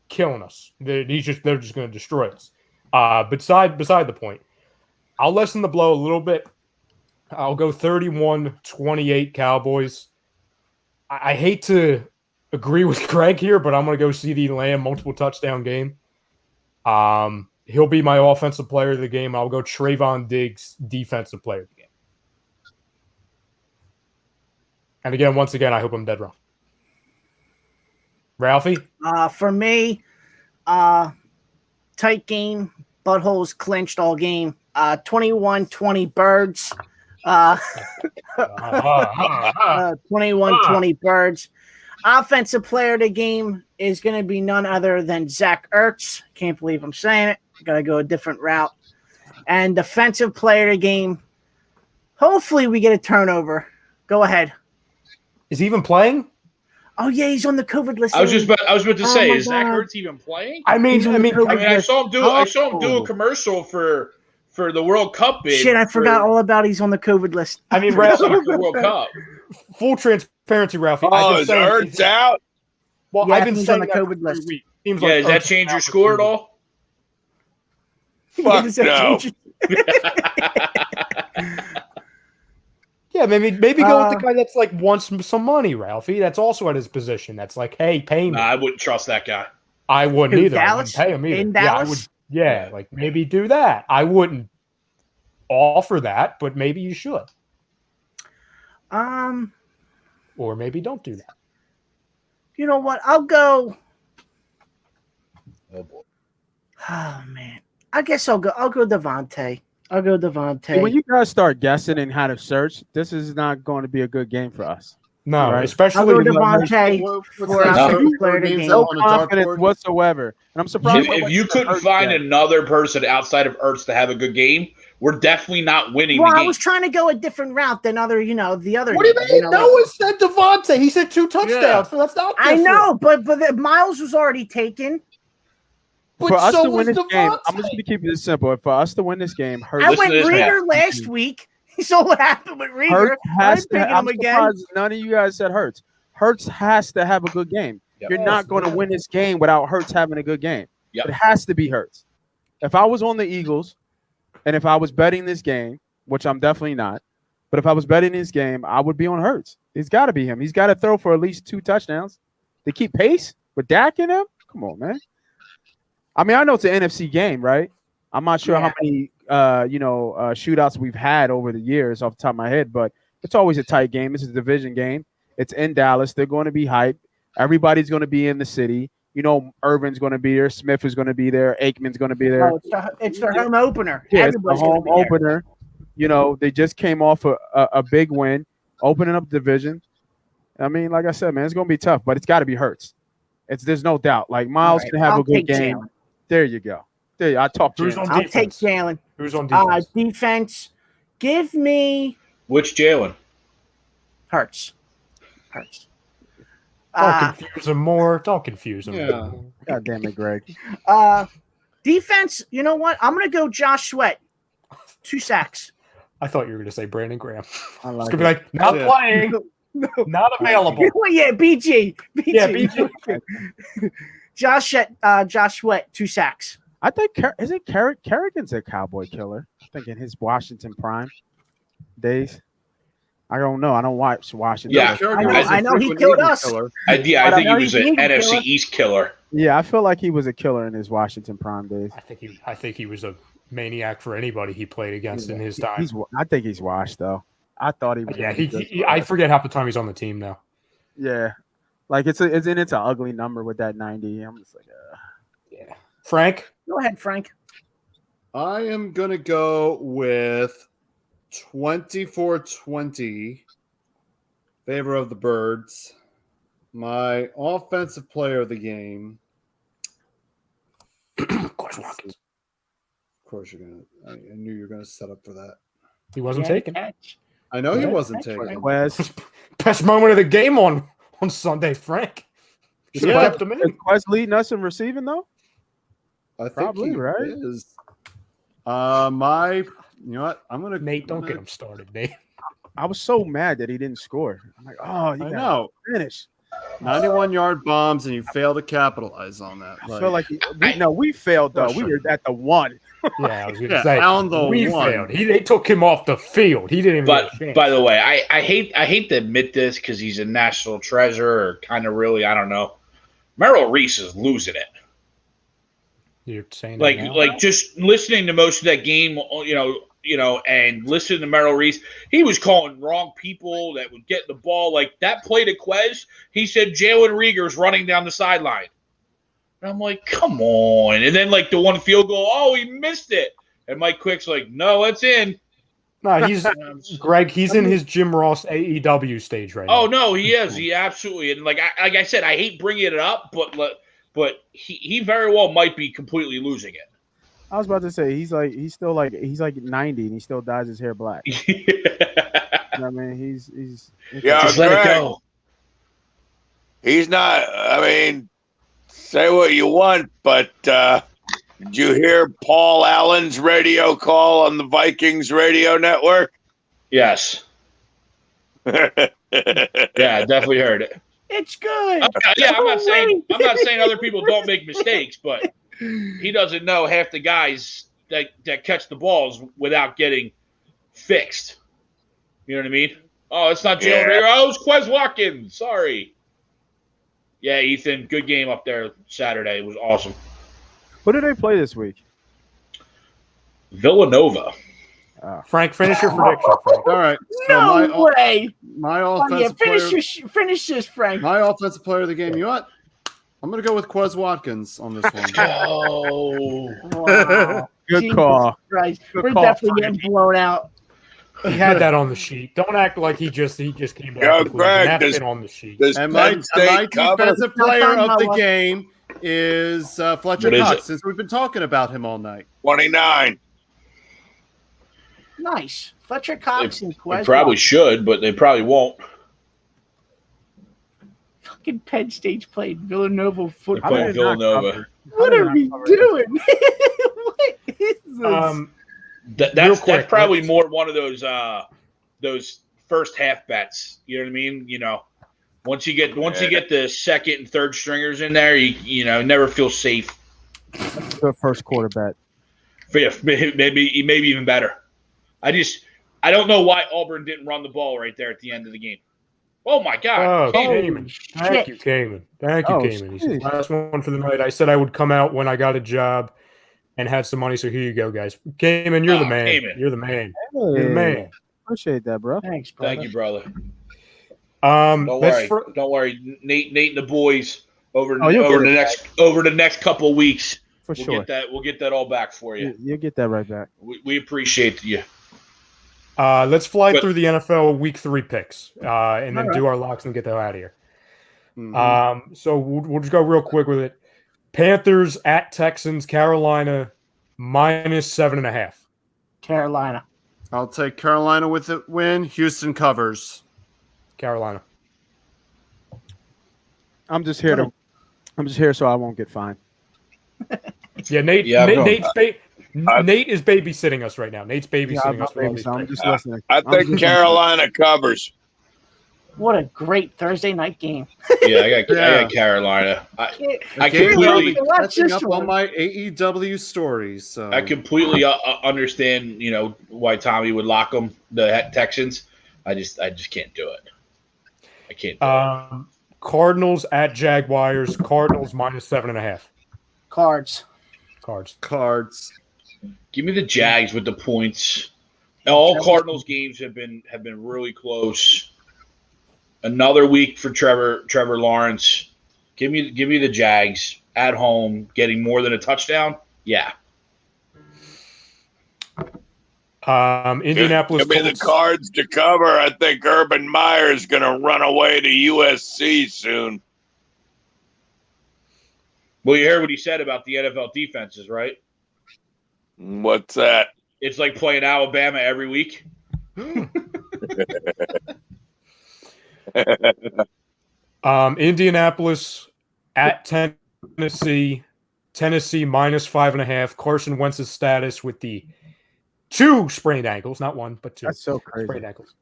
killing us. They're just going to destroy us. Beside the point, I'll lessen the blow a little bit. I'll go 31-28 Cowboys. I hate to agree with Greg here, but I'm going to go CeeDee Lamb, multiple touchdown game. He'll be my offensive player of the game. I'll go Trayvon Diggs, defensive player of the game. And again, once again, I hope I'm dead wrong. Ralphie? For me, tight game, buttholes clinched all game. 21-20 Birds. 21-20 Birds. Offensive player of the game is going to be none other than Zach Ertz. Can't believe I'm saying it. Got to go a different route. And defensive player of the game, hopefully we get a turnover. Go ahead. Is he even playing? Oh, yeah, he's on the COVID list. I was about to say, my is Zach God. Ertz even playing? I mean, I saw him do a commercial for the World Cup bid. Shit, I forgot all about he's on the COVID list. I mean, for Ralphie, the World Cup. full transparency, Ralphie. Oh, is Ertz out? Well, Yeah, I've been he's saying on the that COVID for list. 3 weeks. Seems Yeah, like does that Ertz change is your out score for at all? Fuck Does that no. change Yeah, maybe go with the guy that's like wants some money, Ralphie. That's also at his position. That's like, hey, pay me. Nah, I wouldn't trust that guy. I wouldn't Who, either. Dallas? I wouldn't pay him either. In Yeah, I Dallas? would. Yeah, like maybe do that. I wouldn't offer that, but maybe you should, or maybe don't do that. You know what? I'll go. Oh boy. Oh man, I guess I'll go Devontae. When you guys start guessing and how to search, this is not going to be a good game for us. No, Right. especially I'll go with Devontae for offensive player of the game. No confidence whatsoever. And I'm surprised. If you couldn't find another person outside of Ertz to have a good game, we're definitely not winning Well, the I game. was trying to go a different route than the other. What do you mean? No one said Devontae. He said 2 touchdowns. So that's not. I different. know, but the Miles was already taken. But For us so to win was this game, Devontae. I'm just going to keep this simple. For us to win this game, Hurts, I Listen went to this, Rieger last week. You saw what happened with Rieger. Hurts has to. picking I'm him again. surprised none of you guys said Hurts. Hurts has to have a good game. Yep. You're not going to win this game without Hurts having a good game. Yep. It has to be Hurts. If I was on the Eagles, and if I was betting this game, which I'm definitely not, but if I was betting this game, I would be on Hurts. It's got to be him. He's got to throw for at least 2 touchdowns to keep pace with Dak in him. Come on, man. I mean, I know it's an NFC game, right? I'm not sure how many shootouts we've had over the years off the top of my head, but it's always a tight game. It's a division game. It's in Dallas. They're going to be hyped. Everybody's going to be in the city. You know, Irvin's going to be there. Smith is going to be there. Aikman's going to be there. Oh, it's their home opener. Yeah, it's the Everybody's gonna home be there. opener. You know, they just came off a big win, opening up the division. I mean, like I said, man, it's going to be tough, but it's got to be Hurts. There's no doubt. Like, Miles can have I'll a good take game. Jalen. There you go. I talked to Who's you. on I'll take defense? Jalen. Who's on defense? Defense. Give me Which Jalen? Hurts. Don't confuse him more. Don't confuse him. Yeah. God damn it, Greg. Defense. You know what? I'm gonna go Josh Sweat. 2 sacks. I thought you were going to say Brandon Graham. I It's like going to be like, not playing, not available. Well, yeah, BG. Yeah, BG. Josh Sweat, 2 sacks. I think Kerrigan's a Cowboy killer. I think in his Washington prime days. I don't know. I don't watch Washington. Yeah, I know he killed us. I think he was an NFC East killer. Yeah, I feel like he was a killer in his Washington prime days. I think he was a maniac for anybody he played against in his time. I think he's washed though. I thought he was. Yeah, I forget half the time he's on the team now. Yeah, like it's an ugly number with that 90. I'm just like, yeah. Frank, go ahead, Frank. I am gonna go with 24-20 favor of the Birds. My offensive player of the game. Of course, Watkins. Of course, you're gonna. I knew you were gonna set up for that. He wasn't taken. I know he wasn't taken. Best moment of the game on Sunday, Frank. Should have kept him in. Is Quest leading us in receiving though? I think Probably, he right? is. You know what? I'm gonna. Nate, don't get him started, Nate. I was so mad that he didn't score. I'm like, oh, you I got know. finish. 91-yard bombs, and you fail to capitalize on that. I feel like we failed though. We were at the one. Yeah, I was going to say on the we one. failed. They took him off the field. He didn't even. But by the way, I hate to admit this because he's a national treasure, or kind of really, I don't know. Merrill Reese is losing it. You're saying like just listening to most of that game, and listening to Merrill Reese, he was calling wrong people that would get the ball. Like that play to Quez, he said Jalen Rieger's running down the sideline. And I'm like, come on. And then like the one field goal, oh, he missed it. And Mike Quick's like, no, it's in. No, he's Greg. He's in his Jim Ross AEW stage right now. Oh no, he is. He absolutely. And like I said, I hate bringing it up, but he very well might be completely losing it. I was about to say he's like 90 and he still dyes his hair black. Yeah. You know what I mean, he's just let it go. He's not. I mean, say what you want, but did you hear Paul Allen's radio call on the Vikings radio network? Yes. Yeah, I definitely heard it. It's good. Yeah, I'm not saying other people don't make mistakes, but he doesn't know half the guys that catch the balls without getting fixed. You know what I mean? Oh, it's not Jalen Rieger. Oh, it's Quez Watkins. Sorry. Yeah, Ethan, good game up there Saturday. It was awesome. Who did they play this week? Villanova. Frank, finish your prediction, Frank. All right. No way. My offensive finish this, Frank. My offensive player of the game. You know what? I'm going to go with Quez Watkins on this one. Oh. Wow. Good call. Christ. Good We're call, definitely Frank. getting blown out. He had that on the sheet. Don't act like he just came back. Yo, with Greg, That's does- been on the sheet. And my defensive player of the Cover. game is Fletcher What is Cox, it? since we've been talking about him all night. 29. Nice. Fletcher Cox and They Quez. probably should, but they probably won't. Fucking Penn State's played Villanova They're football. playing Villanova. What are we doing? What is this? That's probably more one of those first half bets. You know what I mean? You know, once you get the second and third stringers in there, you never feel safe. Good first quarter bet. Yeah, maybe even better. I don't know why Auburn didn't run the ball right there at the end of the game. Oh my God! Oh, Cayman. Thank you, Cayman. Thank you, Cayman. He's the last one for the night. I said I would come out when I got a job and have some money. So here you go, guys. Cayman, you're the man. Cayman. You're the man. Hey, You're the man. appreciate that, bro. Thanks, brother. Thank you, brother. Don't Don't worry. Nate and the boys over you'll the next couple of weeks. For sure. We'll get that all back for you. You'll get that right back. We appreciate you. Let's fly through the NFL Week 3 picks, and then do our locks and get the hell out of here. Mm-hmm. So we'll just go real quick with it. Panthers at Texans, Carolina -7.5. Carolina. I'll take Carolina with the win. Houston covers. Carolina. I'm just here so I won't get fined. Yeah, Nate. Yeah, Nate is babysitting us right now. Nate's babysitting us. I'm just listening. I think Carolina covers. What a great Thursday night game. Yeah, I got Carolina. I completely catching up on my AEW stories. So I completely understand, why Tommy would lock them, the Texans. I just can't do it. I can't do it. Cardinals at Jaguars. Cardinals -7.5. Cards. Give me the Jags with the points. All Cardinals games have been really close. Another week for Trevor Lawrence. Give me the Jags at home, getting more than a touchdown. Yeah. Indianapolis. Give me the Cards to cover. I think Urban Meyer is going to run away to USC soon. Well, you heard what he said about the NFL defenses, right? What's that? It's like playing Alabama every week. Indianapolis at Tennessee. Tennessee -5.5. Carson Wentz's status with the 2 sprained ankles, not 1, but 2. That's so crazy. Sprained ankles.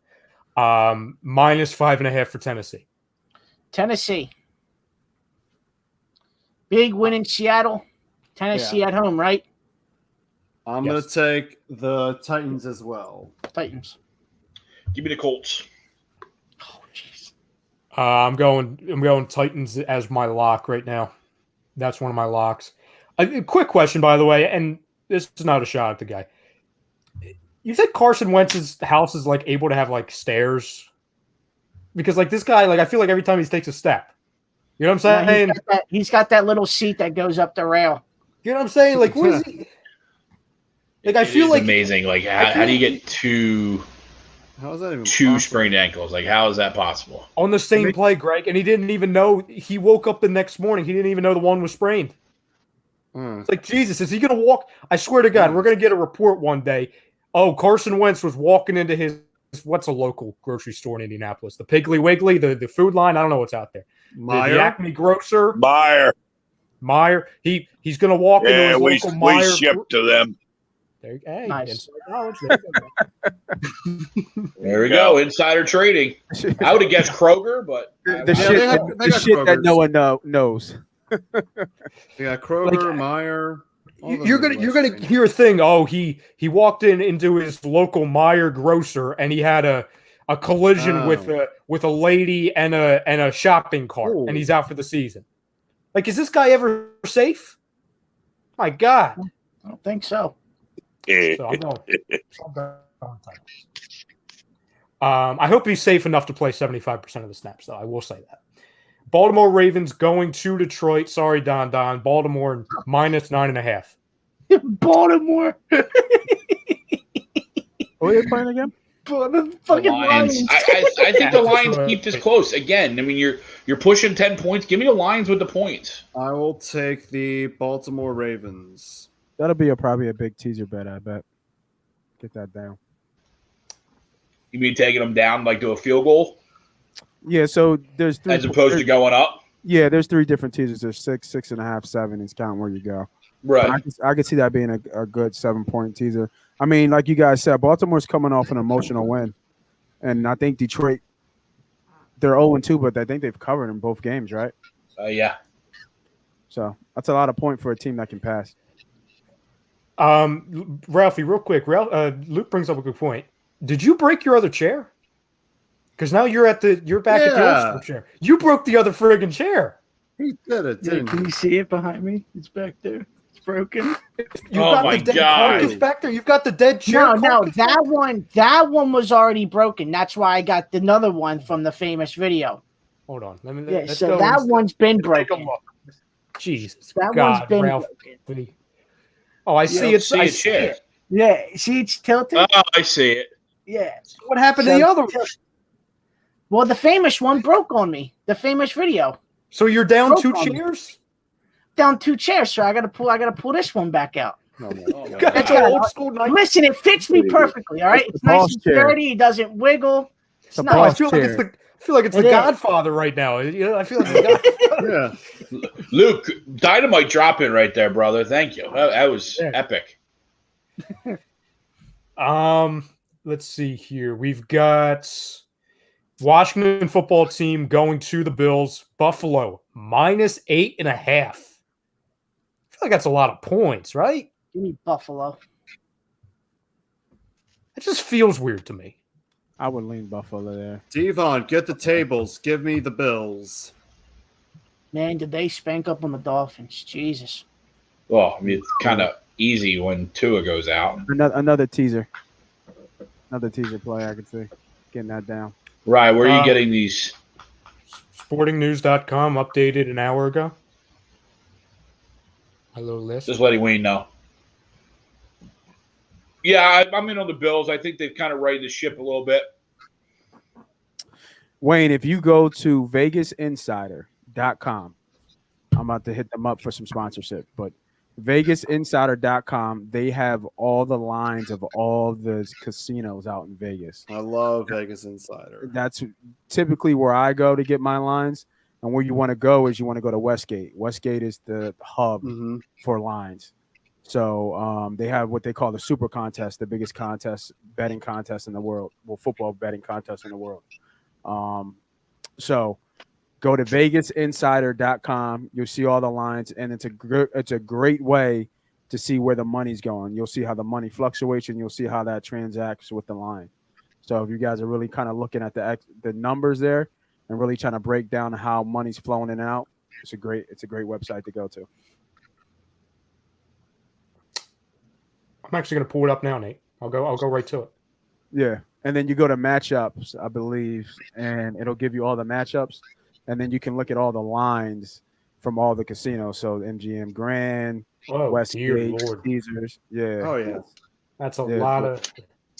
-5.5 for Tennessee. Tennessee. Big win in Seattle. Tennessee at home, right? I'm going to take the Titans as well. Titans. Give me the Colts. Oh, jeez. I'm going Titans as my lock right now. That's one of my locks. A quick question, by the way, and this is not a shot at the guy. You think Carson Wentz's house is like able to have like stairs? Because like this guy, like I feel like every time he takes a step, you know what I'm saying? He's got that little seat that goes up the rail. You know what I'm saying? Like what is he? Like I feel like amazing. Like how do you get two sprained ankles? Like how is that possible? On the same play, Greg, and he didn't even know. He woke up the next morning. He didn't even know the one was sprained. It's like, Jesus, is he going to walk? I swear to God, we're going to get a report one day. Oh, Carson Wentz was walking into his, what's a local grocery store in Indianapolis? The Piggly Wiggly, the food line. I don't know what's out there. Meyer? The Acme Grocer. Meyer. He's going to walk into his local Meyer. We ship to them. Hey, nice. There we go. Insider trading. I would have guessed Kroger, but the shit that no one knows. They got Kroger, Meyer. You're gonna hear a thing. Oh, he walked into his local Meyer grocer and he had a collision with a lady and a shopping cart, and he's out for the season. Like, is this guy ever safe? My God, I don't think so. So I hope he's safe enough to play 75% of the snaps, though. I will say that. Baltimore Ravens going to Detroit. Sorry, Don. Baltimore -9.5. Baltimore. Who are they playing again? The fucking Lions. I think the Lions keep this close. Again, I mean, you're pushing 10 points. Give me the Lions with the points. I will take the Baltimore Ravens. That'll be probably a big teaser bet, I bet. Get that down. You mean taking them down like to a field goal? Yeah, so there's 3 as opposed to going up. Yeah, there's 3 different teasers. There's 6, 6.5, 7. It's counting where you go. Right. I could see that being a good 7-point teaser. I mean, like you guys said, Baltimore's coming off an emotional win, and I think Detroit, they're 0-2, but I think they've covered in both games, right? Yeah. So that's a lot of point for a team that can pass. Ralphie, real quick. Luke brings up a good point. Did you break your other chair? Because now you're back at the old school chair. You broke the other friggin' chair. He did it, didn't Can you see it behind me? It's back there. It's broken. You've got the dead carcass back there. You've got the dead chair. No, that one was already broken. That's why I got another one from the famous video. Hold on. So that one's been broken. Jesus. That one's been broken. Oh, I see it. I see it. Yeah, see it's tilted? Oh, I see it. Yeah. What happened to the other one? Well, the famous one broke on me. The famous video. So you're down 2 chairs? Down 2 chairs, so I gotta pull this one back out. That's old school. Listen, it fits me perfectly. All right, it's nice and sturdy. It doesn't wiggle. It's nice. I feel like it's the Godfather right now. I feel like the Godfather. Yeah. Luke, dynamite drop in right there, brother. Thank you. That was epic. Let's see here. We've got Washington football team going to the Bills. Buffalo -8.5. I feel like that's a lot of points, right? Give me Buffalo. It just feels weird to me. I would lean Buffalo there. Devon, get the tables. Give me the Bills. Man, did they spank up on the Dolphins? Jesus. Well, I mean, it's kind of easy when Tua goes out. Another teaser. Another teaser play I could see. Getting that down. Right, where are you getting these? Sportingnews.com updated an hour ago. Hello, list. Just letting Wayne know. Yeah, I'm in on the Bills. I think they've kind of righted the ship a little bit. Wayne, if you go to VegasInsider.com, I'm about to hit them up for some sponsorship, but VegasInsider.com, they have all the lines of all the casinos out in Vegas. I love Vegas Insider. That's typically where I go to get my lines. And where you want to go is you want to go to Westgate. Westgate is the hub for lines. So they have what they call the Super Contest, the biggest betting contest in the world. Well, football betting contest in the world. So go to VegasInsider.com. You'll see all the lines, and it's a great way to see where the money's going. You'll see how the money fluctuates, and you'll see how that transacts with the line. So if you guys are really kind of looking at the numbers there and really trying to break down how money's flowing in and out, it's a great website to go to. I'm actually going to pull it up now, Nate. I'll go right to it. Yeah, and then you go to matchups, I believe, and it'll give you all the matchups, and then you can look at all the lines from all the casinos. So MGM Grand, Westgate, Caesars. Yeah. Oh yeah. That's a lot of.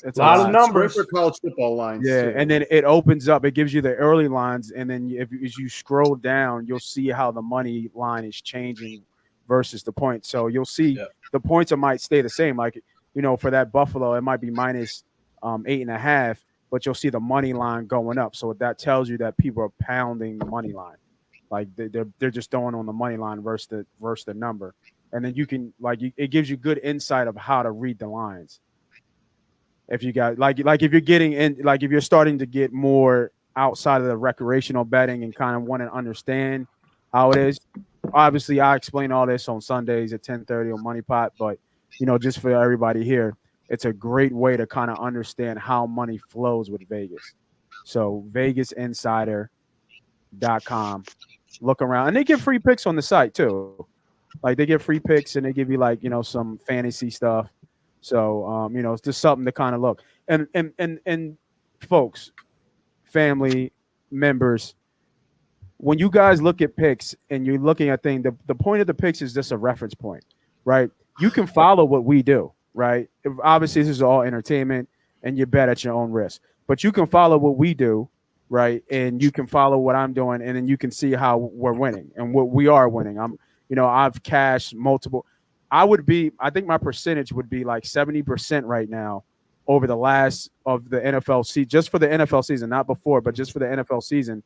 It's a lot of numbers for college football lines. Yeah, too. and then it opens up. It gives you the early lines, and then as you scroll down, you'll see how the money line is changing versus the points. So you'll see the points might stay the same. Like, for that Buffalo, it might be -8.5, but you'll see the money line going up. So that tells you that people are pounding the money line. Like they're just throwing on the money line versus the number. And then you can it gives you good insight of how to read the lines. If you got if you're getting in, if you're starting to get more outside of the recreational betting and kind of want to understand how it is. Obviously, I explain all this on Sundays at 10:30 on Money Pot, but just for everybody here, it's a great way to kind of understand how money flows with Vegas. So VegasInsider.com, look around, and they give free picks on the site too. Like they give free picks and they give you some fantasy stuff. So it's just something to kind of look. And folks, family members, when you guys look at picks and you're looking at things, the point of the picks is just a reference point, right? You can follow what we do, right? Obviously, this is all entertainment and you bet at your own risk. But you can follow what we do, right? And you can follow what I'm doing, and then you can see how we're winning and what we are winning. I've cashed multiple. I think my percentage would be like 70% right now over the last of the NFL season, just for the NFL season, not before, but just for the NFL season,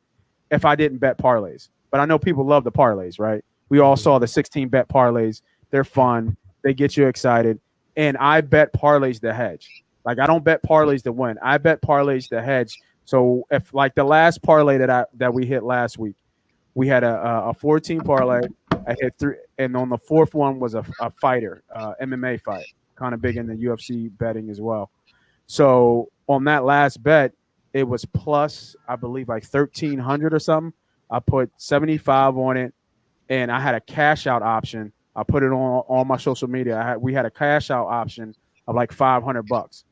if I didn't bet parlays. But I know people love the parlays, right? We all saw the 16 bet parlays. They're fun. They get you excited. And I bet parlays to hedge. Like, I don't bet parlays to win. I bet parlays to hedge. So if the last parlay that we hit last week, we had a 14 parlay. I hit 3, and on the fourth one was a fighter, MMA fight, kind of big in the UFC betting as well. So on that last bet, it was plus, I believe, 1,300 or something. I put 75 on it, and I had a cash out option. I put it on my social media. We had a cash out option of $500.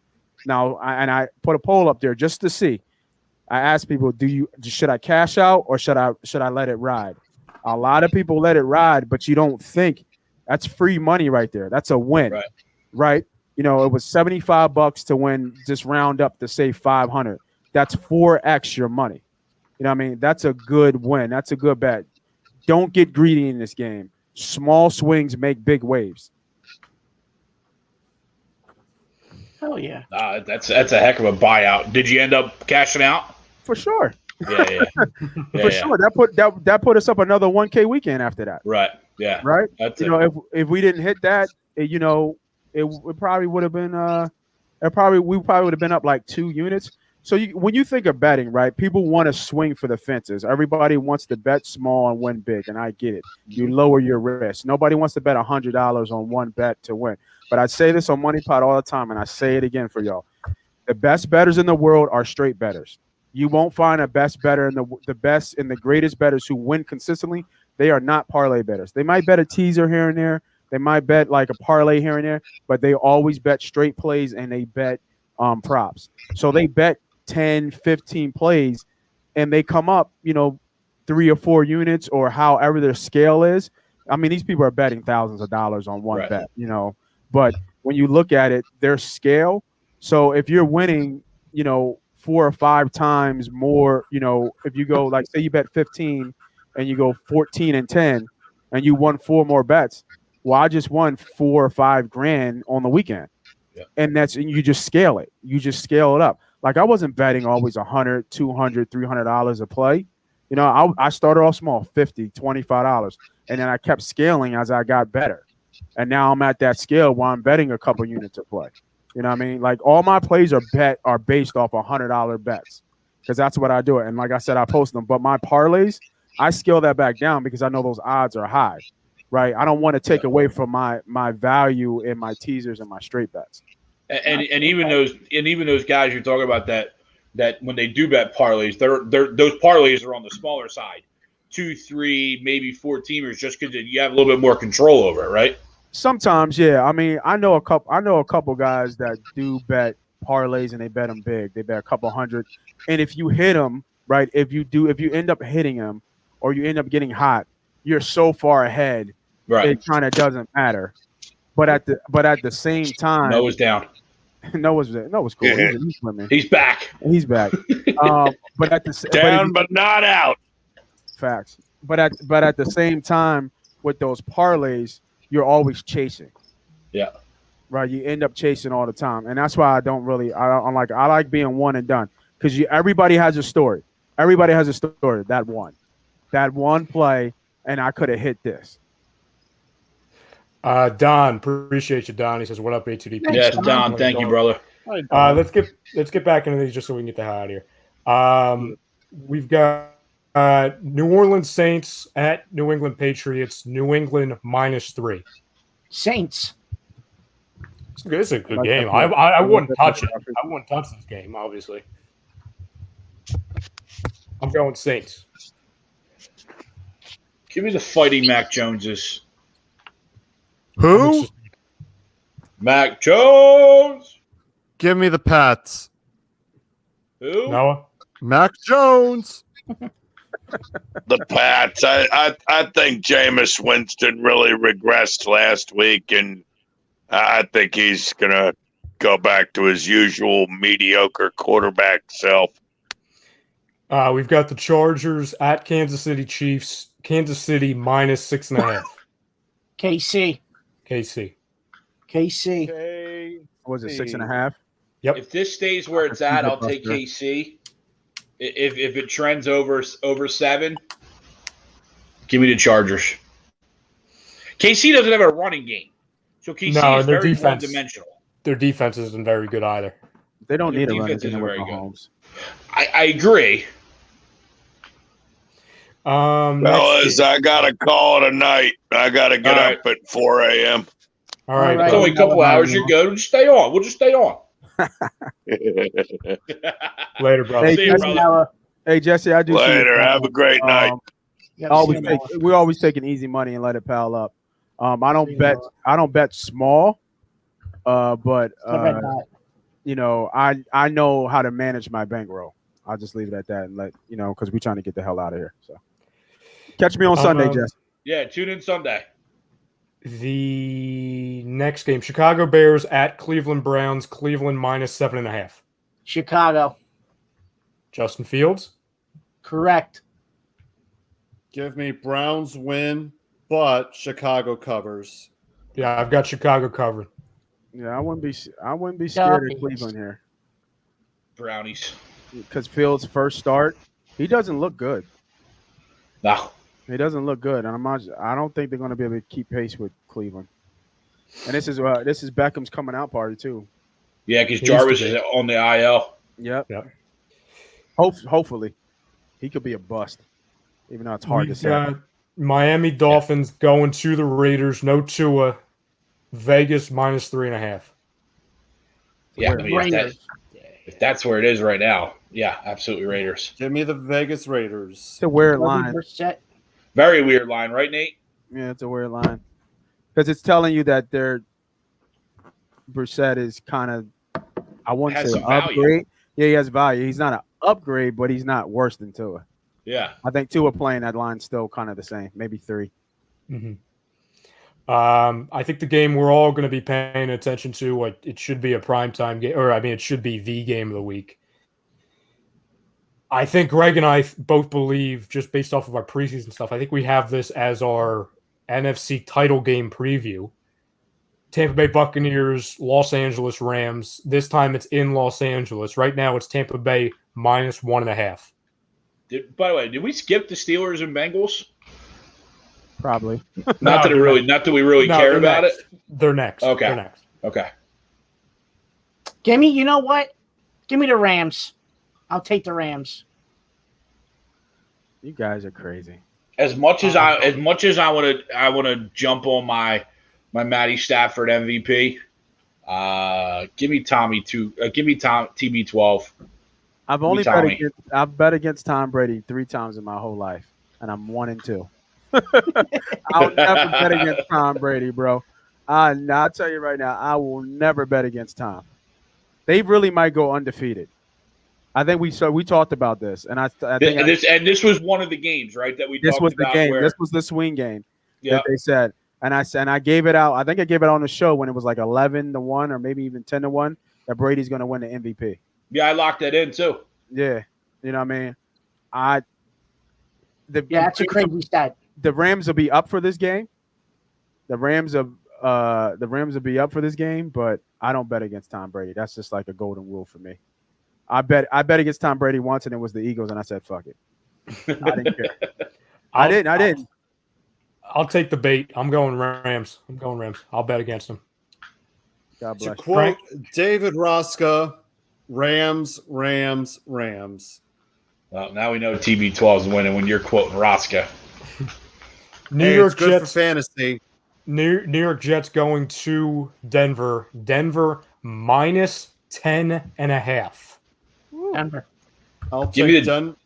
Now, I put a poll up there just to see. I asked people, should I cash out or should I let it ride? A lot of people let it ride, but you don't think that's free money right there. That's a win, right? It was $75 to win. Just round up to say 500. That's 4x your money. You know what I mean? That's a good win. That's a good bet. Don't get greedy in this game. Small swings make big waves. Hell yeah. That's a heck of a buyout. Did you end up cashing out? For sure. Yeah. For sure. That put us up another 1K weekend after that. Right. Yeah. Right. If we didn't hit that, it probably would have been we probably would have been up like 2 units. So when you think of betting, right, people want to swing for the fences. Everybody wants to bet small and win big, and I get it. You lower your risk. Nobody wants to bet $100 on one bet to win. But I say this on Money Pot all the time, and I say it again for y'all. The best bettors in the world are straight bettors. You won't find a best better in the best and the greatest bettors who win consistently. They are not parlay bettors. They might bet a teaser here and there. They might bet like a parlay here and there, but they always bet straight plays and they bet props. So they bet 10, 15 plays and they come up, 3 or 4 units or however their scale is. I mean, these people are betting thousands of dollars on one bet, but when you look at it, their scale. So if you're winning, 4 or 5 times more, if you go like, say you bet 15 and you go 14 and 10 and you won 4 more bets. Well, I just won 4 or 5 grand on the weekend. Yeah. And you just scale it. You just scale it up. Like I wasn't betting always $100, $200, $300 a play. I started off small, $50, $25. And then I kept scaling as I got better. And now I'm at that scale where I'm betting a couple units a play. You know what I mean? Like all my plays are based off $100 bets because that's what I do. And like I said, I post them. But my parlays, I scale that back down because I know those odds are high, right? I don't want to take away from my value in my teasers and my straight bets. And even those guys you're talking about that when they do bet parlays, those parlays are on the smaller side, 2, 3, maybe 4 teamers, just because you have a little bit more control over it, right? Sometimes, yeah. I mean, I know a couple guys that do bet parlays and they bet them big. They bet a couple hundred, and if you hit them, right? If you end up hitting them, or you end up getting hot, you're so far ahead, right? It kind of doesn't matter. But at the same time, Noah's down. Noah's cool. Yeah. He's back. He's back. But at the down, but not out. Facts. But at the same time, with those parlays, you're always chasing. Yeah. Right. You end up chasing all the time. And that's why I like being one and done. Because everybody has a story. Everybody has a story. That one play, and I could have hit this. Don, appreciate you, Don. He says, "What up, A2D?" Yes, Don. Thank you, brother. Let's get back into these just so we can get the hell out of here. We've got New Orleans Saints at New England Patriots. New England -3. Saints. It's a good game. I wouldn't touch it. I wouldn't touch this game, obviously. I'm going Saints. Give me the fighting Mac Joneses. Who? Mac Jones. Give me the Pats. Who? Noah. Mac Jones. The Pats. I think Jameis Winston really regressed last week, and I think he's gonna go back to his usual mediocre quarterback self. We've got the Chargers at Kansas City Chiefs. Kansas City -6.5. KC. Was it 6.5? Yep. If this stays where it's at, I'll take KC. If it trends over 7, give me the Chargers. KC doesn't have a running game, so KC is very one-dimensional. Their defense isn't very good either. They don't need a running game with Mahomes. I agree. Fellas, I got to call it a night. I got to get up at 4 a.m. All right. It's only a couple hours. You're good. Just stay on. We'll just stay on. Later, brother. Hey, See you, brother. Hey, Jesse, I do. Later. Have a great night. We always take an easy money and let it pile up. I don't bet small, but I know how to manage my bankroll. I'll just leave it at that and let because we're trying to get the hell out of here. So catch me on Sunday, Jesse. Yeah, tune in Sunday. The next game, Chicago Bears at Cleveland Browns. Cleveland -7.5. Chicago. Justin Fields. Correct. Give me Browns win, but Chicago covers. Yeah, I've got Chicago covered. Yeah, I wouldn't be scared of Cleveland here. Brownies. Because Fields' first start, he doesn't look good. No. He doesn't look good, and I don't think they're going to be able to keep pace with Cleveland. And this is Beckham's coming out party too. Yeah, because Jarvis is on the IL. Yep. Yep. Hopefully, he could be a bust, even though it's hard to say. Miami Dolphins going to the Raiders. No Tua. Vegas minus 3.5. Yeah, I mean, if that's where it is right now, yeah, absolutely Raiders. Give me the Vegas Raiders. It's a weird line. Very weird line, right, Nate? Yeah, it's a weird line because it's telling you that Brissett is kind of, I wouldn't say an upgrade. Yeah, he has value. He's not an upgrade, but he's not worse than Tua. Yeah, I think Tua playing that line still kind of the same, maybe 3. Mm-hmm. I think the game we're all going to be paying attention to, it should be a primetime game, it should be the game of the week. I think Greg and I both believe, just based off of our preseason stuff, I think we have this as our NFC title game preview. Tampa Bay Buccaneers, Los Angeles Rams. This time it's in Los Angeles. Right now it's Tampa Bay minus 1.5. By the way, did we skip the Steelers and Bengals? Probably. Not that we really care about it. They're next. Okay. They're next. Okay. You know what? Give me the Rams. I'll take the Rams. You guys are crazy. As much as I want to jump on my Matty Stafford MVP. Give me TB12. I've bet against Tom Brady 3 times in my whole life, and I'm 1-2. I'll never bet against Tom Brady, bro. I'll tell you right now, I will never bet against Tom. They really might go undefeated. I think we talked about this, and I think this was one of the games, right? That we this talked was the about game. where, this was the swing game that they said, and I gave it out. I think I gave it on the show when it was like 11-1 or maybe even 10-1 that Brady's going to win the MVP. Yeah, I locked that in too. Yeah, you know what I mean. That's a crazy stat. The Rams will be up for this game. The Rams will be up for this game, but I don't bet against Tom Brady. That's just like a golden rule for me. I bet against Tom Brady once, and it was the Eagles, and I said, "Fuck it." I didn't care. I didn't. I'll take the bait. I'm going Rams. I'll bet against them. God bless. To quote David Roska, Rams. Well, now we know TB12 is winning when you're quoting Roska. New York good Jets for fantasy. New York Jets going to Denver. Denver minus 10.5. Denver. I'll take Denver.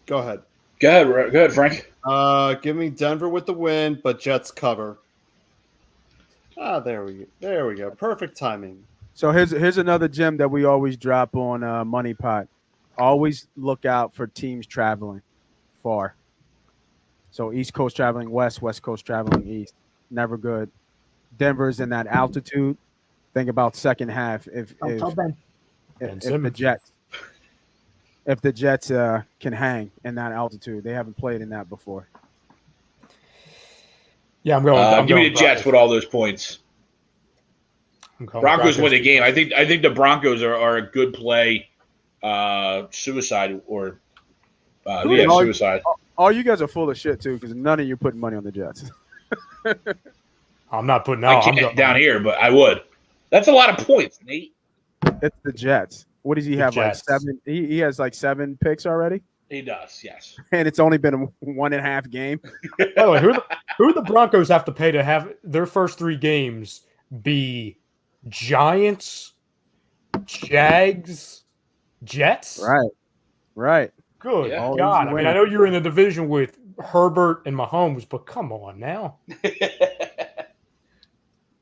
Go ahead. Go ahead, Frank. Give me Denver with the win, but Jets cover. There we go. Perfect timing. So here's another gem that we always drop on Money Pot. Always look out for teams traveling far. So East Coast traveling west, West Coast traveling east. Never good. Denver's in that altitude. Think about second half if the Jets can hang in that altitude. They haven't played in that before. Yeah, I'm going. Give me the Jets with all those points. Broncos win the game. I think the Broncos are a good play. Suicide or suicide. All you guys are full of shit too, because none of you putting money on the Jets. I'm not putting. I can't down here, but I would. That's a lot of points, Nate. It's the Jets. What does he have? Jets. Like 7? He has like 7 picks already. He does, yes. And it's only been a 1.5 game. By the way, who the Broncos have to pay to have their first 3 games be Giants, Jags, Jets? Right. Good Yeah. God. I mean, I know you're in the division with Herbert and Mahomes, but come on now.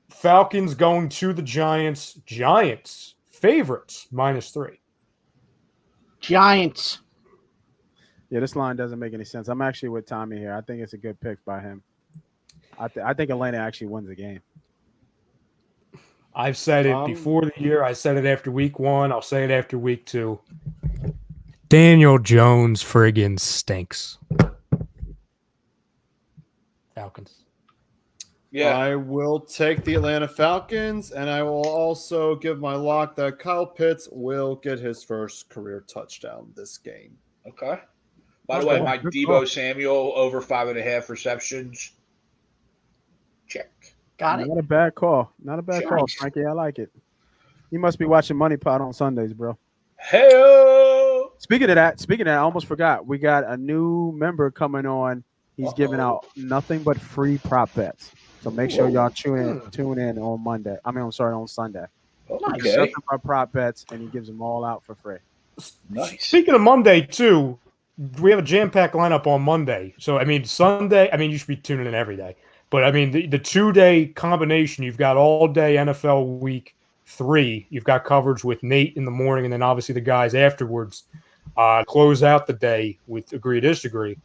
Falcons going to the Giants. Giants favorites -3. Giants. Yeah, this line doesn't make any sense. I'm actually with Tommy here. I think it's a good pick by him. I think Atlanta actually wins the game. I've said it before the year. I said it after week 1. I'll say it after week 2. Daniel Jones friggin' stinks. Falcons. Yeah. I will take the Atlanta Falcons, and I will also give my lock that Kyle Pitts will get his first career touchdown this game. Okay. By the way, my Deebo Samuel over 5.5 receptions. Check. Got it. Not a bad call. Not a bad call, Nice. Frankie. I like it. You must be watching Money Pot on Sundays, bro. Hey, Speaking of that, I almost forgot. We got a new member coming on. He's giving out nothing but free prop bets. So make sure y'all tune in on Monday. On Sunday. okay, Nothing but prop bets, and he gives them all out for free. nice. Speaking of Monday, too, we have a jam-packed lineup on Monday. So, Sunday, you should be tuning in every day. But, the 2-day combination, you've got all day NFL Week 3. You've got coverage with Nate in the morning, and then obviously the guys afterwards close out the day with Agree Disagree.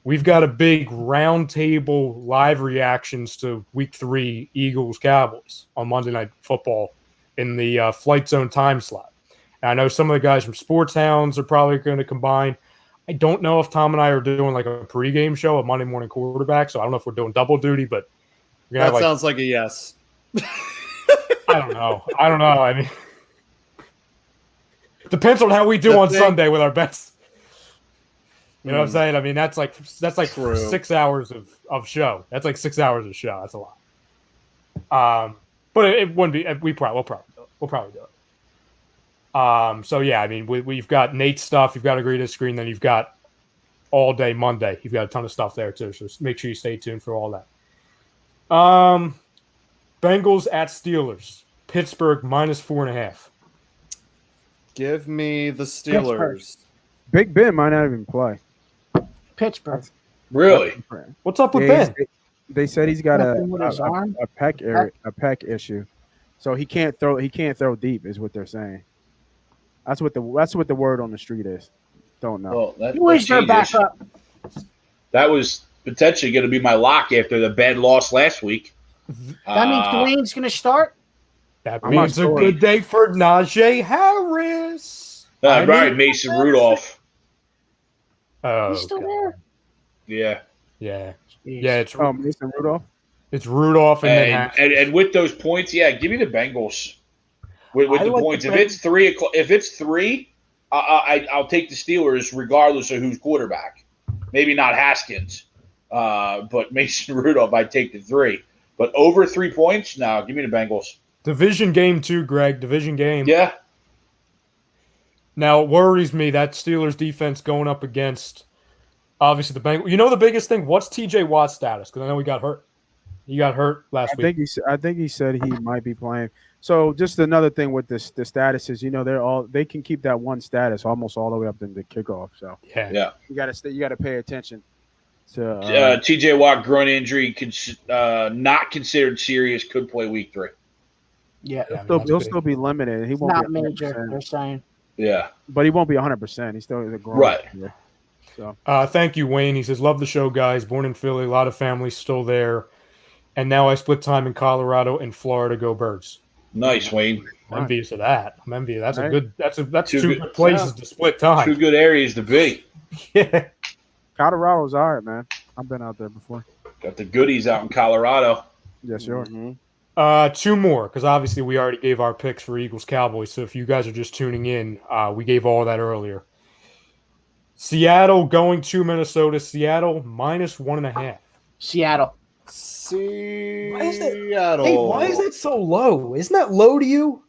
We've got a big roundtable live reactions to Week 3 Eagles-Cowboys on Monday Night Football in the Flight Zone time slot. And I know some of the guys from Sports Hounds are probably going to combine. I don't know if Tom and I are doing like a pregame show, a Monday morning quarterback, so I don't know if we're doing double duty, but we're gonna That sounds like a yes. I don't know. Depends on how we do on Sunday with our bets. You know what I'm saying? That's like True. 6 hours of show. That's like 6 hours of show. That's a lot. But it wouldn't be. We'll probably do it. So yeah, we've got Nate's stuff. You've got Agree to Disagree, and then you've got all day Monday. You've got a ton of stuff there too. So make sure you stay tuned for all that. Bengals at Steelers. Pittsburgh -4.5. Give me the Steelers. Big Ben might not even play. Pittsburgh. Really? What's up with Yeah, Ben? They said he's got Nothing with his arm? a pec issue, so he can't throw. He can't throw deep, is what they're saying. That's what the word on the street is. Don't know. Well, Who is their changes. backup? That was potentially going to be my lock after the bad loss last week. That means Dwayne's going to start? That I'm means not a sure. good day for Najee Harris. Right, Mason Rudolph. Oh, He's still God. there. Yeah. Yeah. Jeez. Yeah, Mason Rudolph. it's Rudolph and then And, Harris. and with those points, yeah, give me the Bengals. With I the like points, the if it's 3 o'clock, I'll take the Steelers regardless of who's quarterback. Maybe not Haskins, but Mason Rudolph, I'd take the 3. But over 3 points, no, give me the Bengals. Division game too, Greg. Division game. Yeah. Now it worries me that Steelers defense going up against obviously the Bengals. You know the biggest thing? What's TJ Watt's status? Because I know he got hurt. He got hurt last I week. think he said he might be playing. So just another thing with the status is, they can keep that one status almost all the way up to the kickoff. So Yeah. you got to pay attention to TJ Watt groin injury, not considered serious, could play week 3. Yeah. he'll still be limited. He It's won't not be 100%, major, they're saying. Yeah. but he won't be 100%. He's still a grown Right. player. So Thank you, Wayne. He says, love the show, guys. Born in Philly, a lot of families still there. And now I split time in Colorado and Florida. Go Birds. Nice, Wayne. I'm envious of that. I'm envious. That's Right. a good. That's Two two good- good places to split time. 2 good areas to be. Yeah. Colorado's all right, man. I've been out there before. Got the goodies out in Colorado. Yes, sure. Mm-hmm. 2 more because obviously we already gave our picks for Eagles Cowboys. So if you guys are just tuning in, we gave all that earlier. Seattle going to Minnesota. Seattle -1.5. Seattle. Seattle. Hey, why is that so low? Isn't that low to you?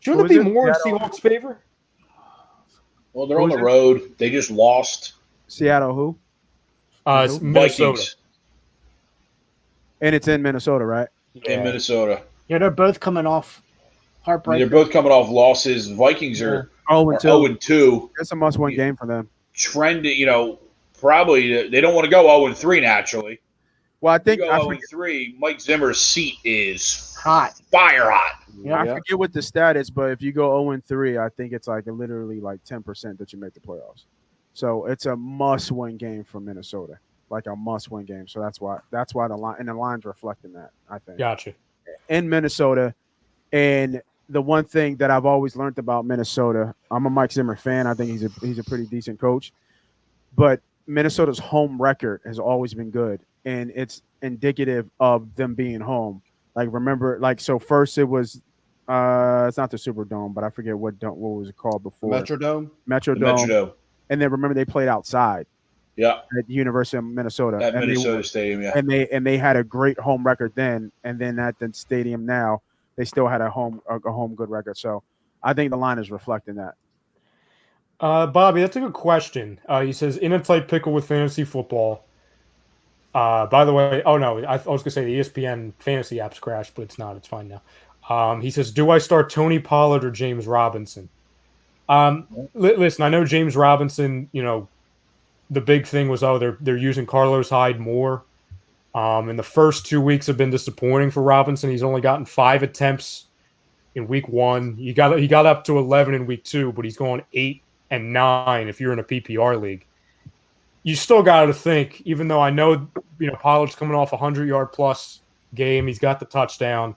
Shouldn't Who it is be it? more in Seattle? Seahawks' favor? Well, they're on the road. They just lost. Seattle, who? It's Minnesota. Vikings And it's in Minnesota, right? in Minnesota. Yeah, they're both coming off heartbreak. They're both coming off losses. Vikings are 0-2. 0-2. It's a must-win game for them. Trending, probably they don't want to go 0-3 naturally. Well, I If think you I go forget, 0-3, Mike Zimmer's seat is Hot. fire hot. I forget what the stat is, but if you go 0-3, I think it's literally 10% that you make the playoffs. So it's a must-win game for Minnesota, like a must-win game. So that's why the line and the line's reflecting that, I think. Gotcha. In Minnesota, and the one thing that I've always learned about Minnesota, I'm a Mike Zimmer fan. I think he's a pretty decent coach, but Minnesota's home record has always been good, and it's indicative of them being home. So first it was it's not the Superdome, but I forget what was it called before. Metrodome. The Metrodome. Metrodome. And then remember they played outside. Yeah. At the University of Minnesota. At Minnesota Stadium, yeah. And they had a great home record then, and then at the stadium now, they still had a home good record. So I think the line is reflecting that. Bobby, that's a good question. He says, in a tight pickle with fantasy football. By the way, I was going to say the ESPN fantasy app's crashed, but it's not. It's fine now. He says, do I start Tony Pollard or James Robinson? Listen, I know James Robinson, the big thing was, they're using Carlos Hyde more. And the first 2 weeks have been disappointing for Robinson. He's only gotten 5 attempts in week 1. He got up to 11 in week 2, but he's going 8 and 9 if you're in a PPR league. You still got to think, even though I know, Pollard's coming off a 100-yard plus game, he's got the touchdown.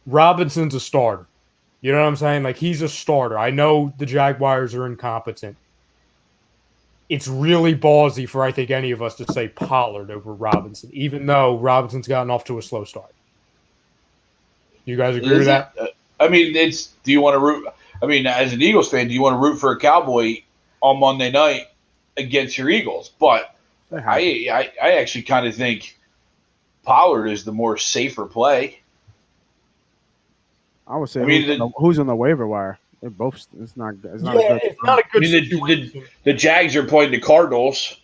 Robinson's a starter. You know what I'm saying? Like, he's a starter. I know the Jaguars are incompetent. It's really ballsy for, I think, any of us to say Pollard over Robinson, even though Robinson's gotten off to a slow start. You guys agree with that? Do you want to root? As an Eagles fan, do you want to root for a Cowboy on Monday night against your Eagles? But I actually kind of think Pollard is the more safer play. I would say who's on the waiver wire? They're both. It's not a good situation. The Jags are playing the Cardinals.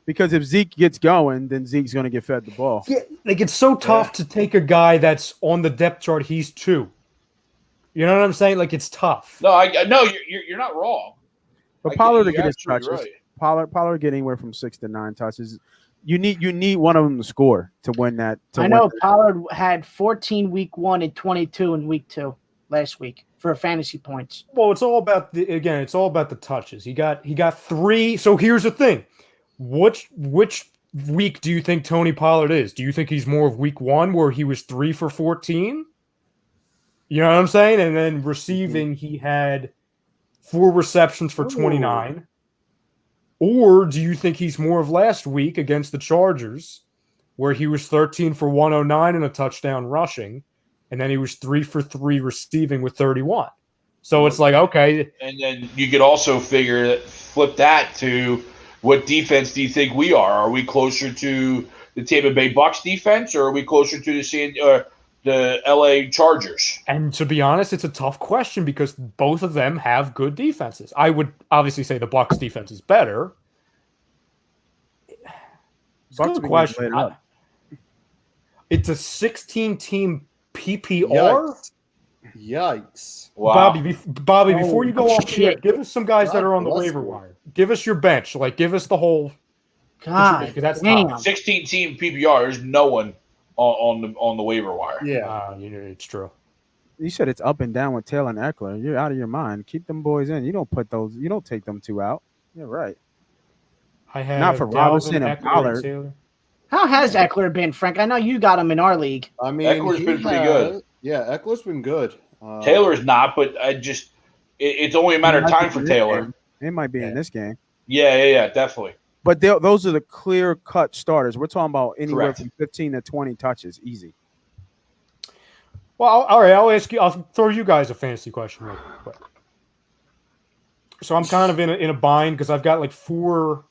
Because if Zeke gets going, then Zeke's going to get fed the ball. Yeah, it's so tough to take a guy that's on the depth chart. He's 2. You know what I'm saying? It's tough. No, you're not wrong. But Pollard to get his touches. Right. Pollard get anywhere from 6 to 9 touches. You need one of them to score to win that. Pollard had 14 week 1 and 22 in week 2 last week for fantasy points. Well, it's all about the touches. He got 3. So here's the thing. Which week do you think Tony Pollard is? Do you think he's more of week 1 where he was 3 for 14? You know what I'm saying? And then receiving, he had 4 receptions for 29. Or do you think he's more of last week against the Chargers, where he was 13 for 109 and a touchdown rushing, and then he was 3 for 3 receiving with 31. So it's okay. And then you could also flip that to what defense do you think we are? Are we closer to the Tampa Bay Bucs defense, or are we closer to the LA Chargers? And to be honest, it's a tough question because both of them have good defenses. I would obviously say the Bucs defense is better. Bucs question. It's a 16-team PPR. Yikes! Wow. Bobby, before you go off here, give us some guys that are on the waiver wire. Give us your bench. Give us the whole. God, that's 16-team PPR. There's no one on the waiver wire. Yeah, it's true. You said it's up and down with Taylor and Eckler. You're out of your mind. Keep them boys in. You don't take them 2 out. You're right. I have not for Robinson and Pollard. How has Eckler been, Frank? I know you got him in our league. Eckler's been pretty good. Yeah, Eckler's been good. Taylor's not, but it's only a matter of time for Taylor. It might be in this game. Yeah, definitely. But those are the clear-cut starters. We're talking about anywhere Correct. from 15 to 20 touches, easy. Well, all right. I'll ask you. I'll throw you guys a fantasy question real quick. So I'm kind of in a bind because I've got 4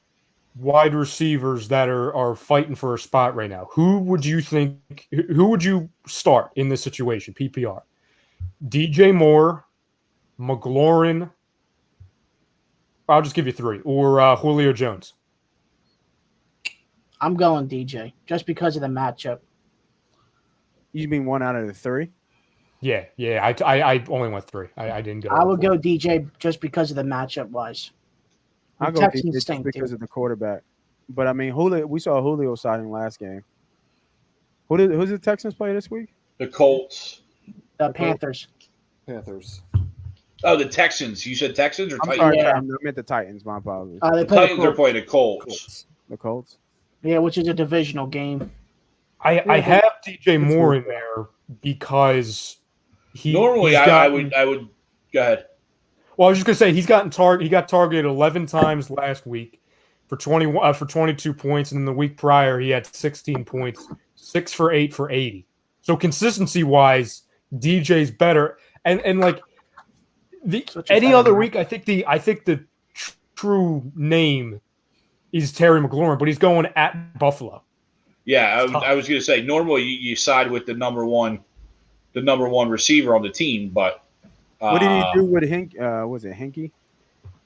wide receivers that are fighting for a spot right now. Who would you start in this situation? PPR. DJ Moore, McLaurin. I'll just give you 3, or Julio Jones. I'm going DJ just because of the matchup. You mean 1 out of the 3? Yeah. I only went 3. I didn't go. I would go DJ just because of the matchup wise. I'll go DJ just because of the quarterback. But Julio. We saw Julio signing last game. Who's the Texans play this week? The Colts. The Panthers. Panthers. Oh, the Texans. You said Texans or Titans? Sorry, I meant the Titans. My apologies. The Titans are playing the Colts. The Colts. Yeah, which is a divisional game. I have DJ Moore in there because I would go ahead. Well, I was just gonna say he got targeted 11 times last week for 22 points, and in the week prior he had 16 points, 6 for 8 for 80. So consistency wise, DJ's better, and any other week, I think the true name He's Terry McLaurin, but he's going at Buffalo. Yeah, I was going to say normally you side with the number one receiver on the team, but what did he do with was it Hinkie?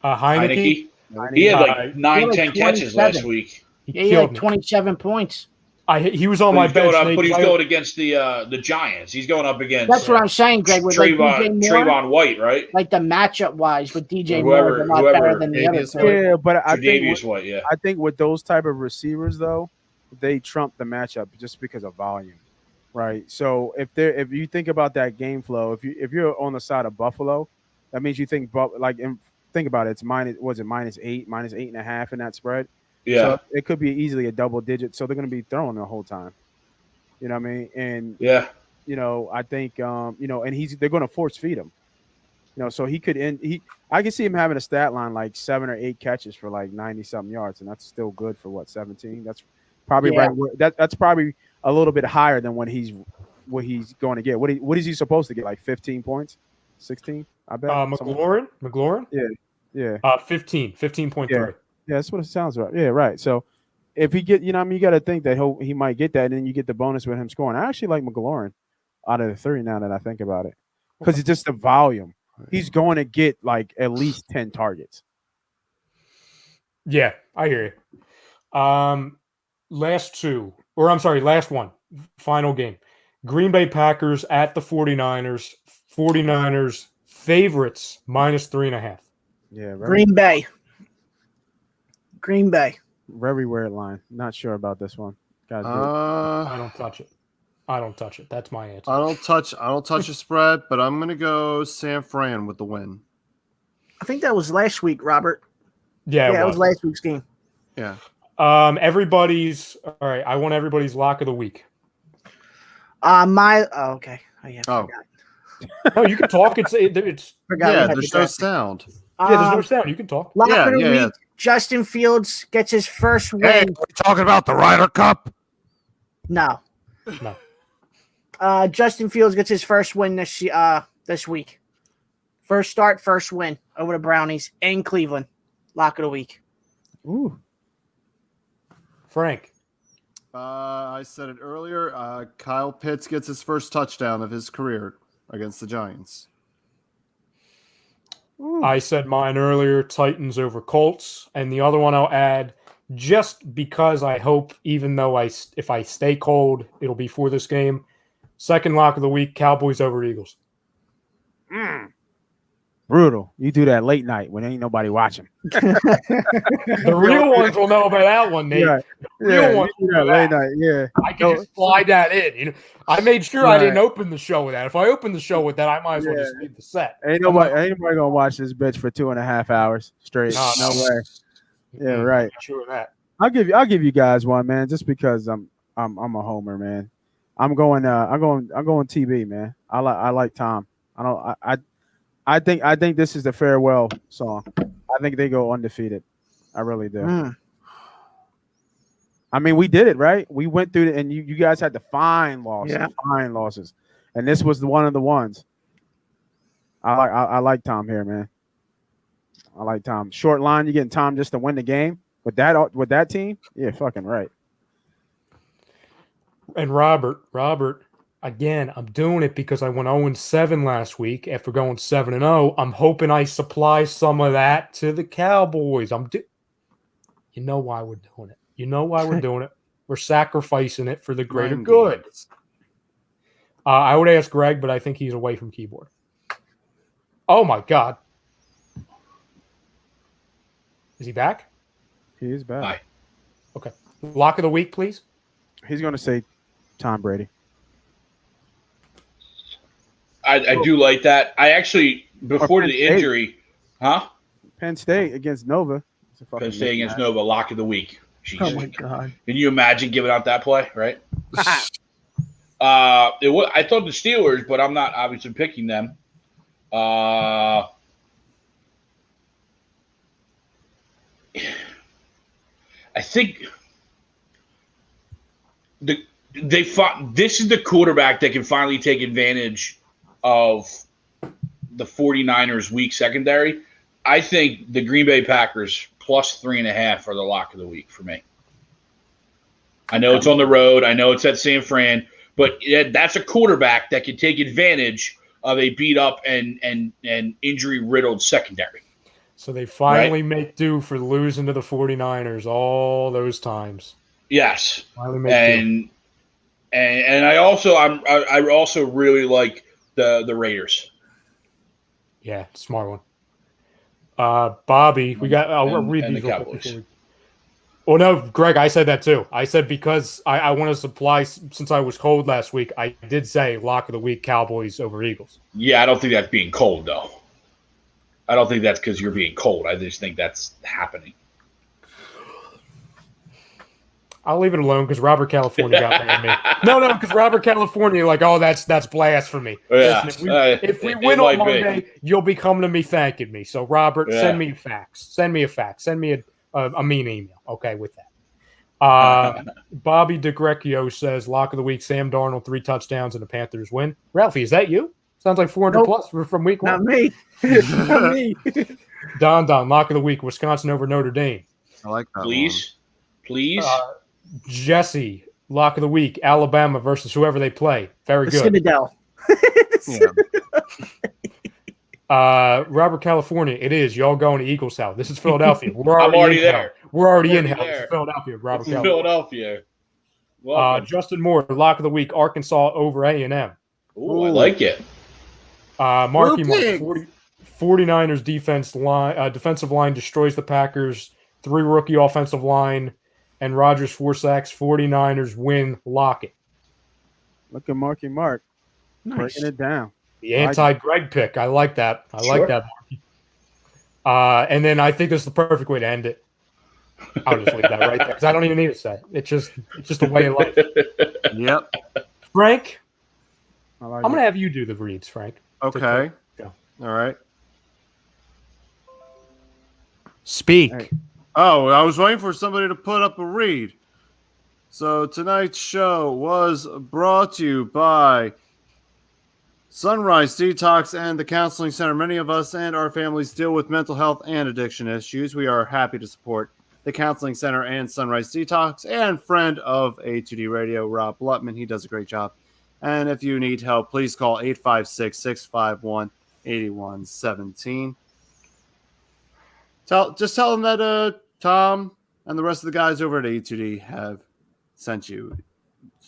Heineke? He had like 9-10 catches last week. He had 27 points. He was on my bench. But he's going against the Giants. He's going up against. That's what I'm saying, Greg. With Trayvon White, right? Like the matchup wise with DJ Moore, a lot better than the others. Yeah, but I think with those type of receivers though, they trump the matchup just because of volume, right? So if you think about that game flow, if you're on the side of Buffalo, that means you think think about it. It's -8, -8.5 in that spread. Yeah, so it could be easily a double digit. So they're going to be throwing the whole time. You know what I mean? And I think and they're going to force feed him. So he could I can see him having a stat line like 7 or 8 catches for like 90-something yards, and that's still good for 17. That's probably right. That's probably a little bit higher than what he's going to get. What is he supposed to get? Like 15 points, 16? I bet. McLaurin. Yeah. 15.3. Yeah, that's what it sounds right. Yeah, right. So if he get, you got to think that he might get that, and then you get the bonus with him scoring. I actually like McLaurin out of the 3 now that I think about it, because it's just the volume. He's going to get like at least 10 targets. Yeah, I hear you. Last one. Final game. Green Bay Packers at the 49ers. 49ers favorites -3.5. Yeah, Green Bay. Very weird line. Not sure about this one. I don't touch it. That's my answer. I don't touch a spread, but I'm gonna go San Fran with the win. I think that was last week, Robert. Yeah, it was last week's game. Yeah. All right. I want everybody's lock of the week. Okay. Oh, no, you can talk. It's there's no sound. Yeah, there's no sound. You can talk. Lock of the week. Justin Fields gets his first win. Hey, are we talking about the Ryder Cup? No. Justin Fields gets his first win this week. First start, first win over the Brownies in Cleveland. Lock of the week. Ooh. Frank. I said it earlier. Kyle Pitts gets his first touchdown of his career against the Giants. Ooh. I said mine earlier, Titans over Colts. And the other one I'll add, just because I hope, even though if I stay cold, it'll be for this game. Second lock of the week, Cowboys over Eagles. Brutal. You do that late night when ain't nobody watching. The real ones will know about that one, Nate. Yeah. Real ones do that late night. Yeah. I can just slide that in. I made sure I didn't open the show with that. If I open the show with that, I might as well just leave the set. Ain't nobody gonna watch this bitch for 2.5 hours straight. No way. Yeah, right. Sure of that. I'll give you guys one, man, just because I'm a homer, man. I'm going TB, man. I like Tom. I think this is the farewell song. I think they go undefeated. I really do. I mean, we did it, right? We went through it, and you guys had to find losses, and this was one of the ones. I like Tom here, man. I like Tom. Short line, you getting Tom just to win the game with that team? Yeah, fucking right. And Robert. Again, I'm doing it because I went 0-7 last week after going 7-0. I'm hoping I supply some of that to the Cowboys. You know why we're doing it. You know why we're doing it. We're sacrificing it for the greater good. I would ask Greg, but I think he's away from keyboard. Oh, my God. Is he back? He is back. Hi. Okay. Lock of the week, please. He's going to say Tom Brady. I do like that. I actually, before the injury, Penn State against Nova. Penn State against Nova, lock of the week. Jesus. Oh, my God. Can you imagine giving out that play, right? I thought the Steelers, but I'm not obviously picking them. I think this is the quarterback that can finally take advantage of the 49ers' weak secondary. I think the Green Bay Packers plus 3.5 are the lock of the week for me. I know it's on the road. I know it's at San Fran, but that's a quarterback that can take advantage of a beat up and injury riddled secondary. So they finally make do for losing to the 49ers all those times. Yes. Finally make do. And I also really like the Raiders. Yeah, smart one. Bobby, we got. I'll read and these the real quick Cowboys. before we. Well, no, Greg, I said that too. I said because I want to supply, since I was cold last week, I did say lock of the week, Cowboys over Eagles. Yeah, I don't think that's being cold, though. I don't think that's because you're being cold. I just think that's happening. I'll leave it alone because Robert California got mad at me. No, because Robert California, like, oh, that's blasphemy. Yeah. Listen, if we win on Monday, you'll be coming to me thanking me. So, Robert, send me a fax. Send me a fax. Send me a mean email. Okay, with that. Bobby DeGrecchio says, lock of the week, Sam Darnold, 3 touchdowns and the Panthers win. Ralphie, is that you? Sounds like 400 plus from week 1. Not me. Not me. Don, lock of the week, Wisconsin over Notre Dame. I like that. Please. Jesse, lock of the week, Alabama versus whoever they play. Very good. Citadel. Robert California, it is. Y'all going to Eagles House. This is Philadelphia. I'm already there. We're already in hell. This is Philadelphia, Robert California. Philadelphia. Justin Moore, lock of the week, Arkansas over A&M. Ooh, I like it. Marky Mark, 49ers defensive line destroys the Packers. 3 rookie offensive line, and Rodgers 4 sacks. 49ers win, lock it. Look at Marky Mark. Nice. Breaking it down. The anti-Greg pick. I like that. I like that, Marky. And then I think this is the perfect way to end it. I'll just leave that right there because I don't even need to say it. It's just a way of life. Yep. Frank, Like I'm going to have you do the reads, Frank. Okay. Go. All right. Speak. Hey. Oh, I was waiting for somebody to put up a read. So tonight's show was brought to you by Sunrise Detox and the Counseling Center. Many of us and our families deal with mental health and addiction issues. We are happy to support the Counseling Center and Sunrise Detox, and friend of A2D Radio, Rob Lutman. He does a great job. And if you need help, please call 856-651-8117. Just tell them that Tom and the rest of the guys over at A2D have sent you.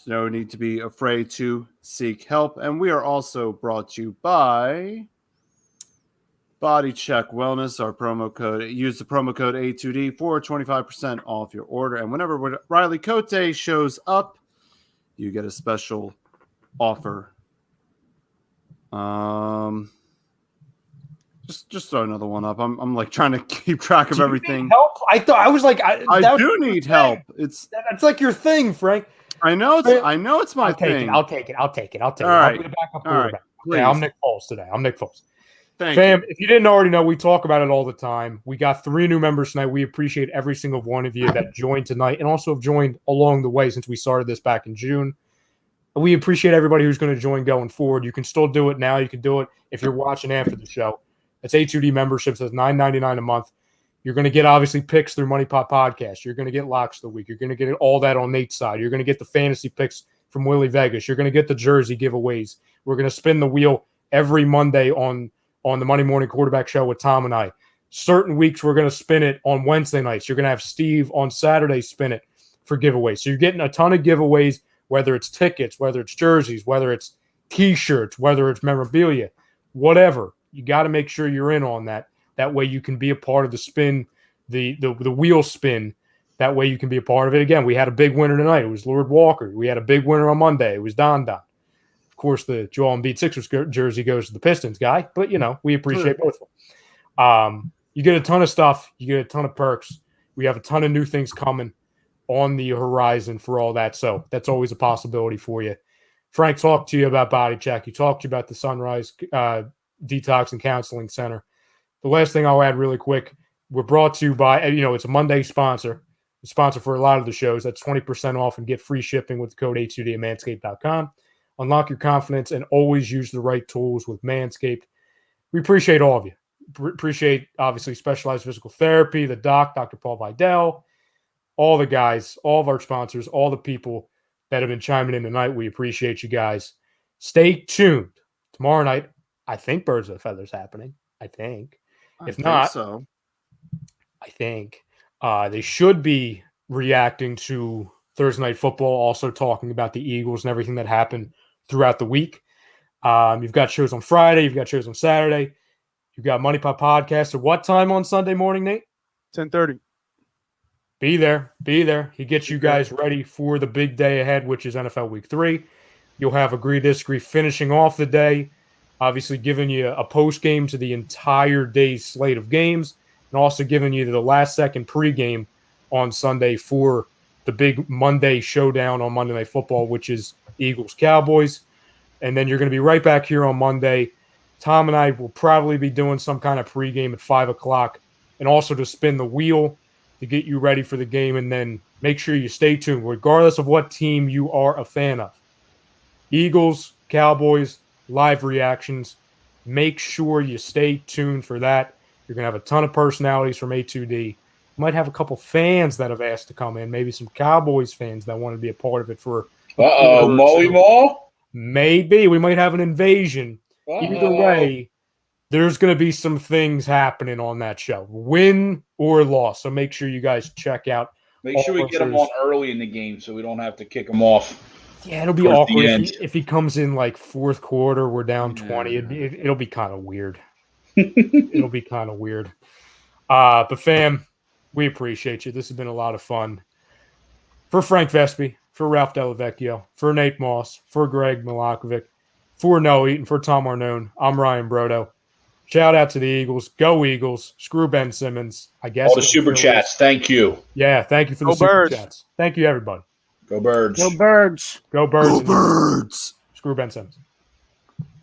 No need to be afraid to seek help. And we are also brought to you by Body Check Wellness, our promo code. Use the promo code A2D for 25% off your order. And whenever Riley Cote shows up, you get a special offer. Just throw another one up. I'm like trying to keep track of everything. Help? I thought I was like, I do need help. That's like your thing, Frank. I know it's my thing. I'll take it. All I'll right. put it back up. All right. Okay, I'm Nick Foles today. Thank Fam, you. if you didn't already know, we talk about it all the time. We got 3 new members tonight. We appreciate every single one of you that joined tonight and also have joined along the way since we started this back in June. We appreciate everybody who's going to join going forward. You can still do it now. You can do it if you're watching after the show. It's A2D memberships. That's $9.99 a month. You're going to get, obviously, picks through Money Pot Podcast. You're going to get locks of the week. You're going to get all that on Nate's side. You're going to get the fantasy picks from Willie Vegas. You're going to get the jersey giveaways. We're going to spin the wheel every Monday on the Monday Morning Quarterback Show with Tom and I. Certain weeks, we're going to spin it on Wednesday nights. You're going to have Steve on Saturday spin it for giveaways. So you're getting a ton of giveaways, whether it's tickets, whether it's jerseys, whether it's T-shirts, whether it's memorabilia, whatever. You got to make sure you're in on that. That way you can be a part of the spin, the wheel spin. That way you can be a part of it. Again, we had a big winner tonight. It was Lord Walker. We had a big winner on Monday. It was Don. Of course, the Joel Embiid Sixers jersey goes to the Pistons guy, but, we appreciate both of them. You get a ton of stuff. You get a ton of perks. We have a ton of new things coming on the horizon for all that. So that's always a possibility for you. Frank talked to you about Body Check. He talked to you about the Sunrise Detox and Counseling Center. The last thing I'll add really quick, we're brought to you by, it's a Monday sponsor. A sponsor for a lot of the shows. That's 20% off and get free shipping with the code A2D at manscaped.com. Unlock your confidence and always use the right tools with Manscaped. We appreciate all of you. appreciate, obviously, Specialized Physical Therapy, the doc, Dr. Paul Vidal, all the guys, all of our sponsors, all the people that have been chiming in tonight. We appreciate you guys. Stay tuned. Tomorrow night, I think Birds of a Feather's happening. I think. If not, so. I think they should be reacting to Thursday Night Football, also talking about the Eagles and everything that happened throughout the week. You've got shows on Friday. You've got shows on Saturday. You've got Money Pot Podcast. At what time on Sunday morning, Nate? 10:30. Be there. Be there. He gets you guys ready for the big day ahead, which is NFL Week 3. You'll have Agree Disagree finishing off the day, obviously giving you a post game to the entire day's slate of games, and also giving you the last-second pregame on Sunday for the big Monday showdown on Monday Night Football, which is Eagles-Cowboys. And then you're going to be right back here on Monday. Tom and I will probably be doing some kind of pregame at 5 o'clock, and also to spin the wheel to get you ready for the game. And then make sure you stay tuned, regardless of what team you are a fan of. Eagles, Cowboys, live reactions. Make sure you stay tuned for that. You're going to have a ton of personalities from A2D. You might have a couple fans that have asked to come in, maybe some Cowboys fans that want to be a part of it for Molly Mall? Maybe. We might have an invasion. Either way, there's going to be some things happening on that show, win or loss. So make sure you guys check out. Make sure we get him on early in the game so we don't have to kick him off. Yeah, it'll be awkward if he comes in like fourth quarter, we're down 20. It'll be kind of weird. It'll be kind of weird. But fam, we appreciate you. This has been a lot of fun. For Frank Vespi, for Ralph Delavecchio, for Nate Moss, for Greg Milakovic, for Noe Eaton, for Tom Arnone, I'm Ryan Brodo. Shout out to the Eagles. Go Eagles. Screw Ben Simmons. I guess all the super chats. Thank you. Yeah, thank you for the super chats. Thank you, everybody. Go Birds. Go Birds. Go Birds. Go Birds. Screw Ben Simmons.